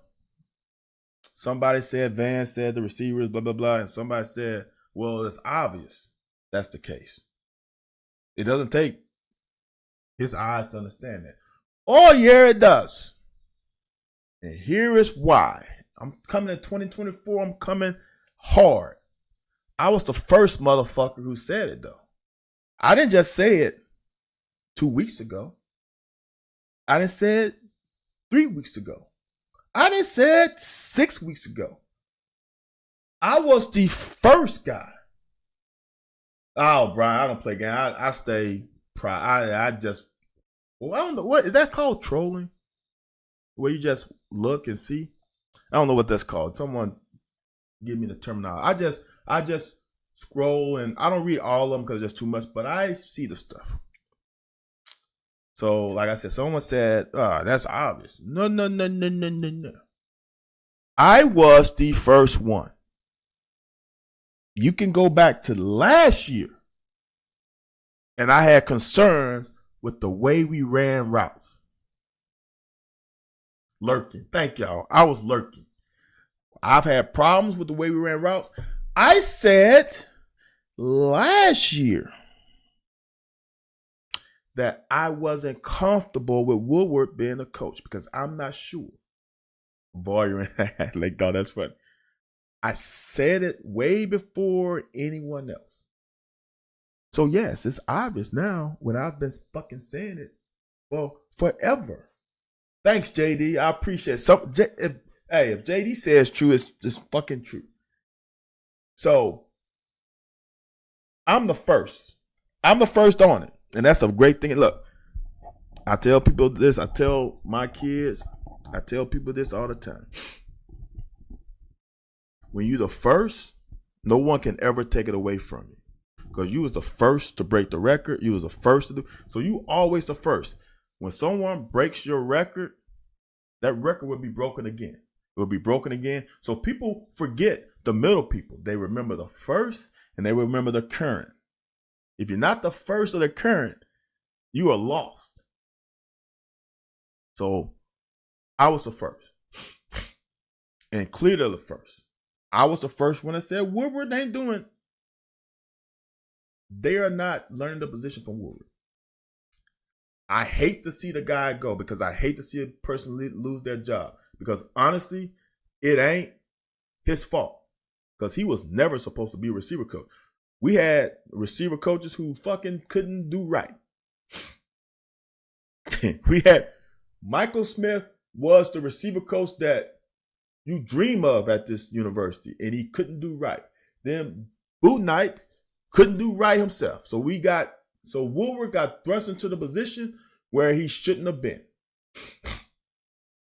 Somebody said Van said the receivers, blah, blah, blah. And somebody said, well, it's obvious that's the case. It doesn't take his eyes to understand that. Oh, yeah, it does. And here is why. I'm coming in 2024. I'm coming hard. I was the first motherfucker who said it, though. I didn't just say it 2 weeks ago. I didn't say it 3 weeks ago. I didn't say it 6 weeks ago. I was the first guy. Oh, Brian, I don't play games. I stay private. I just Well, I don't know. What is that called? Trolling? Where you just look and see? I don't know what that's called. Someone give me the terminology. I just scroll and I don't read all of them because there's too much, but I see the stuff. So, like I said, someone said, that's obvious. No. I was the first one. You can go back to last year, and I had concerns with the way we ran routes. Lurking. Thank y'all. I was lurking. I've had problems with the way we ran routes. I said last year that I wasn't comfortable with Woodward being a coach because I'm not sure. Voyeur, like, oh, that's funny. I said it way before anyone else. So yes, it's obvious now when I've been fucking saying it for forever. Thanks, JD. I appreciate it. If JD says true, it's just fucking true. So I'm the first. I'm the first on it. And that's a great thing. Look, I tell people this. I tell my kids. I tell people this all the time. When you're the first, no one can ever take it away from you. Because you was the first to break the record. You was the first to do. So you always the first. When someone breaks your record, that record will be broken again. It will be broken again. So people forget the middle people. They remember the first and they remember the current. If you're not the first or the current, you are lost. So I was the first. And clearly the first. I was the first one that said Woodward ain't doing. They are not learning the position from Woodward. I hate to see the guy go because I hate to see a person lose their job. Because honestly, it ain't his fault. Because he was never supposed to be a receiver coach. We had receiver coaches who fucking couldn't do right. We had Michael Smith was the receiver coach that you dream of at this university, and he couldn't do right. Then Boot Knight couldn't do right himself. So Woodward got thrust into the position where he shouldn't have been.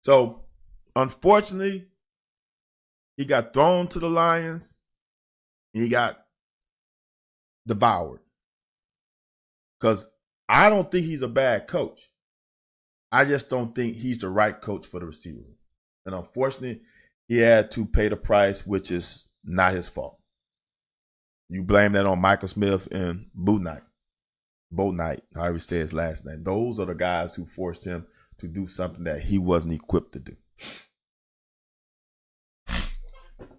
So unfortunately, he got thrown to the lions and he got devoured. Because I don't think he's a bad coach. I just don't think he's the right coach for the receiver. And unfortunately, he had to pay the price, which is not his fault. You blame that on Michael Smith and Boot Knight. Bo Knight, however he says his last name. Those are the guys who forced him to do something that he wasn't equipped to do.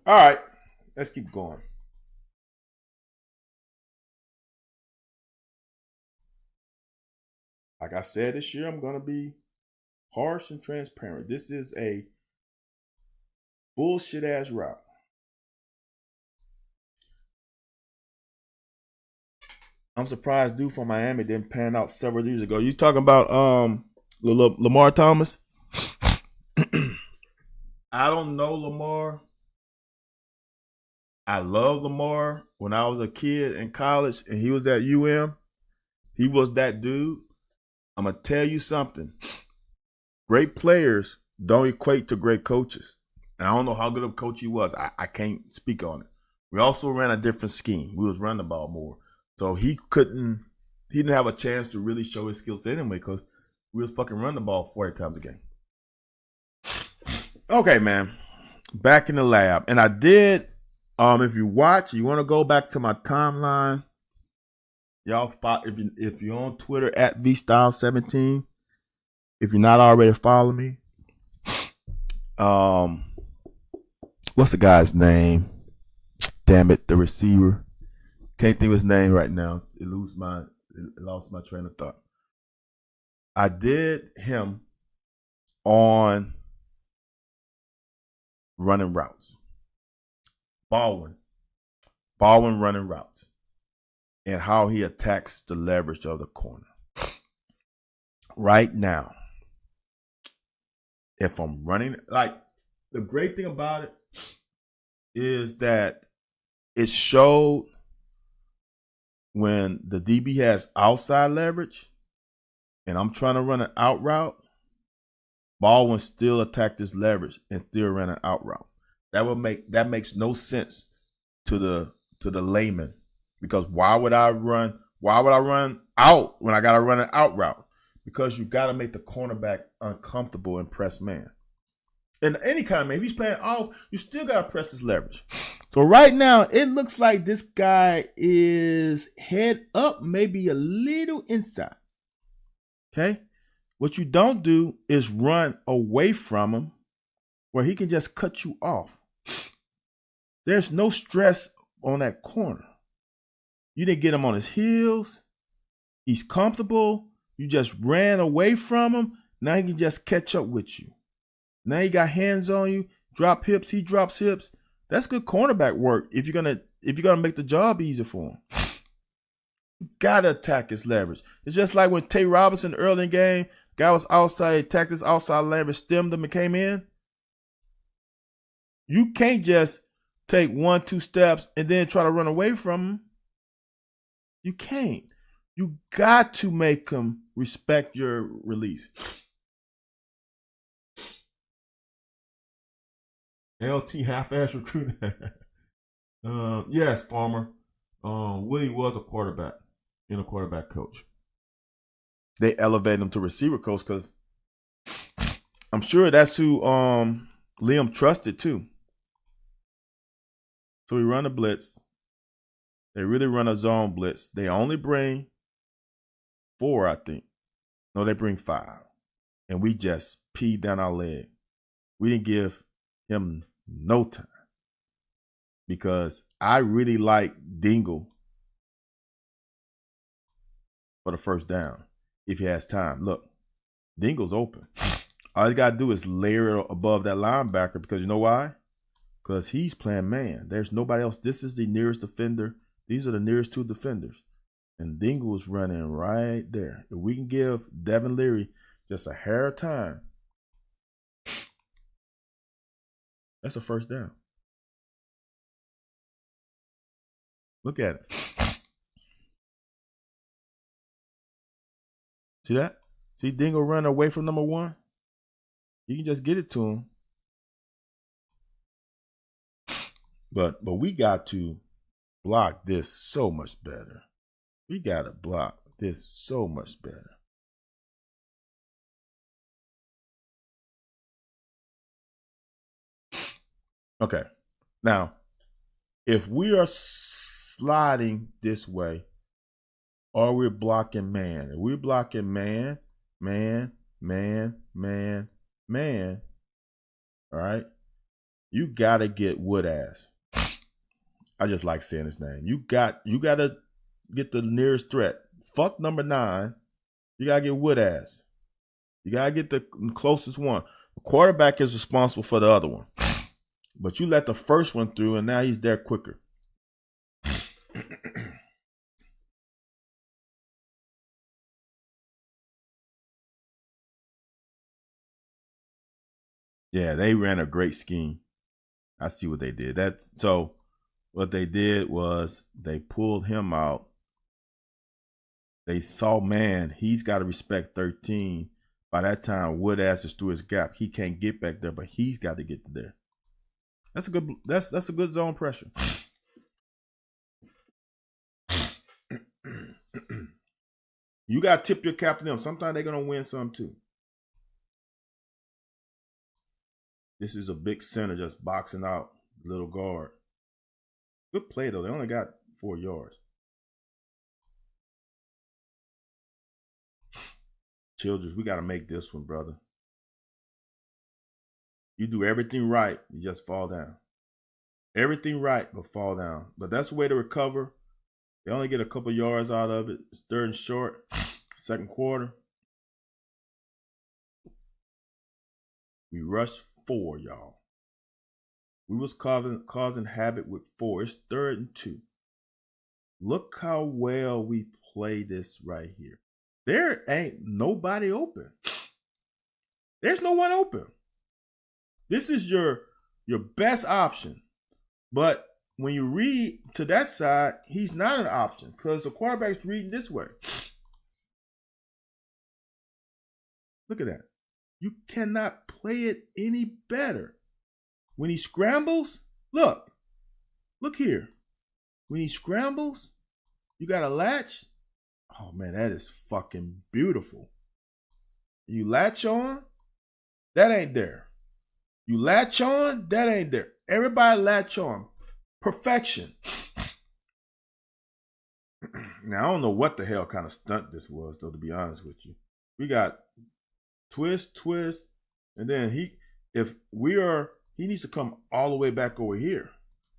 All right, let's keep going. Like I said, this year I'm going to be harsh and transparent. This is a bullshit ass route. I'm surprised dude from Miami didn't pan out several years ago. You talking about Lamar Thomas? I don't know Lamar. I love Lamar. When I was a kid in college and he was at UM, he was that dude. I'm going to tell you something. Great players don't equate to great coaches. And I don't know how good of a coach he was. I can't speak on it. We also ran a different scheme. We was running the ball more. So he didn't have a chance to really show his skills anyway because we was fucking running the ball 40 times a game. Okay, man. Back in the lab. And I did, if you watch, you want to go back to my timeline. Y'all, if you're on Twitter at vstyle17, if you're not already following me, what's the guy's name? Damn it, the receiver. Can't think of his name right now. It lost my train of thought. I did him on running routes. Baldwin running routes. And how he attacks the leverage of the corner. Right now, if I'm running, like, the great thing about it is that it showed when the DB has outside leverage and I'm trying to run an out route, Baldwin still attacked his leverage and still ran an out route. That makes no sense to the layman, because why would I run out when I gotta run an out route? Because you gotta make the cornerback uncomfortable and press man. And any kind of man, if he's playing off, you still gotta press his leverage. So right now, it looks like this guy is head up, maybe a little inside. Okay? What you don't do is run away from him where he can just cut you off. There's no stress on that corner. You didn't get him on his heels. He's comfortable. You just ran away from him. Now he can just catch up with you. Now he got hands on you. Drop hips. He drops hips. That's good cornerback work if you're gonna make the job easier for him. You gotta attack his leverage. It's just like when Tay Robinson early in the game, guy was outside, attacked his outside leverage, stemmed him and came in. You can't just take 1-2 steps and then try to run away from him. You can't. You got to make him respect your release. LT half-ass recruiting. Yes, Farmer. Willie was a quarterback and a quarterback coach. They elevated him to receiver coach because I'm sure that's who Liam trusted too. So we run a blitz. They really run a zone blitz. They only bring 4, I think. No, they bring 5. And we just peed down our leg. We didn't give him no time, because I really like Dingle for the first down if he has time. Look, Dingle's open. All you got to do is layer it above that linebacker, because you know why? Because he's playing man. There's nobody else. This is the nearest defender. These are the nearest 2 defenders. And Dingle is running right there. If we can give Devin Leary just a hair of time, that's a first down. Look at it. See that? See Dingle run away from number 1? You can just get it to him. But we got to block this so much better. We got to block this so much better. Okay. Now, if we are sliding this way, or we're blocking man, if we're blocking man, all right, you got to get Woodass. I just like saying his name. You got to get the nearest threat. Fuck number 9. You got to get Woodass. You got to get the closest one. The quarterback is responsible for the other one. But you let the first one through, and now he's there quicker. Yeah, they ran a great scheme. I see what they did. So what they did was they pulled him out. They saw, man, he's got to respect 13. By that time, Woodass is through his gap. He can't get back there, but he's got to get there. That's a good zone pressure. You got to tip your cap to them. Sometimes they're going to win some too. This is a big center just boxing out little guard. Good play, though. They only got 4 yards. Childress, we got to make this one, brother. You do everything right, you just fall down. Everything right, but fall down. But that's the way to recover. They only get a couple yards out of it. It's 3rd and short, 2nd quarter. We rushed 4, y'all. We was causing havoc with 4. It's 3rd and 2. Look how well we play this right here. There ain't nobody open. There's no one open. This is your best option. But when you read to that side, he's not an option because the quarterback's reading this way. Look at that. You cannot play it any better. When he scrambles, look here. When he scrambles, you got a latch. Oh man, that is fucking beautiful. You latch on, that ain't there. You latch on, that ain't there. Everybody latch on. Perfection. Now, I don't know what the hell kind of stunt this was, though, to be honest with you. We got twist, and then he needs to come all the way back over here.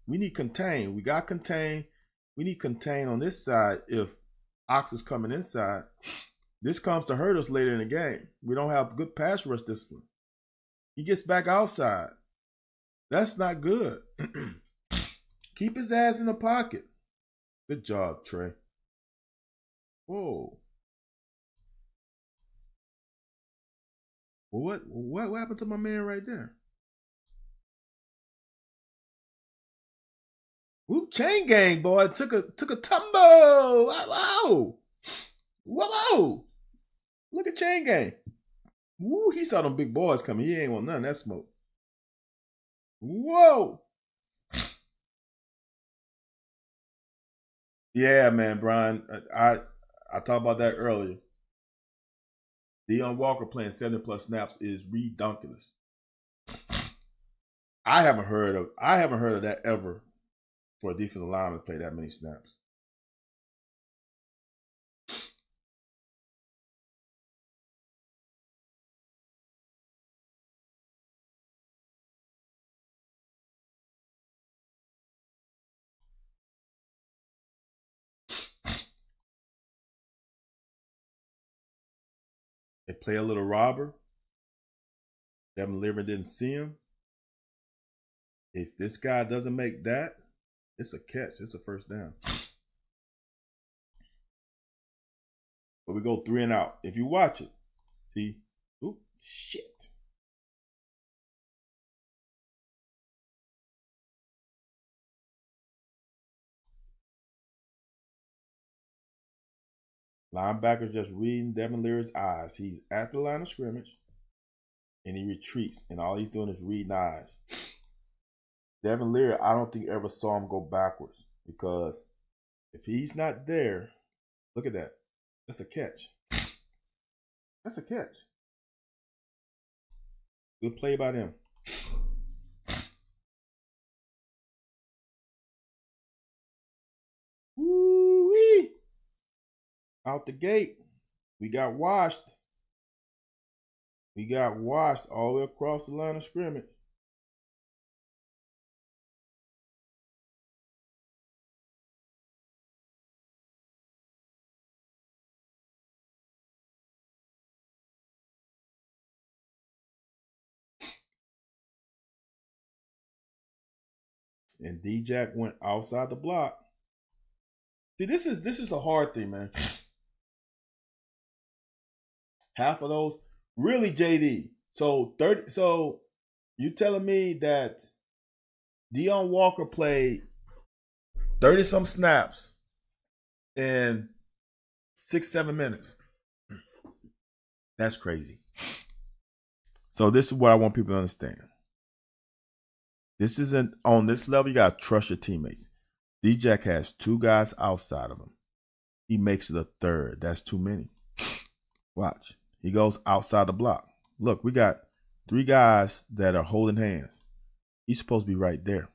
We need contain. We got contain. We need contain on this side if Ox is coming inside. This comes to hurt us later in the game. We don't have good pass rush this one. He gets back outside. That's not good. Keep his ass in the pocket. Good job, Trey. Whoa. Well, what happened to my man right there? Ooh, chain gang, boy. Took a tumble. Whoa. Whoa. Look at chain gang. Woo, he saw them big boys coming. He ain't want none of that smoke. Whoa. Yeah, man, Brian. I talked about that earlier. Deion Walker playing 70+ snaps is redunculous. I haven't heard of that ever for a defensive lineman to play that many snaps. They play a little robber. Devin Leary didn't see him. If this guy doesn't make that, it's a catch. It's a first down. But we go 3 and out. If you watch it, see, oop, shit. Linebacker just reading Devin Leary's eyes. He's at the line of scrimmage, and he retreats, and all he's doing is reading eyes. Devin Leary, I don't think ever saw him go backwards, because if he's not there, look at that. That's a catch. That's a catch. Good play by them. Woo-wee. Out the gate, we got washed. We got washed all the way across the line of scrimmage. And D-Jack went outside the block. See, this is a hard thing, man. Half of those, really, JD. So you telling me that Deion Walker played 30-some snaps in 6-7 minutes? That's crazy. So this is what I want people to understand. This isn't on this level. You gotta trust your teammates. D-Jack has 2 guys outside of him. He makes it a third. That's too many. Watch. He goes outside the block. Look, we got 3 guys that are holding hands. He's supposed to be right there.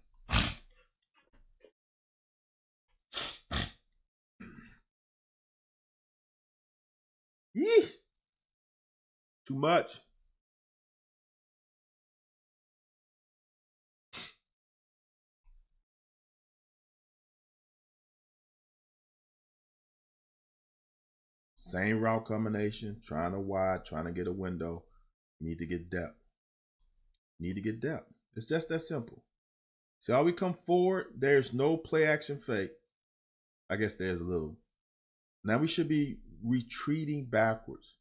Yee. Too much. Same route combination, trying to wide, trying to get a window. Need to get depth. Need to get depth. It's just that simple. See how we come forward? There's no play action fake. I guess there's a little. Now we should be retreating backwards.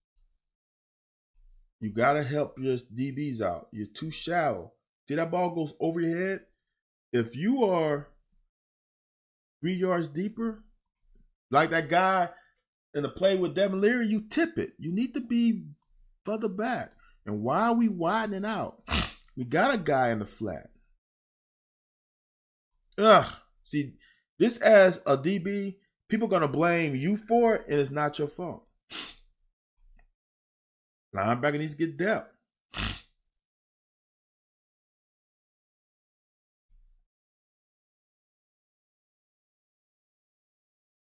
You got to help your DBs out. You're too shallow. See that ball goes over your head? If you are 3 yards deeper, like that guy in the play with Devin Leary, you tip it. You need to be further back. And why are we widening out? We got a guy in the flat. Ugh. See, this as a DB, people are going to blame you for it, and it's not your fault. Linebacker needs to get depth.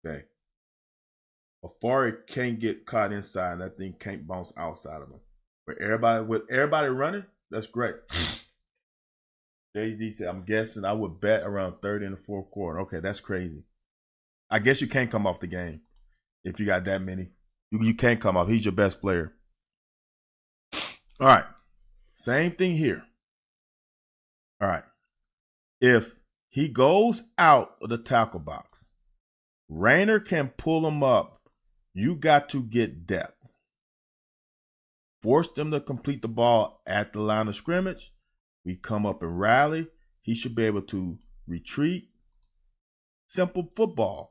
Okay. Afari can't get caught inside, and that thing can't bounce outside of him. With everybody running, that's great. JD said, I'm guessing I would bet around 30 in the fourth quarter. Okay, that's crazy. I guess you can't come off the game if you got that many. You can't come off. He's your best player. All right. Same thing here. All right. If he goes out of the tackle box, Rayner can pull him up. You got to get depth. Force them to complete the ball at the line of scrimmage. We come up and rally. He should be able to retreat. Simple football.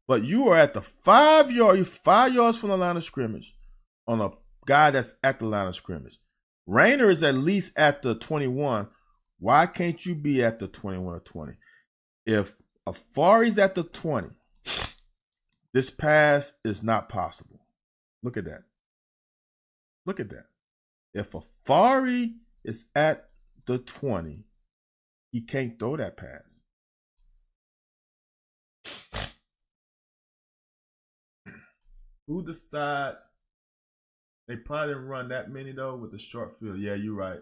But you are at the 5 yard, you're 5 yards from the line of scrimmage on a guy that's at the line of scrimmage. Rayner is at least at the 21. Why can't you be at the 21 or 20? If Afari's at the 20, this pass is not possible. Look at that. Look at that. If Afari is at the 20, he can't throw that pass. Who decides? They probably didn't run that many, though, with the short field. Yeah, you're right.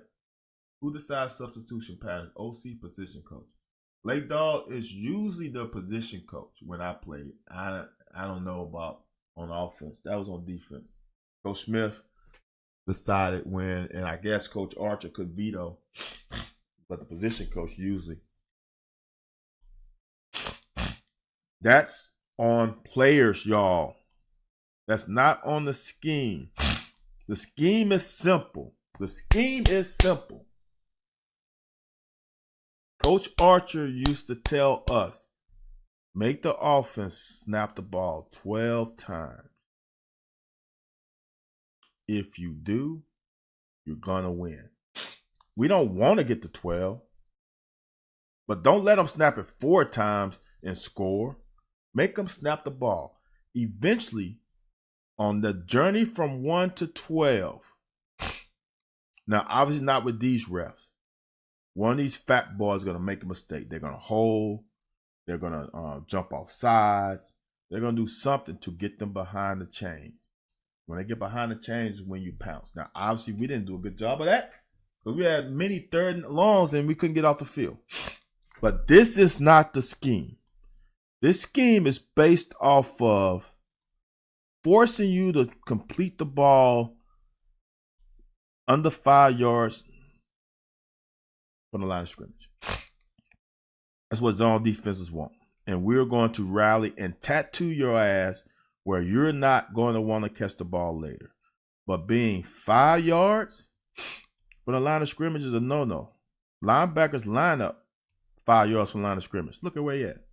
Who decides substitution pattern? OC, position coach. Lake Dog is usually the position coach when I played. I don't know about on offense. That was on defense. Coach Smith decided when, and I guess Coach Archer could veto, but the position coach usually. That's on players, y'all. That's not on the scheme. The scheme is simple. The scheme is simple. Coach Archer used to tell us, make the offense snap the ball 12 times. If you do, you're going to win. We don't want to get to 12, but don't let them snap it 4 times and score. Make them snap the ball. Eventually, on the journey from 1 to 12, now obviously not with these refs, one of these fat boys is going to make a mistake. They're going to hold. They're going to jump off sides. They're going to do something to get them behind the chains. When they get behind the chains is when you pounce. Now, obviously, we didn't do a good job of that because we had many third and longs and we couldn't get off the field. But this is not the scheme. This scheme is based off of forcing you to complete the ball under 5 yards from the line of scrimmage. That's what zone defenses want. And we're going to rally and tattoo your ass where you're not going to want to catch the ball later. But being 5 yards from the line of scrimmage is a no-no. Linebackers line up 5 yards from the line of scrimmage. Look at where you're at.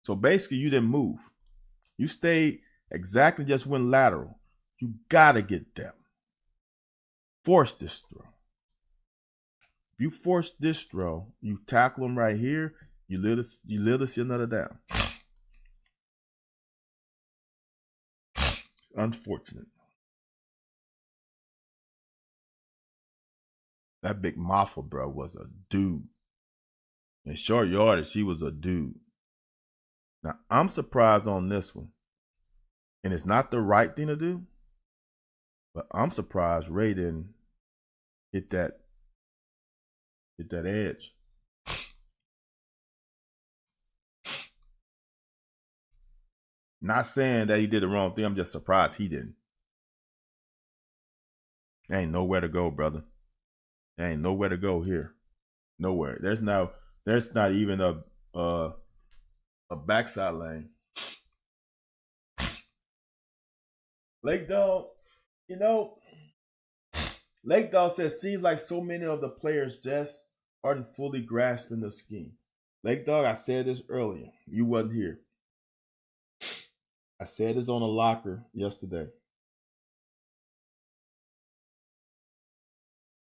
So basically, you didn't move. You stayed exactly, just went lateral. You got to get depth. Force this throw. If you force this throw, you tackle him right here, you literally see another down. Unfortunate. That big Maffa, bro, was a dude. In short yardage, he was a dude. Now, I'm surprised on this one. And it's not the right thing to do, but I'm surprised Ray didn't hit that edge. Not saying that he did the wrong thing. I'm just surprised he didn't. There ain't nowhere to go, brother. There ain't nowhere to go here. Nowhere. There's not even a backside lane. Lake Dog, Lake Dog says, seems like so many of the players just aren't fully grasping the scheme. Lake Dog, I said this earlier. You wasn't here. I said this on a locker yesterday.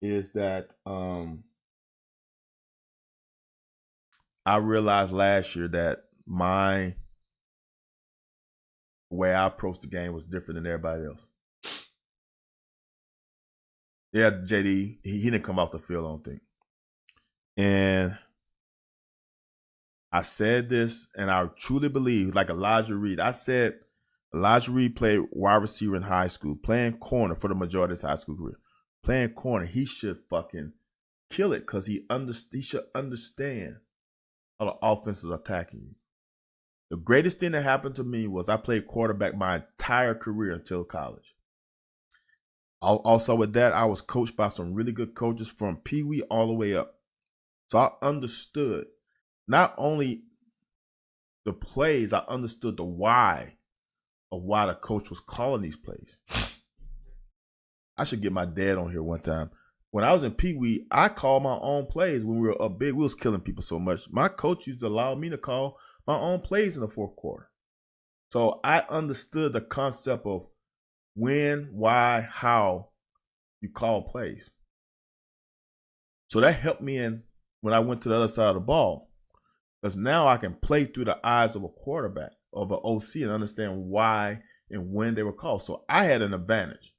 is that I realized last year that my way I approached the game was different than everybody else. Yeah, JD, he didn't come off the field, I don't think. And I said this, and I truly believe, like Elijah Reed, I said Elijah Reed played wide receiver in high school, playing corner for the majority of his high school career. Playing corner, he should fucking kill it because he should understand how the offense is attacking you. The greatest thing that happened to me was I played quarterback my entire career until college. Also with that, I was coached by some really good coaches from Pee Wee all the way up. So I understood not only the plays, I understood the why of why the coach was calling these plays. I should get my dad on here one time. When I was in Pee Wee, I called my own plays when we were up big. We was killing people so much. My coach used to allow me to call my own plays in the fourth quarter. So I understood the concept of when, why, how you call plays. So that helped me in when I went to the other side of the ball. Because now I can play through the eyes of a quarterback, of an OC, and understand why and when they were called. So I had an advantage.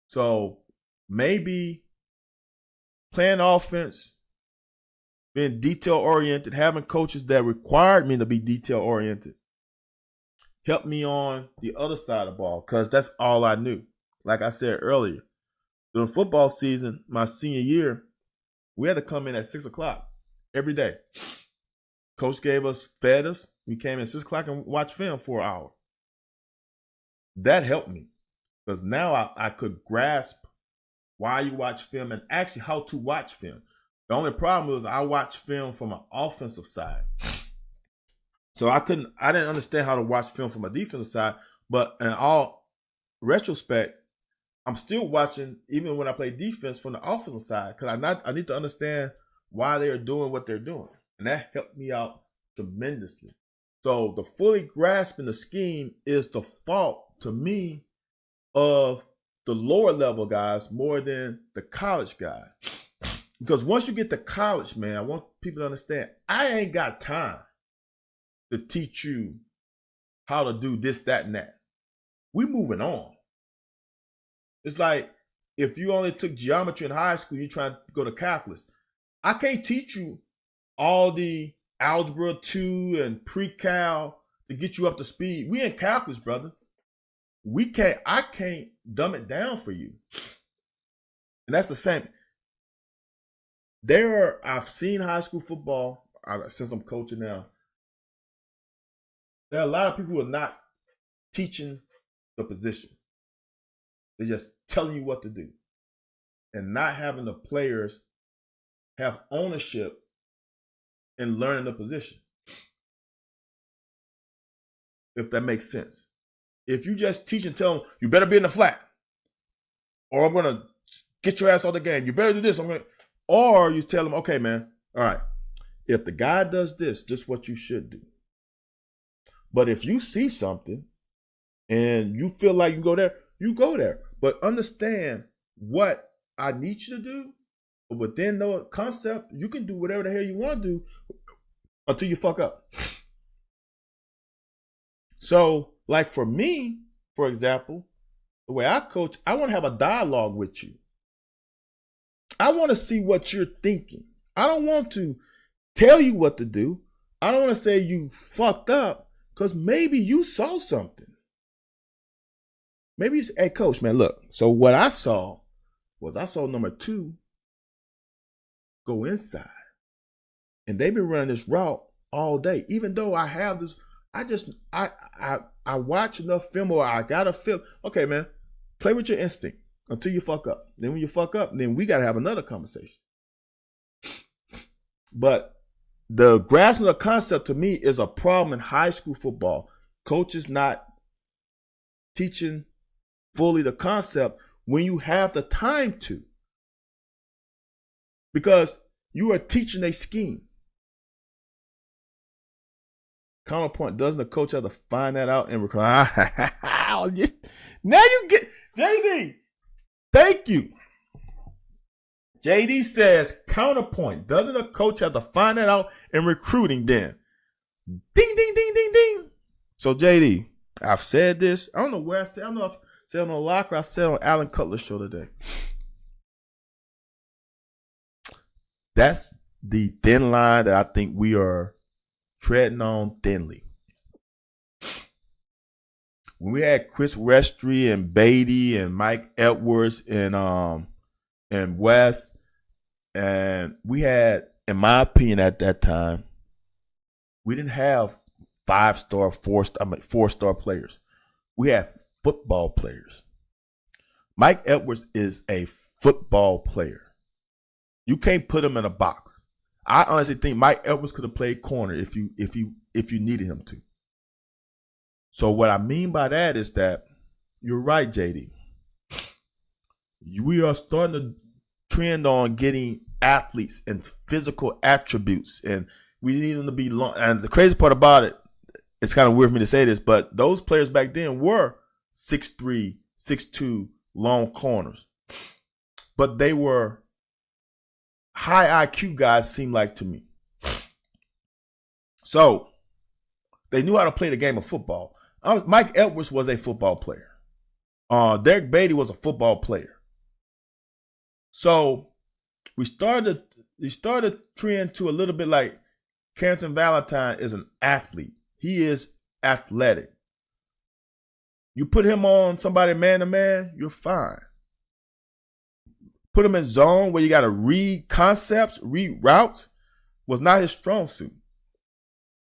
So maybe playing offense, being detail-oriented, having coaches that required me to be detail-oriented, helped me on the other side of the ball because that's all I knew. Like I said earlier, during football season, my senior year, we had to come in at 6 o'clock every day. Coach fed us. We came in at 6 o'clock and watched film for an hour. That helped me because now I could grasp why you watch film and actually how to watch film. The only problem was I watched film from an offensive side. So I didn't understand how to watch film from a defensive side, but in all retrospect, I'm still watching even when I play defense from the offensive side because I need to understand why they're doing what they're doing. And that helped me out tremendously. So the fully grasping the scheme is the fault to me of the lower level guys more than the college guy. Because once you get to college, man, I want people to understand, I ain't got time to teach you how to do this, that, and that. We moving on. It's like if you only took geometry in high school, you're trying to go to calculus. I can't teach you all the algebra 2 and pre-cal to get you up to speed. We in calculus, brother. I can't dumb it down for you. And that's the same. I've seen high school football since I'm coaching now. There are a lot of people who are not teaching the position. They're just telling you what to do and not having the players have ownership in learning the position. If that makes sense. If you just teach and tell them, you better be in the flat, or I'm going to get your ass out of the game. You better do this. Or you tell them, okay, man, all right, if the guy does this is what you should do. But if you see something and you feel like you go there, you go there. But understand what I need you to do. But within the concept, you can do whatever the hell you want to do until you fuck up. So, like for me, for example, the way I coach, I want to have a dialogue with you. I want to see what you're thinking. I don't want to tell you what to do. I don't want to say you fucked up because maybe you saw something. Maybe you say, hey, coach, man, look. So what I saw number 2 go inside. And they've been running this route all day. Even though I have this, I watch enough film or I got a film. Okay, man, play with your instinct until you fuck up. Then when you fuck up, then we got to have another conversation. But the grasping of the concept to me is a problem in high school football. Coaches not teaching fully the concept when you have the time to. Because you are teaching a scheme. Counterpoint, doesn't the coach have to find that out and record? Now you get, JD, thank you. JD says, counterpoint. Doesn't a coach have to find that out in recruiting then? Ding, ding, ding, ding, ding. So, JD, I've said this. I don't know where I said. I don't know if I said on the locker. I said on Alan Cutler's show today. That's the thin line that I think we are treading on thinly. When we had Chris Westry and Beatty and Mike Edwards and West, and we had, in my opinion, at that time, we didn't have 5-star, 4-star players. We had football players. Mike Edwards is a football player. You can't put him in a box. I honestly think Mike Edwards could have played corner if you needed him to. So what I mean by that is that you're right, JD. We are starting to trend on getting athletes and physical attributes, and we need them to be long. And the crazy part about it, it's kind of weird for me to say this, but those players back then were 6'3", 6'2", long corners. But they were high IQ guys, seem like to me. So they knew how to play the game of football. Mike Edwards was a football player. Derek Beatty was a football player. So we started trend to a little bit like Carrington Valentine is an athlete. He is athletic. You put him on somebody man-to-man, you're fine. Put him in zone where you got to read concepts, read routes, was not his strong suit.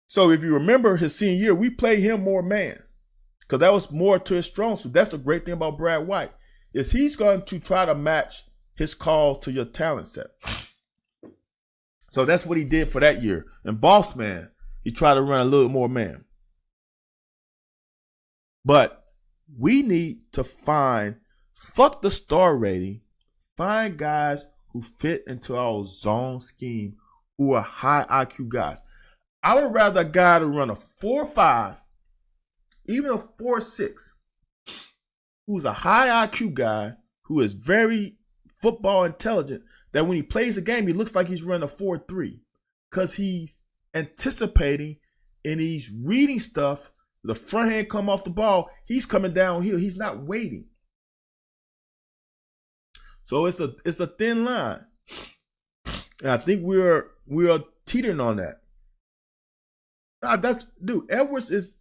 So if you remember his senior year, we played him more man because that was more to his strong suit. That's the great thing about Brad White is he's going to try to match his call to your talent set. So that's what he did for that year. And Boss Man, he tried to run a little more man. But we need to fuck the star rating, find guys who fit into our zone scheme who are high IQ guys. I would rather a guy to run a 4.5, even a 4.6, who's a high IQ guy who is very football intelligent, that when he plays a game, he looks like he's running a 4.3 because he's anticipating and he's reading stuff. The front hand come off the ball, he's coming downhill. He's not waiting. So it's a thin line. And I think we are teetering on that. Edwards is,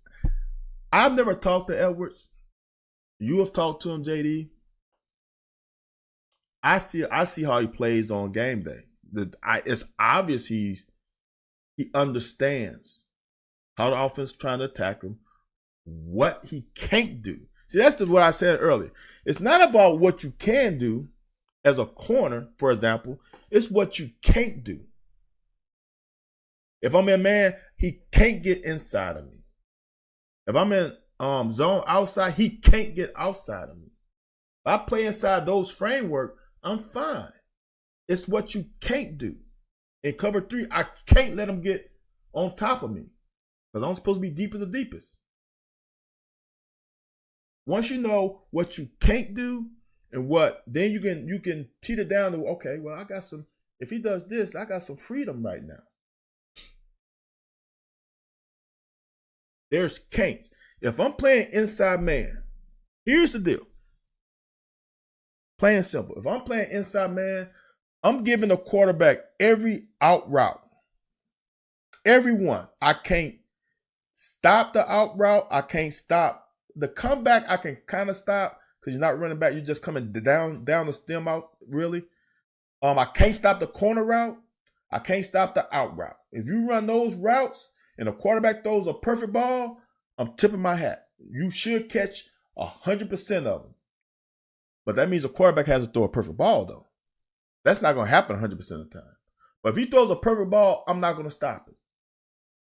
I've never talked to Edwards. You have talked to him, JD. I see how he plays on game day. It's obvious he understands how the offense is trying to attack him, what he can't do. See, that's what I said earlier. It's not about what you can do as a corner, for example. It's what you can't do. If I'm in man, he can't get inside of me. If I'm in zone outside, he can't get outside of me. If I play inside those framework, I'm fine. It's what you can't do. In cover 3, I can't let him get on top of me because I'm supposed to be deep as the deepest. Once you know what you can't do and what, then you can teeter down to, okay, well, I got some, if he does this, I got some freedom right now. There's can'ts. If I'm playing inside man, here's the deal. Plain and simple. If I'm playing inside man, I'm giving the quarterback every out route. Every one. I can't stop the out route. I can't stop the comeback. I can kind of stop because you're not running back. You're just coming down the stem out, really. I can't stop the corner route. I can't stop the out route. If you run those routes and the quarterback throws a perfect ball, I'm tipping my hat. You should catch 100% of them. But that means a quarterback has to throw a perfect ball, though. That's not going to happen 100% of the time. But if he throws a perfect ball, I'm not going to stop it.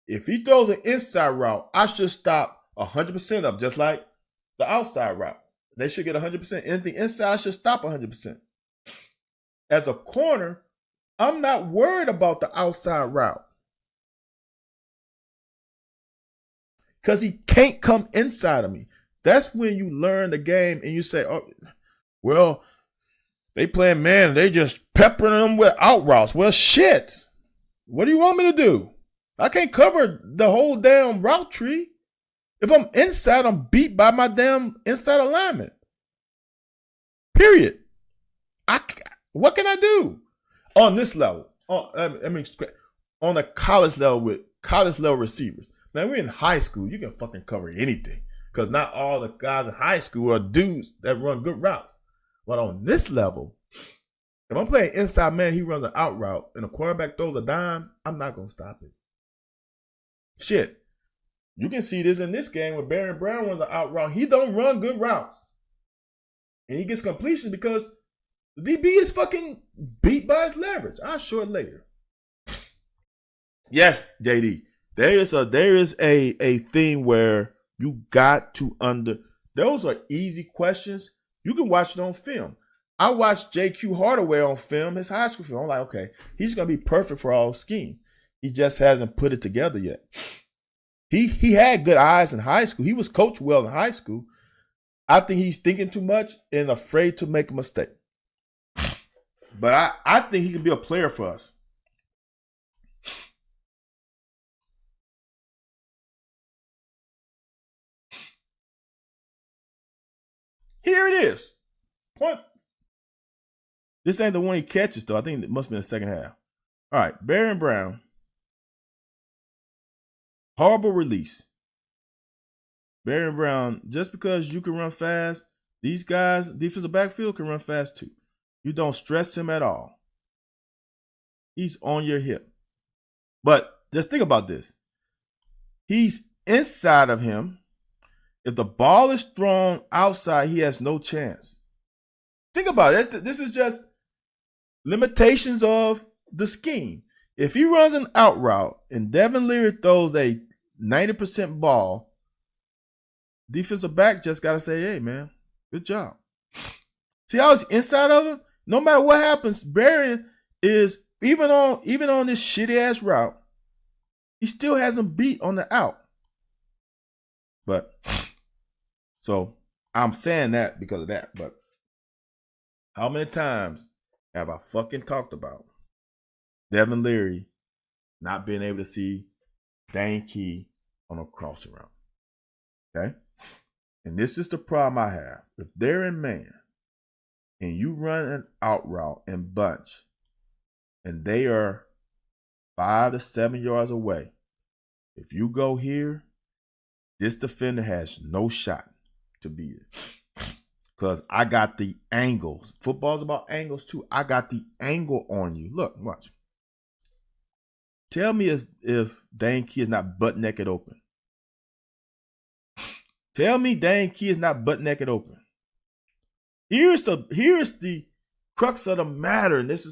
If he throws an inside route, I should stop 100% of them, just like the outside route. They should get 100%. Anything inside, I should stop 100%. As a corner, I'm not worried about the outside route because he can't come inside of me. That's when you learn the game and you say, oh, well, They playing man, they just peppering them with out routes. Well, shit. What do you want me to do? I can't cover the whole damn route tree. If I'm inside, I'm beat by my damn inside alignment. Period. What can I do on this level? On a college level with college level receivers. Now we're in high school. You can fucking cover anything because not all the guys in high school are dudes that run good routes. But on this level, if I'm playing inside man, he runs an out route, and the quarterback throws a dime, I'm not gonna stop it. Shit. You can see this in this game where Barry Brown runs an out route. He don't run good routes. And he gets completion because the DB is fucking beat by his leverage. I'll show it later. Yes, JD. There is a thing where you got to those are easy questions. You can watch it on film. I watched J.Q. Hardaway on film, his high school film. I'm like, okay, he's gonna be perfect for all scheme. He just hasn't put it together yet. He had good eyes in high school. He was coached well in high school. I think he's thinking too much and afraid to make a mistake. But I think he can be a player for us. Here it is. Point. This ain't the one he catches, though. I think it must be in the second half. All right, Barry Brown. Horrible release. Barry Brown, just because you can run fast, these guys, defensive backfield, can run fast too. You don't stress him at all. He's on your hip. But just think about this. He's inside of him. If the ball is thrown outside, he has no chance. Think about it. This is just limitations of the scheme. If he runs an out route and Devin Leary throws a 90% ball, defensive back just got to say, hey, man, good job. See how it's inside of him? No matter what happens, Barry is, even on this shitty-ass route, he still hasn't beat on the out. But, so, I'm saying that because of that. But how many times have I fucking talked about Devin Leary not being able to see Dane Key on a crossing route? Okay? And this is the problem I have. If they're in man and you run an out route and bunch and they are 5 to 7 yards away, if you go here, this defender has no shot to beat it. Because I got the angles. Football's about angles too. I got the angle on you. Look, watch. Tell me if Dane Key is not butt naked open. Tell me Dane Key is not butt naked open. Here's the crux of the matter. And this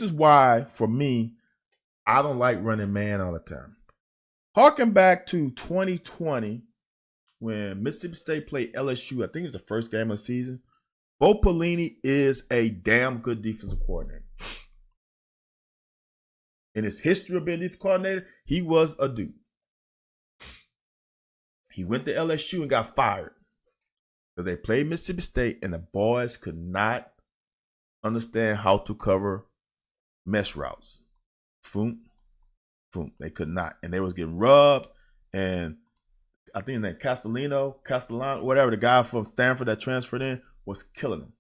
is why, for me, I don't like running man all the time. Harken back to 2020 when Mississippi State played LSU. I think it's the first game of the season. Bo Pelini is a damn good defensive coordinator. In his history of being a defensive coordinator, he was a dude. He went to LSU and got fired because they played Mississippi State and the boys could not understand how to cover mesh routes. They could not. And they was getting rubbed. And I think that Castellano, whatever, the guy from Stanford that transferred in, was killing them.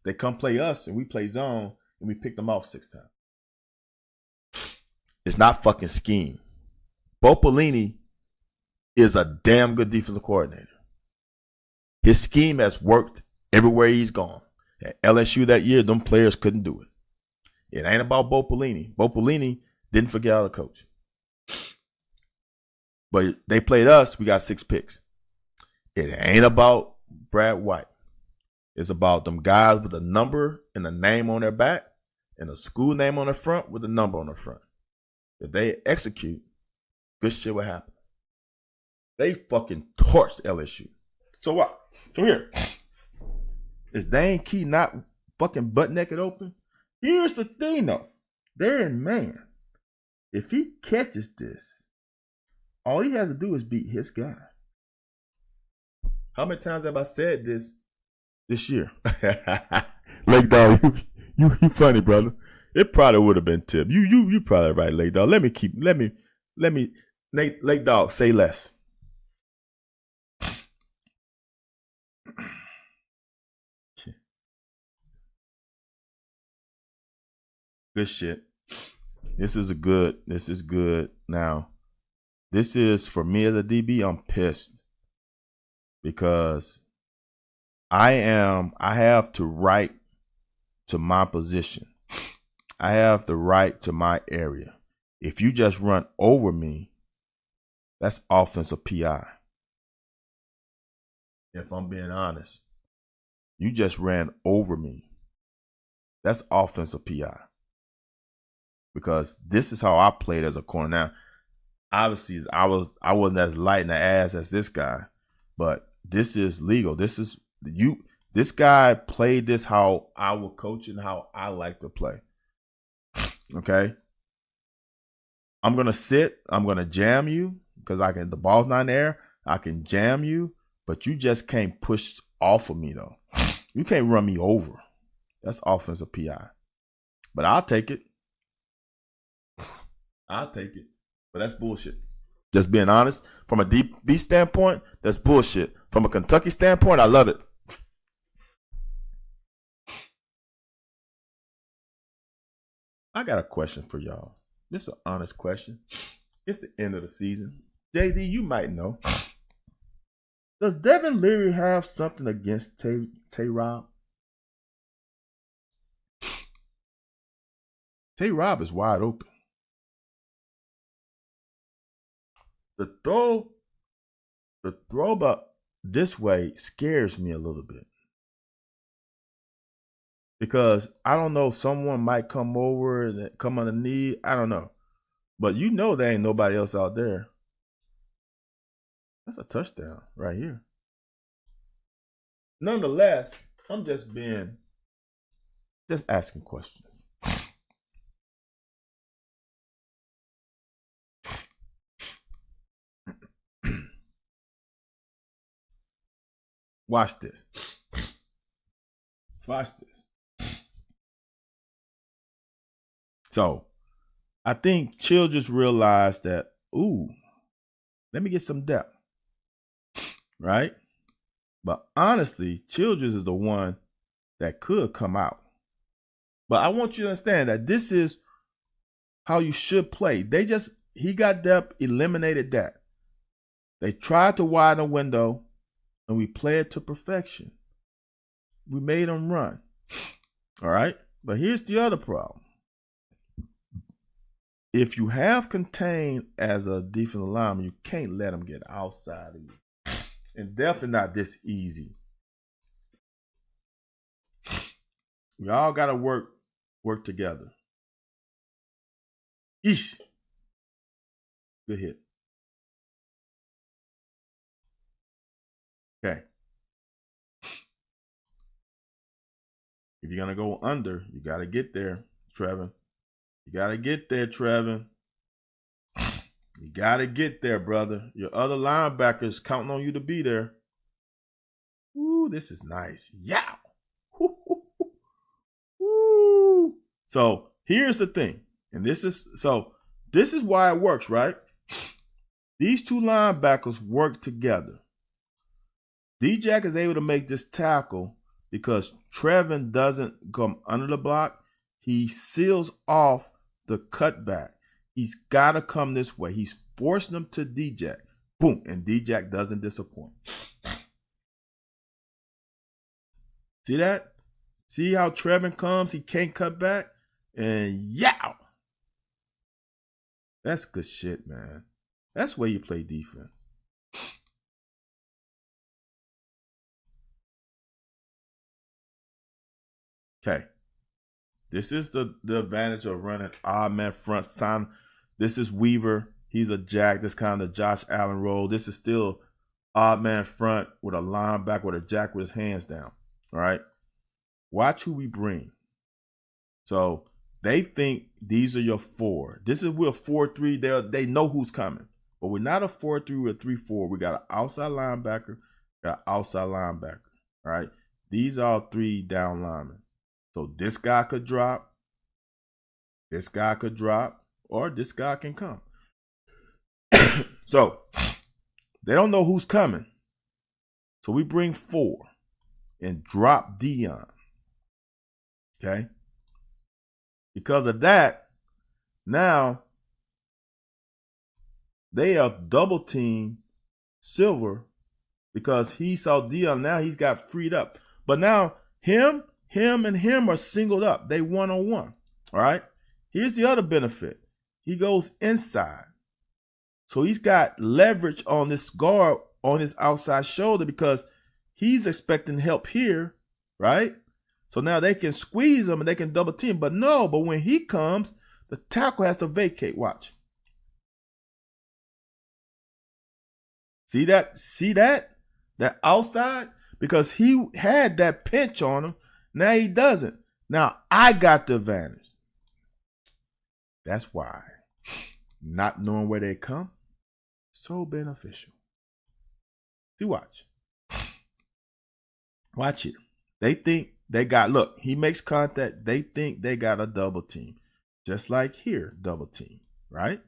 They come play us and we play zone and we picked them off 6 times. It's not fucking scheme. Bo Pelini is a damn good defensive coordinator. His scheme has worked everywhere he's gone. At LSU that year, them players couldn't do it. It ain't about Bo Pelini. Bo Pelini didn't forget how to coach. But they played us, we got 6 picks. It ain't about Brad White. It's about them guys with a number and a name on their back and a school name on the front with a number on the front. If they execute, good shit will happen. They fucking torched LSU. So what? So here. Is Dane Key not fucking butt naked open? Here's the thing though. They're in man. If he catches this, all he has to do is beat his guy. How many times have I said this year? Lake Dog, you funny, brother. It probably would have been Tip. You probably right, Lake Dog. Let me Lake Dog, say less. Good shit. This is good. Now, this is for me as a DB, I'm pissed because I have to right to my position. I have the right to my area. If you just run over me, that's offensive PI. If I'm being honest, you just ran over me. That's offensive PI. Because this is how I played as a corner. Now, obviously, I wasn't as light in the ass as this guy, but this is legal. This guy played this how I would coach and how I like to play. Okay? I'm gonna sit, I'm gonna jam you, because the ball's not in the air. I can jam you, but you just can't push off of me though. You can't run me over. That's offensive PI. But I'll take it. But that's bullshit. Just being honest. From a DB standpoint, that's bullshit. From a Kentucky standpoint, I love it. I got a question for y'all. This is an honest question. It's the end of the season. JD, you might know. Does Devin Leary have something against Tay-Rob? Tay-Rob is wide open. The throw about this way scares me a little bit. Because I don't know, someone might come over and come underneath. I don't know. But you know there ain't nobody else out there. That's a touchdown right here. Nonetheless, I'm just asking questions. Watch this. So, I think Chill just realized that, let me get some depth. Right? But honestly, Childress is the one that could come out. But I want you to understand that this is how you should play. He got depth, eliminated that. They tried to widen the window, and we played to perfection. We made them run. All right? But here's the other problem. If you have contained as a defensive lineman, you can't let them get outside of you. And definitely not this easy. We all got to work together. Eesh. Good hit. Okay. If you're going to go under, you got to get there, Trevin. You got to get there, Trevin. You got to get there, brother. Your other linebackers counting on you to be there. Ooh, this is nice. Yeah. Ooh. So here's the thing. And this is why it works, right? These two linebackers work together. D-Jack is able to make this tackle because Trevin doesn't come under the block. He seals off the cutback. He's got to come this way. He's forcing them to D-Jack. Boom. And D-Jack doesn't disappoint. See that? See how Trevin comes? He can't cut back. And yow! That's good shit, man. That's where you play defense. Okay. This is the advantage of running odd man front time. This is Weaver. He's a jack. This kind of the Josh Allen role. This is still odd man front with a linebacker with a jack with his hands down. All right. Watch who we bring. So they think these are your four. We're a 4-3. They know who's coming. But we're not a 4-3, we're a 3-4. We got an outside linebacker got outside linebacker. All right. These are 3 down linemen. So this guy could drop, this guy could drop, or this guy can come. So they don't know who's coming. So we bring 4 and drop Dion. Okay. Because of that, now they have double teamed Silver because he saw Dion. Now he's got freed up. But now him and him are singled up. They 1-on-1. All right. Here's the other benefit. He goes inside. So he's got leverage on this guard on his outside shoulder because he's expecting help here, right? So now they can squeeze him and they can double team. But when he comes, the tackle has to vacate. Watch. See that? That outside? Because he had that pinch on him. Now he doesn't. Now I got the advantage. That's why not knowing where they come, so beneficial. See, watch. Watch it. They think they got, look, he makes contact. They think they got a double team. Just like here, double team, right?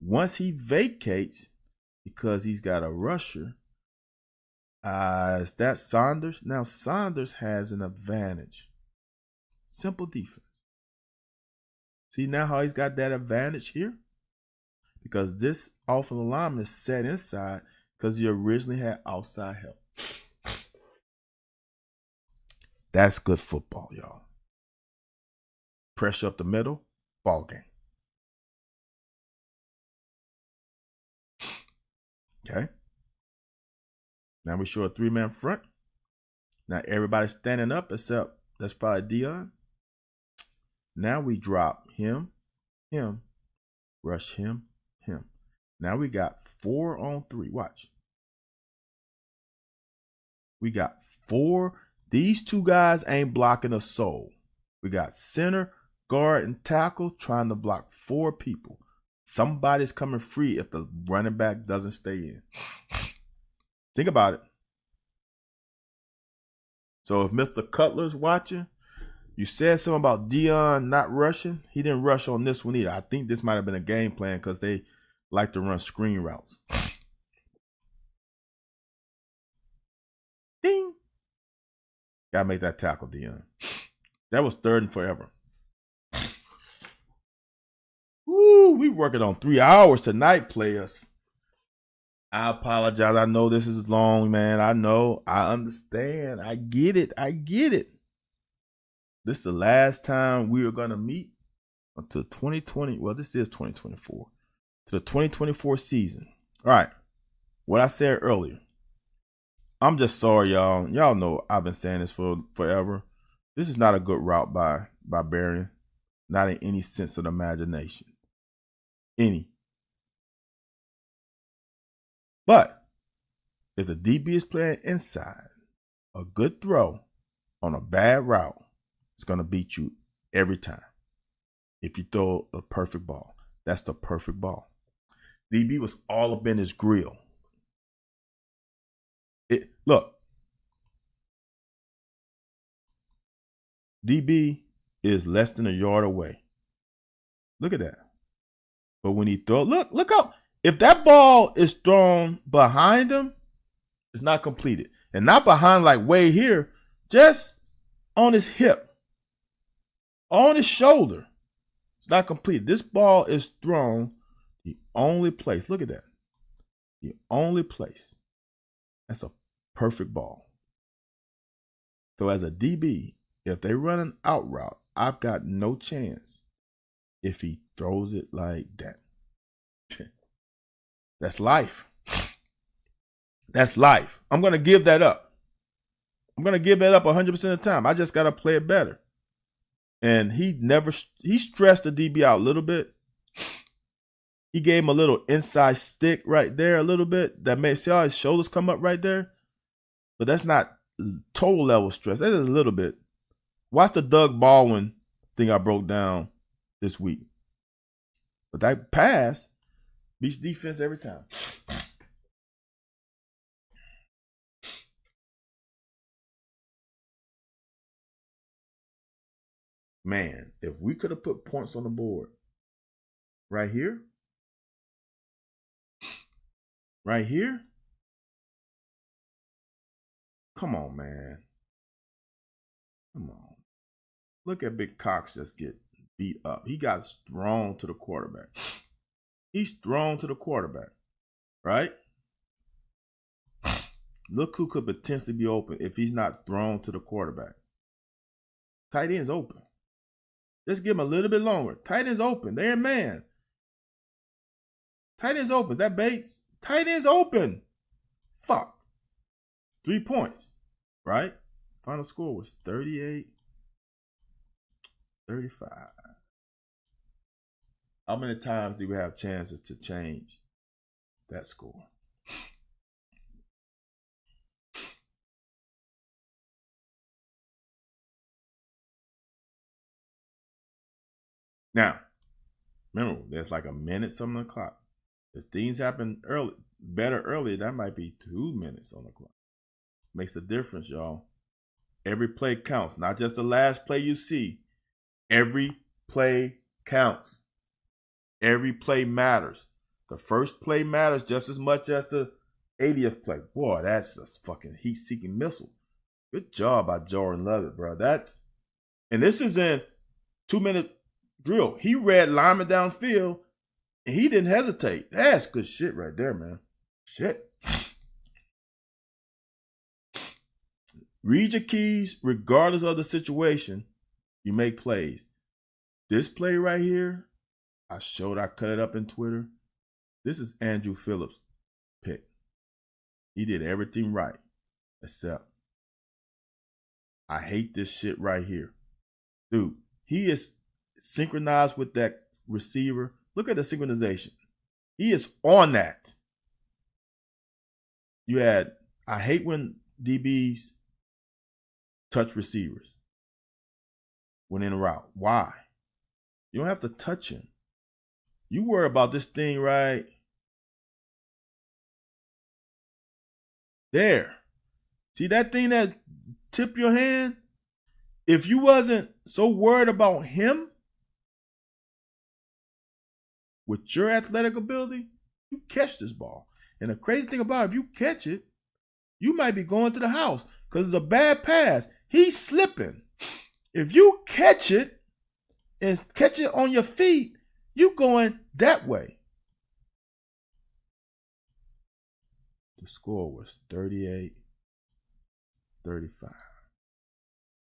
Once he vacates, because he's got a rusher, is that Saunders? Now Saunders has an advantage. Simple defense. See now how he's got that advantage here? Because this offensive lineman is set inside because he originally had outside help. That's good football, y'all. Pressure up the middle, ball game. Okay. Now we show a 3-man front. Now everybody's standing up except that's probably Dion. Now we drop him, rush him. Now we got 4-on-3. Watch. We got 4. These 2 guys ain't blocking a soul. We got center, guard, and tackle trying to block 4 people. Somebody's coming free if the running back doesn't stay in. Think about it. So if Mr. Cutler's watching, you said something about Dion not rushing. He didn't rush on this one either. I think this might have been a game plan because they like to run screen routes. Ding. Gotta make that tackle, Dion. That was 3rd and forever. Woo, we working on 3 hours tonight, players. I apologize. I know this is long, man. I know. I understand. I get it. This is the last time we are going to meet until 2020. Well, this is 2024. To the 2024 season. All right. What I said earlier. I'm just sorry, y'all. Y'all know I've been saying this for forever. This is not a good route by Barbarian. Not in any sense of the imagination. Any. But if the DB is playing inside, a good throw on a bad route is going to beat you every time. If you throw a perfect ball, that's the perfect ball. DB was all up in his grill. Look, DB is less than a yard away. Look at that. But when he throws, look how, if that ball is thrown behind him, it's not completed. And not behind like way here, just on his hip, on his shoulder. It's not completed. This ball is thrown the only place. Look at that. The only place. That's a perfect ball. So as a DB, if they run an out route, I've got no chance if he throws it like that. That's life. That's life. I'm going to give that up. I'm going to give that up 100% of the time. I just got to play it better. And he stressed the DB out a little bit. He gave him a little inside stick right there a little bit. That made, see how his shoulders come up right there? But that's not total level stress. That is a little bit. Watch the Doug Baldwin thing I broke down this week. But that pass beats defense every time. Man, if we could have put points on the board right here, right here, come on, man. Come on. Look at Big Cox just get beat up. He got thrown to the quarterback. He's thrown to the quarterback, right? Look who could potentially be open if he's not thrown to the quarterback. Tight end's open. Just give him a little bit longer. Tight end's open. They're in man. Tight end's open. That Bates. Tight end's open. Fuck. 3 points, right? Final score was 38-35. How many times do we have chances to change that score? Now, remember, there's like a minute something on the clock. If things happen better earlier, that might be 2 minutes on the clock. Makes a difference, y'all. Every play counts, not just the last play you see. Every play counts. Every play matters. The first play matters just as much as the 80th play. Boy, that's a fucking heat-seeking missile. Good job by Jordan Lovett, bro. And this is in 2-minute drill. He read lineman downfield, and he didn't hesitate. That's good shit right there, man. Shit. Read your keys regardless of the situation. You make plays. This play right here, I cut it up in Twitter. This is Andrew Phillips' pick. He did everything right, except I hate this shit right here. Dude, he is synchronized with that receiver. Look at the synchronization. He is on that. I hate when DBs touch receivers when in a route. Why? You don't have to touch him. You worry about this thing right there. See that thing that tipped your hand? If you wasn't so worried about him with your athletic ability, you catch this ball. And the crazy thing about it, if you catch it, you might be going to the house because it's a bad pass. He's slipping. If you catch it and catch it on your feet, you going that way. The score was 38-35.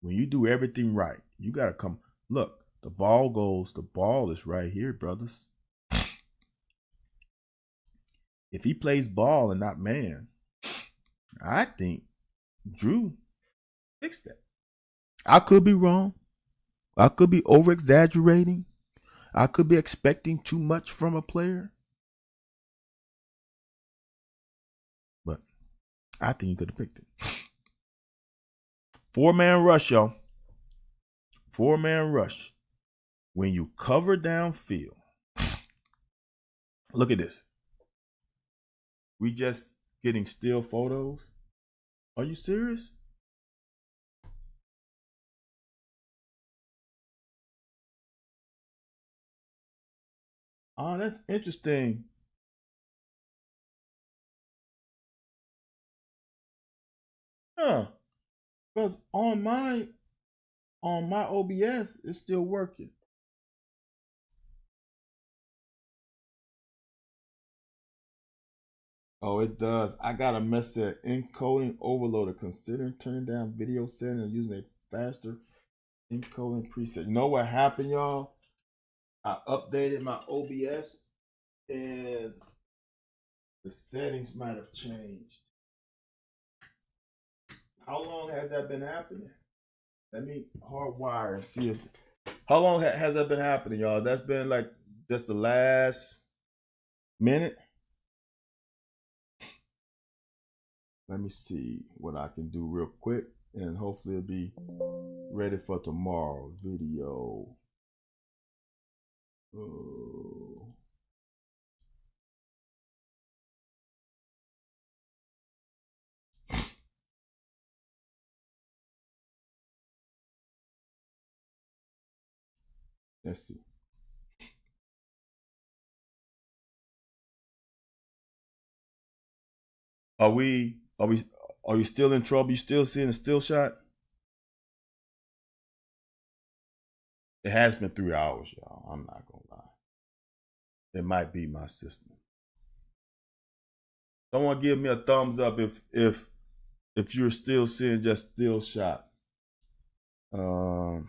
When you do everything right, you got to come. Look, the ball is right here, brothers. If he plays ball and not man, I think Drew fixed that. I could be wrong. I could be over-exaggerating. I could be expecting too much from a player. But I think he could have picked it. 4-man rush, y'all. 4-man rush. When you cover downfield. Look at this. We just getting still photos. Are you serious? Oh, that's interesting. Huh. Because on my OBS, it's still working. Oh, it does. I got a message encoding overloader. Considering turning down video setting and using a faster encoding preset. You know what happened, y'all? I updated my OBS and the settings might have changed. How long has that been happening? Let me hardwire and see if. How long has that been happening, y'all? That's been like just the last minute. Let me see what I can do real quick, and hopefully it'll be ready for tomorrow. Video. Oh. Let's see. Are you still in trouble? You still seeing a still shot? It has been 3 hours, y'all. I'm not gonna lie. It might be my system. Someone give me a thumbs up if you're still seeing just still shot. Um,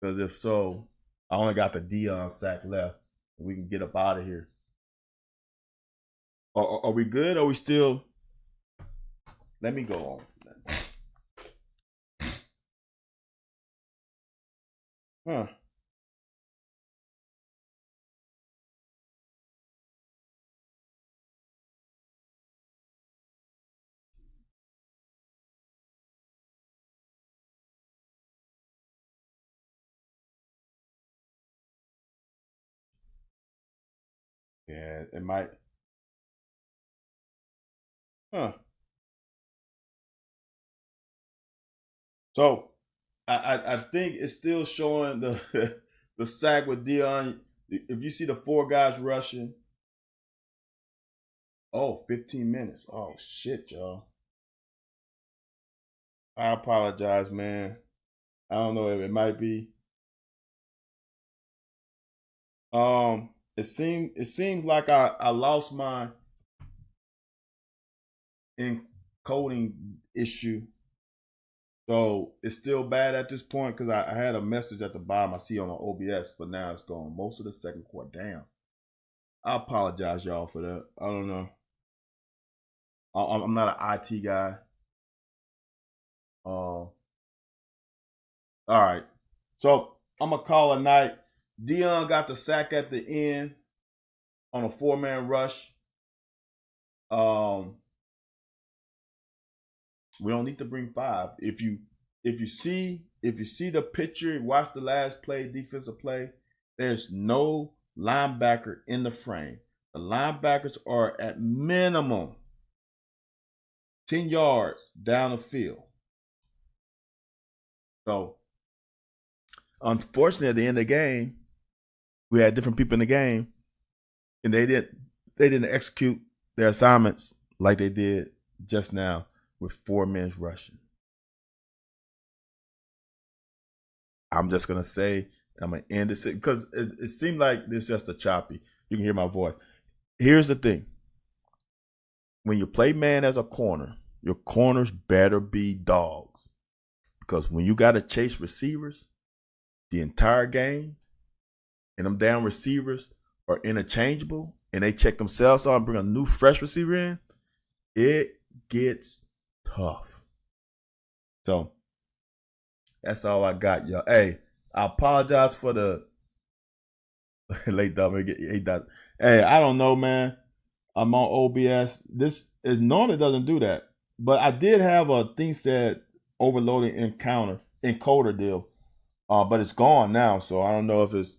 because if so, I only got the Dion sack left. We can get up out of here. Are we good? Are we still? Let me go on. Huh. Yeah, it might. Huh. So I think it's still showing the the sack with Dion. If you see the four guys rushing, oh, 15 minutes. Oh shit, y'all. I apologize, man. I don't know if it might be. It seems like I lost my encoding issue. So it's still bad at this point because I had a message at the bottom I see on the OBS, but now it's gone. Most of the second quarter. Damn. I apologize, y'all, for that. I don't know. I'm not an IT guy. All right. So I'm gonna call a night. Dion got the sack at the end on a 4-man rush. Um, we don't need to bring 5. If you see the picture, watch the last play, defensive play. There's no linebacker in the frame. The linebackers are at minimum 10 yards down the field. So, unfortunately, at the end of the game, we had different people in the game, and they didn't execute their assignments like they did just now with 4 men rushing. I'm just gonna say I'm gonna end this because it seemed like this just a choppy. You can hear my voice. Here's the thing: when you play man as a corner, your corners better be dogs because when you got to chase receivers the entire game, and them down receivers are interchangeable, and they check themselves out and bring a new fresh receiver in, it gets tough. So that's all I got, y'all. Hey, I apologize for the late double. Hey, I don't know, man. I'm on OBS. This is normally doesn't do that, but I did have a thing said overloading encoder deal, but it's gone now. So I don't know if it's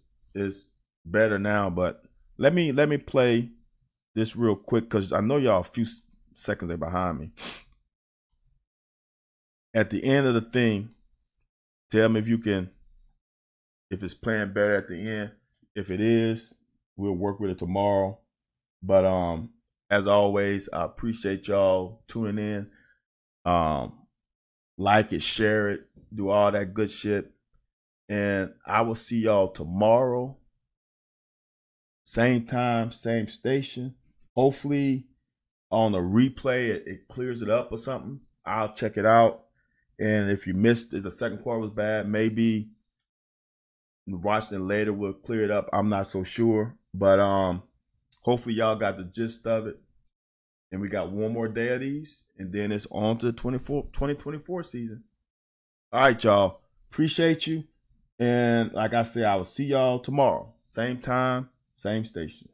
better now. But let me play this real quick because I know y'all a few seconds are behind me. At the end of the thing, tell me if it's playing better at the end. If it is, we'll work with it tomorrow. But as always, I appreciate y'all tuning in. Like it, share it, do all that good shit. And I will see y'all tomorrow. Same time, same station. Hopefully on a replay it clears it up or something. I'll check it out. And if you missed it, the second quarter was bad, maybe watching it later will clear it up. I'm not so sure. But hopefully y'all got the gist of it. And we got one more day of these. And then it's on to the 2024 season. All right, y'all. Appreciate you. And like I said, I will see y'all tomorrow. Same time, same station.